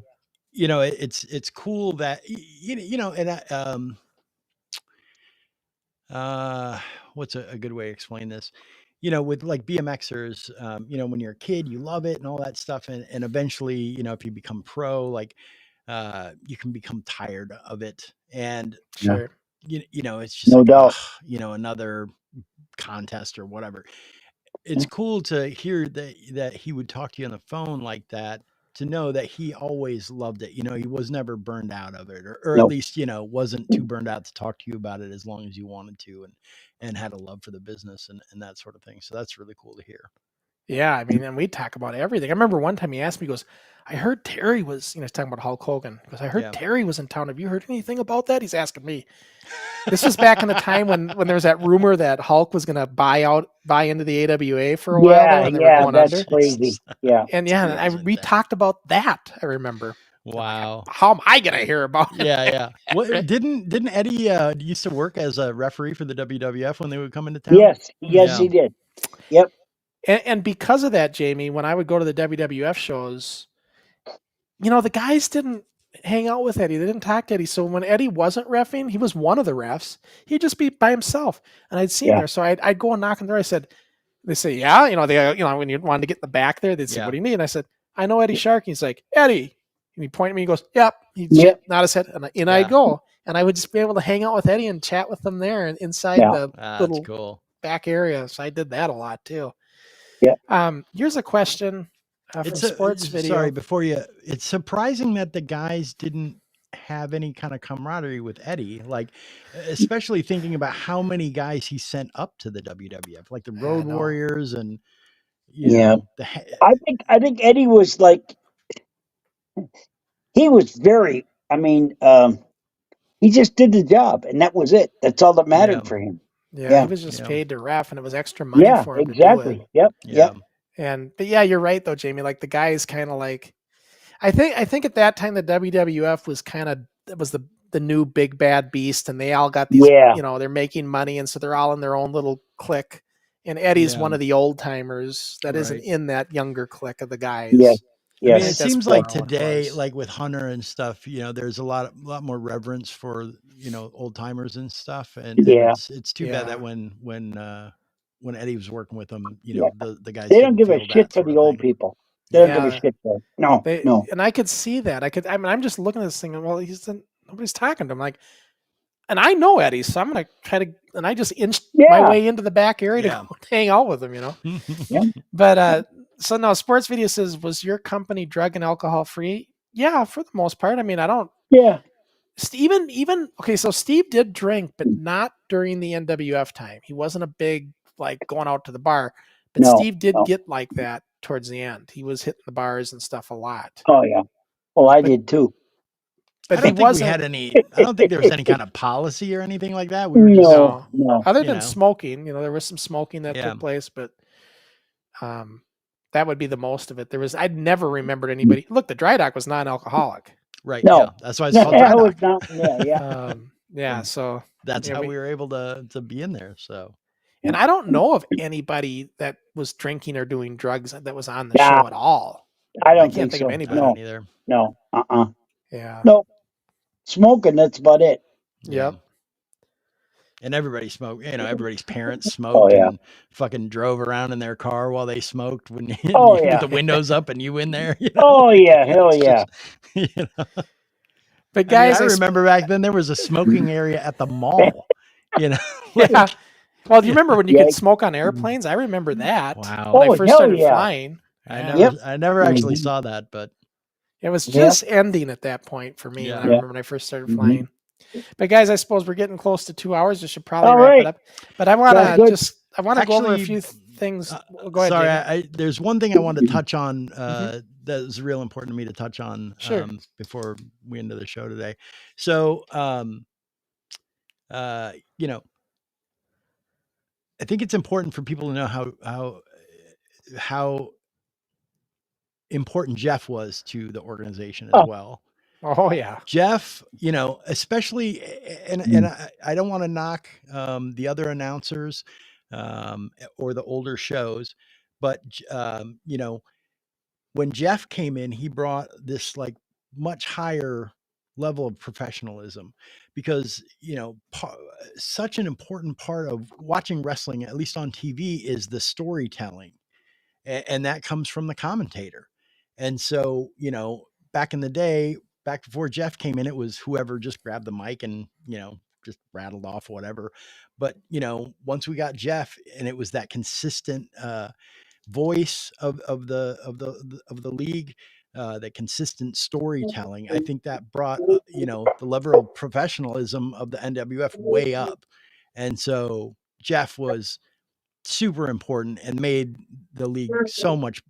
you know, it's cool that, you know, and what's a good way to explain this? You know, with like BMXers, you know, when you're a kid, you love it and all that stuff. And eventually, you know, if you become pro, like, you can become tired of it. And, you know, it's just no doubt. You know, another contest or whatever. It's cool to hear that he would talk to you on the phone like that, to know that he always loved it. You know, he was never burned out of it, or at least, you know, wasn't too burned out to talk to you about it as long as you wanted to, and had a love for the business and that sort of thing. So that's really cool to hear. Yeah, I mean, and we talk about everything. I remember one time he asked me, he goes, I heard Terry was, you know, he's talking about Hulk Hogan. Because I heard Terry was in town. Have you heard anything about that? He's asking me. This was back in the time when there was that rumor that Hulk was going to buy into the AWA for a while. And they were going that's under. crazy. Yeah. And we talked about that, I remember. Wow. How am I going to hear about it? Yeah. What, didn't Eddie used to work as a referee for the WWF when they would come into town? Yes, he did. Yep. And because of that, Jamie, when I would go to the WWF shows, you know, the guys didn't hang out with Eddie. They didn't talk to Eddie. So when Eddie wasn't reffing, he was one of the refs. He'd just be by himself. And I'd see him there. So I'd go and knock on the door. They say, yeah, you know, when you wanted to get in the back there, they'd say, what do you need? And I said, I know Eddie Sharkey. He's like, Eddie. And he pointed at me, he goes, yep. He'd nod his head. And I'd go. And I would just be able to hang out with Eddie and chat with them there and inside the little back area. So I did that a lot too. Yeah. Here's a question from Sports Video. Sorry, before you, it's surprising that the guys didn't have any kind of camaraderie with Eddie, like especially thinking about how many guys he sent up to the WWF, like the Road Warriors and you know, I think Eddie was like, he was very, I mean, he just did the job and that was it. That's all that mattered for him. Yeah, he was just paid to ref, and it was extra money for him to do it. Yep. But yeah, you're right though, Jamie. Like the guys kind of like, I think at that time the WWF was kind of, it was the new big bad beast, and they all got these, they're making money, and so they're all in their own little clique. And Eddie's one of the old timers that isn't in that younger clique of the guys. Yeah. I mean, it seems like today, like with Hunter and stuff, there's a lot more reverence for, old timers and stuff. And it's too bad that when Eddie was working with them, the guys, they don't give a shit for the old people. They don't give a shit for it. No. And I could see that. I'm just looking at this thing and nobody's talking to him. Like, and I know Eddie, so I'm going to try to, and I just inched my way into the back area to hang out with him, But, so no, Sports Video says, was your company drug and alcohol free? Yeah, for the most part. I mean, I don't. Yeah. Okay, so Steve did drink, but not during the NWF time. He wasn't a big, like, going out to the bar. But Steve did get like that towards the end. He was hitting the bars and stuff a lot. Oh, yeah. Well, I did too. But I don't think we had any. I don't think there was any kind of policy or anything like that. We were just, no. Other than smoking, there was some smoking that took place, but that would be the most of it. I'd never remembered anybody. Look, the dry dock was non-alcoholic. Right. No, that's why it's called dry dock. So that's how we were able to be in there. So, and I don't know of anybody that was drinking or doing drugs that was on the show at all. I can't think of anybody either. No. Yeah. No. Smoking, that's about it. Yep. And everybody smoked, everybody's parents smoked and fucking drove around in their car while they smoked with the windows up and you in there. Oh yeah, hell yeah. But guys, I remember back then there was a smoking area at the mall. Yeah. Well, do you remember when you could smoke on airplanes? I remember that. Wow. When I first started flying. I never actually saw that, but it was just ending at that point for me. I remember when I first started flying. But guys, I suppose we're getting close to 2 hours. We should probably wrap it up. But I want to go over a few things. Go ahead. Sorry, there's one thing I wanted to touch on that is real important to me to touch on before we end the show today. So, I think it's important for people to know how important Jeff was to the organization as well. Oh yeah. Jeff, especially, and I don't want to knock the other announcers or the older shows, but when Jeff came in, he brought this like much higher level of professionalism because, such an important part of watching wrestling, at least on TV, is the storytelling. And that comes from the commentator. And so, back in the day, back before Jeff came in, it was whoever just grabbed the mic and, just rattled off whatever. But, once we got Jeff and it was that consistent voice of the league, that consistent storytelling, I think that brought, the level of professionalism of the NWF way up. And so Jeff was super important and made the league so much,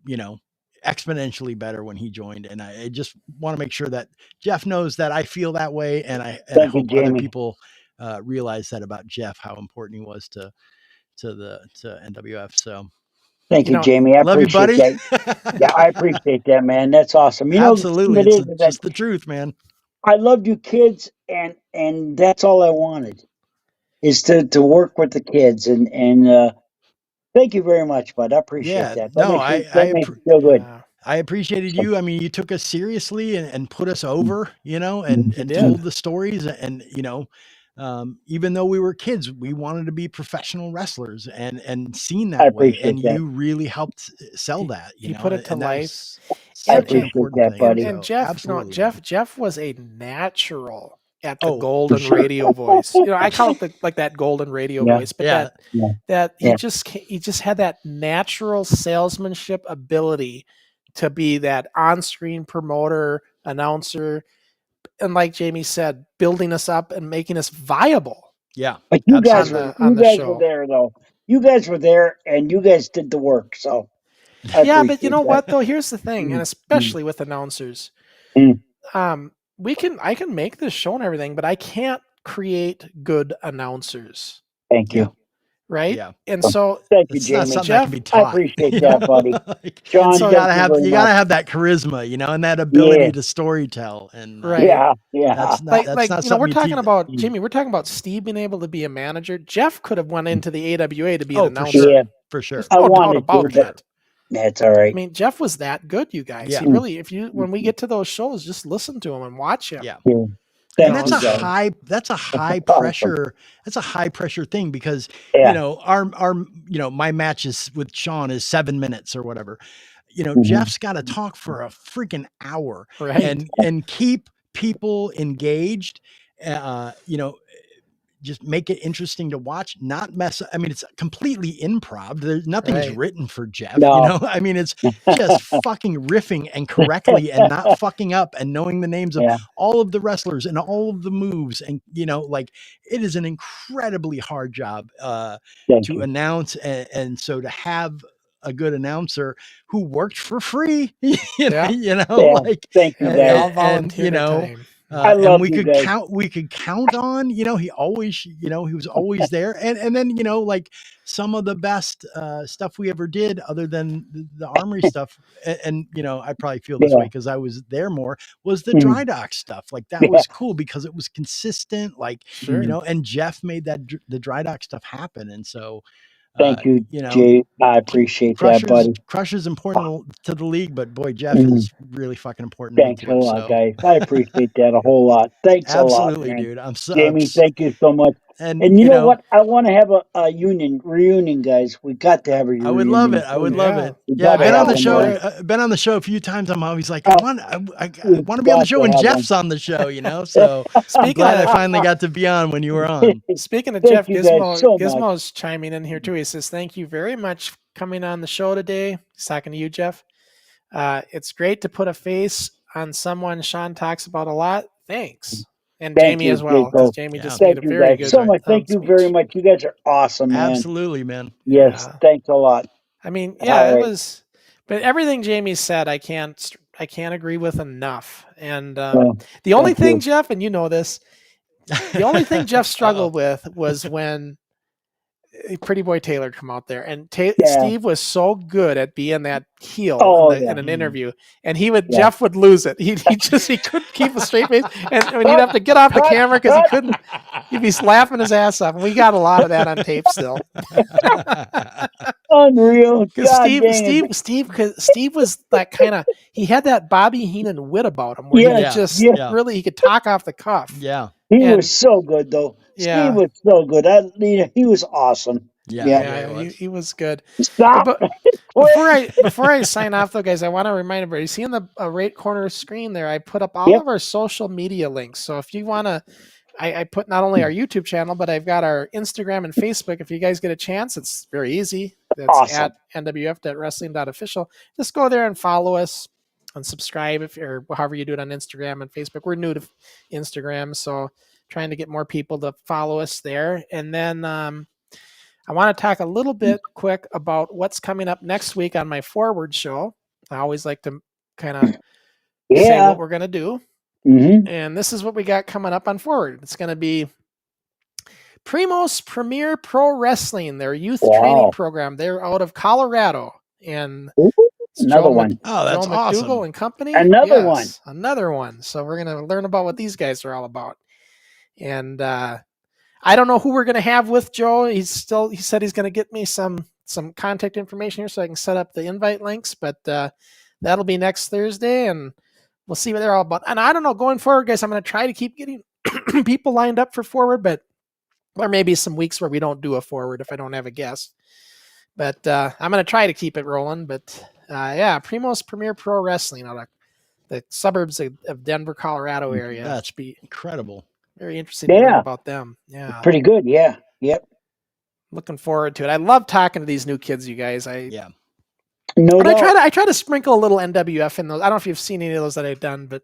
exponentially better when he joined. And I just want to make sure that Jeff knows that I feel that way. And I hope other people realize that about Jeff, how important he was to NWF. So thank you, Jamie. I love you, buddy. That. Yeah, I appreciate that, man. That's awesome. Absolutely. It's just the truth, man. I loved you kids, and that's all I wanted is to work with the kids. And thank you very much, bud. I appreciate that. That makes me feel good. I appreciated you. I mean, you took us seriously and put us over, and told the stories. And, even though we were kids, we wanted to be professional wrestlers and seen that way. And you really helped sell that. You put it to life. I appreciate that, buddy. And Jeff was a natural at the golden radio voice. I call it like that golden radio voice, but he just had that natural salesmanship ability to be that on-screen promoter, announcer, and like Jamie said, building us up and making us viable. Yeah. But you guys were there though. You guys were there and you guys did the work. So but you know what though? Here's the thing, and especially with announcers, I can make this show and everything, but I can't create good announcers. Thank you. right? Yeah. And so Thank you, It's not Jamie. something that can be I taught. appreciate you that, know? buddy. Like, John, so- you thank gotta have very you much. gotta have that charisma, you know, and that ability to story tell. And Right. Yeah, yeah. that's not like not you know, we're something talking teach. about Jamie. We're talking about Steve being able to be a manager. Jeff could have went into the AWA to be an Oh, for announcer. sure. Yeah. For sure. There's I no doubt wanted to, about but that. that's all I right. mean, Jeff was that good, you guys. Yeah. He really, if you when we get to those shows, just listen to him and watch him. Yeah. Yeah. And Thank that's you, a guys. high awesome. pressure. That's a high pressure thing because Yeah. you know our you know my matches with Sean is 7 minutes or whatever. You know, Mhm. Jeff's got to talk for a freaking hour Right. and keep people engaged. You know, just make it interesting to watch, not mess. I mean, it's completely improv. There's nothing's Right. written for Jeff. No. You know, I mean, it's just fucking riffing and correctly and not fucking up and knowing the names of Yeah. all of the wrestlers and all of the moves. And, you know, like it is an incredibly hard job Thank to you. announce. And so to have a good announcer who worked for free, you know, Yeah. you know, Yeah. like, Thank you, And guys. they all and, volunteered you their know, time. I love and we you could guys. count on, you know, he always, you know, he was always there. And then, you know, like some of the best stuff we ever did other than the armory stuff. And, you know, I probably feel this way because I was there more, was the dry dock stuff. Like that was cool because it was consistent, like, Sure. you know, and Jeff made that the dry dock stuff happen. And so, Thank you, you know, Jay. I appreciate that, buddy. Crusher's important to the league, but boy, Jeff Mhm. is really fucking important to me Thanks too. a lot, So guys. I appreciate that a whole lot. Thanks a lot, absolutely, man. dude. I'm so Jamie, thank you so much. and And you know what? I want to have a reunion, guys. We got to have a reunion. I would love it. I would love it. We Yeah, I've gotta been on have the one, show. man. Been on the show a few times. I'm always like, Oh, I want to be on the show when got to have Jeff's on the show. You know, so I'm Speaking glad I of- finally got to be on when you were on. Speaking of Thank Jeff, you guys so much. Gizmo's chiming in here too. He says, "Thank you very much for coming on the show today." He's talking to you, Jeff. It's great to put a face on someone Sean talks about a lot. Thanks. And Thank Jamie you, as well, because Jacob. Jamie just Thank made a you very guys good so much. Thank you speech. very much. You guys are awesome, man. Absolutely, man. Yes, Yeah. thanks a lot. I mean, All yeah, it right. was, but everything Jamie said, I can't agree with enough. And Oh, the only thank thing, you. Jeff, and you know this, the only thing Jeff struggled with was when Pretty Boy Taylor come out there, and Steve was so good at being that heel in an interview, and Jeff would lose it. He couldn't keep a straight face, and I mean, he'd have to get off the camera because he couldn't. He'd be laughing his ass off, and we got a lot of that on tape still. Unreal. Because God dang it. Steve was that kind of, he had that Bobby Heenan wit about him where he just really, he could talk off the cuff. Yeah. He was so good, though. Yeah. Steve was so good. He was awesome. He was good. Stop. But before I sign off, though, guys, I want to remind everybody, see in the right corner screen there, I put up all of our social media links. So if you want to, I put not only our YouTube channel, but I've got our Instagram and Facebook. If you guys get a chance, it's very easy. That's at nwf.wrestling.official. Just go there and follow us and subscribe or however you do it on Instagram and Facebook. We're new to Instagram, so trying to get more people to follow us there. And then I want to talk a little bit quick about what's coming up next week on my Forward show. I always like to kind of say what we're going to do. Mm-hmm. And this is what we got coming up on Forward. It's going to be Primo's Premier Pro Wrestling, their youth training program. They're out of Colorado. And another one. Oh, that's Joe awesome. McDougal and company. Another one. Another one. So we're going to learn about what these guys are all about. And I don't know who we're going to have with Joe. He said he's going to get me some contact information here so I can set up the invite links, but that'll be next Thursday, and we'll see what they're all about. And I don't know, going forward, guys, I'm going to try to keep getting people lined up for Forward, but there may be some weeks where we don't do a Forward if I don't have a guest. But I'm going to try to keep it rolling. But Primo's Premier Pro Wrestling out of the suburbs of Denver, Colorado area. That's incredible. Very interesting to learn about them. Yeah. Pretty good. Yeah. Yep. Looking forward to it. I love talking to these new kids, you guys. No doubt. I try to sprinkle a little NWF in those. I don't know if you've seen any of those that I've done, but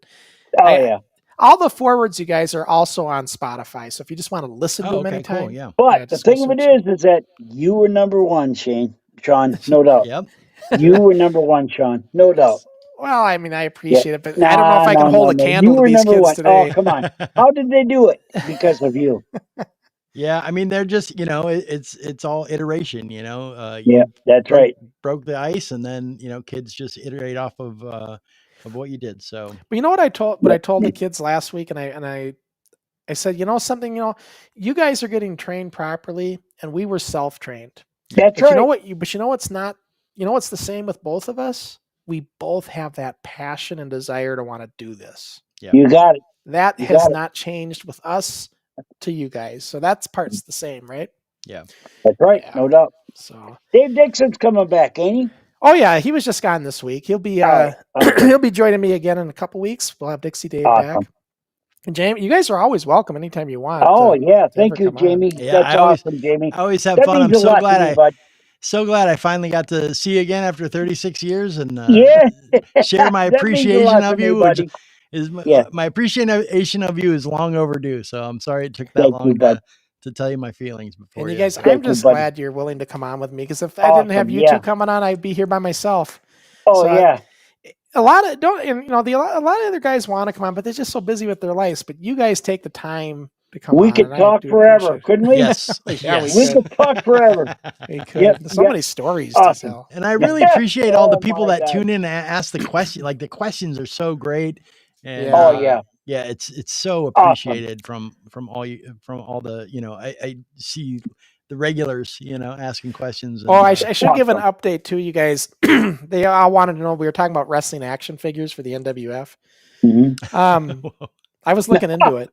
all the Forwards, you guys, are also on Spotify. So if you just want to listen to them anytime. Cool, But the thing of it is that you were number one, Sean, no doubt. Yep. You were number one, Sean, no doubt. Well, I mean, I appreciate it, but I don't know if I can hold a candle you to were these number kids one. today. Oh, come on. How did they do it? Because of you. Yeah, I mean, they're just, it's all iteration, Yeah, that's right. broke the ice, and then, kids just iterate off of what you did. So, But you know what I told the kids last week, and I said, something, you guys are getting trained properly, and we were self-trained. That's but right. You know what? But you know what's not? You know what's the same with both of us? We both have that passion and desire to want to do this. yeah, You got it. That You has got it. not changed with us to you guys. So that's part's the same, right? yeah. That's right. Yeah. No doubt. So Dave Dixon's coming back, ain't he? Oh yeah, he was just gone this week. He'll be All right. he'll be joining me again in a couple weeks. We'll have Dixie Dave back. And Jamie, you guys are always welcome anytime you want. Oh yeah, thank you, ever come on. Jamie. Yeah, That's awesome, Jamie. I always have That fun. I'm means a so lot to glad me, bud. so glad I finally got to see you again after 36 years and Yeah. share my That means a appreciation lot to of me, you, which buddy. is Yeah. my appreciation of you is long overdue. So I'm sorry it took that Thank long you, bud. to tell you my feelings before. And you you. guys, Thank I'm you, just buddy. glad you're willing to come on with me, because if I didn't have Awesome, you yeah. two coming on, I'd be here by myself. Oh So yeah. a lot of a lot of other guys want to come on, but they're just so busy with their lives. But you guys take the time to come on. We could and I talk do forever, appreciate it. couldn't we? Yes. Yeah, yes. We could talk forever. We could. Yep, There's so yep. many stories Awesome. to tell. And I really appreciate all the Oh, people my that God. tune in and ask the question. Like the questions are so great. And, Yeah. Oh yeah. yeah, it's so Awesome. appreciated from all the, I see the regulars, asking questions. And, Oh, I should give an Awesome. update to you guys. They all wanted to know. We were talking about wrestling action figures for the NWF. Mhm. I was looking into it,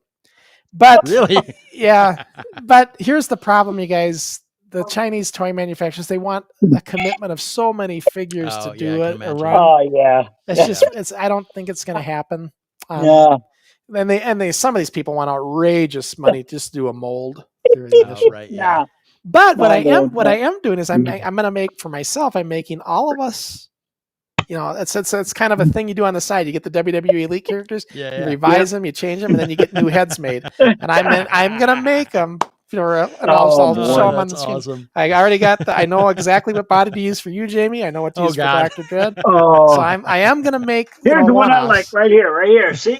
but really, yeah. But here's the problem, you guys. The Chinese toy manufacturers, they want a commitment of so many figures Oh, to yeah, I do can it or imagine. run. Oh yeah. It's just, I don't think it's going to happen. Yeah. And some of these people want outrageous money just to do a mold. oh, right, yeah. Nah. But what No, I am doing is I'm going to make for myself. I'm making all of us. It's kind of a thing you do on the side. You get the WWE Elite characters, Yeah, you yeah. revise them, you change them, and then you get new heads made. And I'm gonna make them. And I'll Oh, show them on that's the screen. awesome. I already got. I know exactly what body to use for you, Jamie. I know what to Oh, use God. for Dr. Dread. Oh. So I am gonna make. Here's the one I one-offs. like right here. See?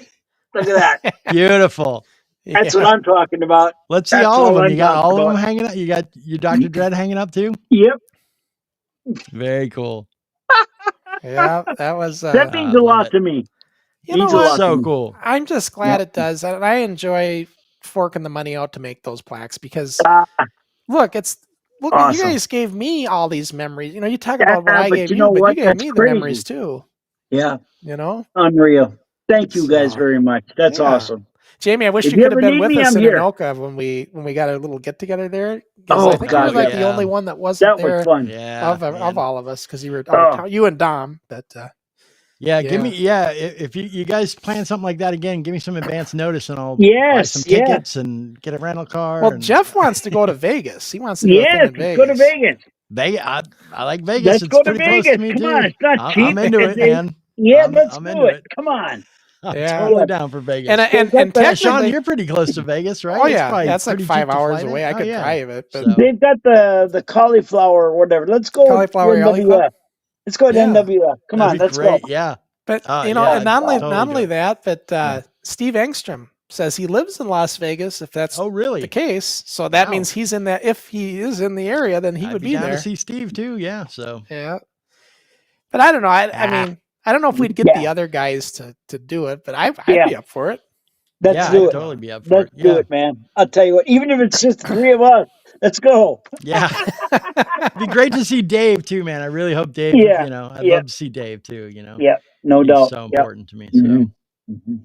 Look at that. Beautiful. That's Yeah. what I'm talking about. Let's see That's all of all them. I'm You got talking all of them about. hanging up. You got your Dr. Dread hanging up too. Yep. Very cool. Yeah, that was. That means I a love lot it. to me. You know means a what? lot So to me. cool. I'm just glad Yep. it does, and I enjoy forking the money out to make those plaques because Ah, look, you Awesome. guys gave me all these memories. You talk about what I but gave you you, know but what? you gave That's me the crazy. memories too. Yeah. You know, Unreal. Thank you guys So, very much. That's yeah. awesome. Jamie, I wish If you you could have ever been need with me, us I'm in here. Anoka when we got a little get together there. 'Cause Oh, I think you were God, like yeah. the only one that wasn't That there was fun. Yeah. of man. all of us because you were out Oh. of town. You and Dom, but Yeah, give Yeah. me if you guys plan something like that again, give me some advance notice and I'll buy Yes, some yeah. tickets and get a rental car. well, and Jeff wants to go to Vegas. He wants to do a thing Yes, in let's go to Vegas. I like Vegas. Let's It's go to pretty close to Vegas. me Come too. on, it's not cheap. I'm into it, man. Yeah, I'm let's I'm do into it. it. Come on. I'm Yeah. totally down for Vegas. And got Yeah, Sean, technically, you're pretty close to Vegas, right? oh It's yeah, probably that's like pretty 5 cheap to hours fly away. there. I Oh, could yeah. drive it, but So- They've got the cauliflower or whatever. Let's go Cauliflower with alley NWF. pop? Let's go to Yeah. NWF. Come That'd on, be let's great. go. Yeah. But Yeah, and not only totally not only go. that, but Yeah. Steve Engstrom says he lives in Las Vegas. If that's Oh, really? the case, so that Wow. means he's in that. If he is in the area, then he I'd would be be down there. to see Steve too. Yeah. So Yeah, but I don't know. I mean, I don't know if we'd get Yeah. the other guys to do it, but I'd Yeah. be up for it. Let's yeah, do I'd it. totally be up for Let's it. do Yeah. it, man. I'll tell you what. Even if it's just the three of us, let's go. Yeah. It'd be great to see Dave too, man. I really hope Dave, Yeah, I'd yeah. love to see Dave too, Yeah, no He's doubt. so Yep. important to me. So Mhm. Mhm.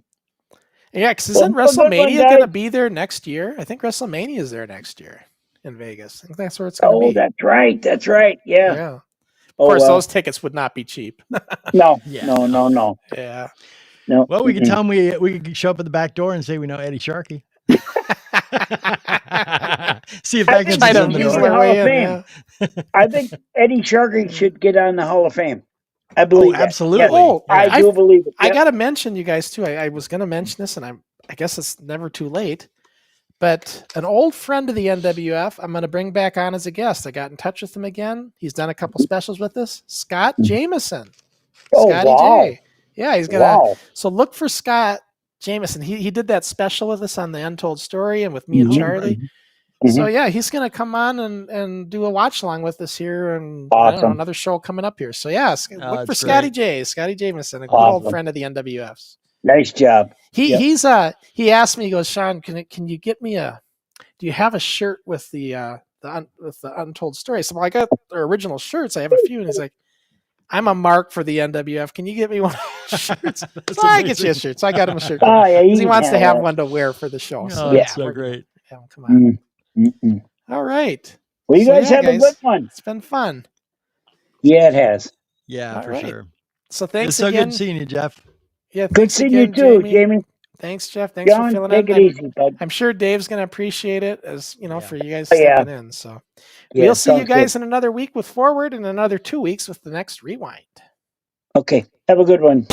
Yeah, because Well, isn't have a good one, WrestleMania guys. going to be there next year? I think WrestleMania is there next year in Vegas. I think that's where it's going to Oh, be. that's right. That's right. Yeah. Yeah. Of Oh, course, well. those tickets would not be cheap. No, Yeah, no. Yeah. No. well, we could Mm-mm. tell him we could show up at the back door and say we know Eddie Sharkey. See if I that think gets Try us to in the weasel Hall their door. way of in. Fame. Yeah. I think Eddie Sharkey should get on the Hall of Fame. I believe that. absolutely. Yes, Oh, I do believe it. I Yep. got to mention you guys too. I was going to mention this, and I guess it's never too late. But an old friend of the NWF, I'm going to bring back on as a guest. I got in touch with him again. He's done a couple specials with us. Scott Jameson. Oh, Scotty wow. J. Yeah, he's gonna. Wow. So look for Scott Jameson. He did that special with us on the Untold Story and with me and Mhm. Charlie. So yeah, he's going to come on and do a watch along with us here, and Awesome. another show coming up here. So yeah, look for that's Scotty great. Scotty Jameson, a good Awesome. old friend of the NWFs. Nice job. He Yep. he asked me, he goes, Sean, can you get me do you have a shirt with the untold story? So I got their original shirts. I have a few, and he's like, I'm a mark for the NWF. Can you get me one of those shirts? So I get you a shirt. So I got him a shirt. Oh, yeah, Because he can wants to have that. one to wear for the show. Oh, So that's yeah, so great. have him come on. Mm-mm. All right. Well, you So, guys yeah, have a good one. It's been fun. Yeah, it has. Yeah, All for right. sure. So thanks It's so again. good seeing you, Jeff. Yeah, Good thanks seeing you again, too, Jamie. Thanks, Jeff. Thanks for John, filling take in. it easy, bud. I'm sure Dave's going to appreciate it, as you know, for you guys Oh, yeah. stepping in. So Yeah, we'll see you sounds guys good. in another week with Forward, and another 2 weeks with the next Rewind. Okay. Have a good one.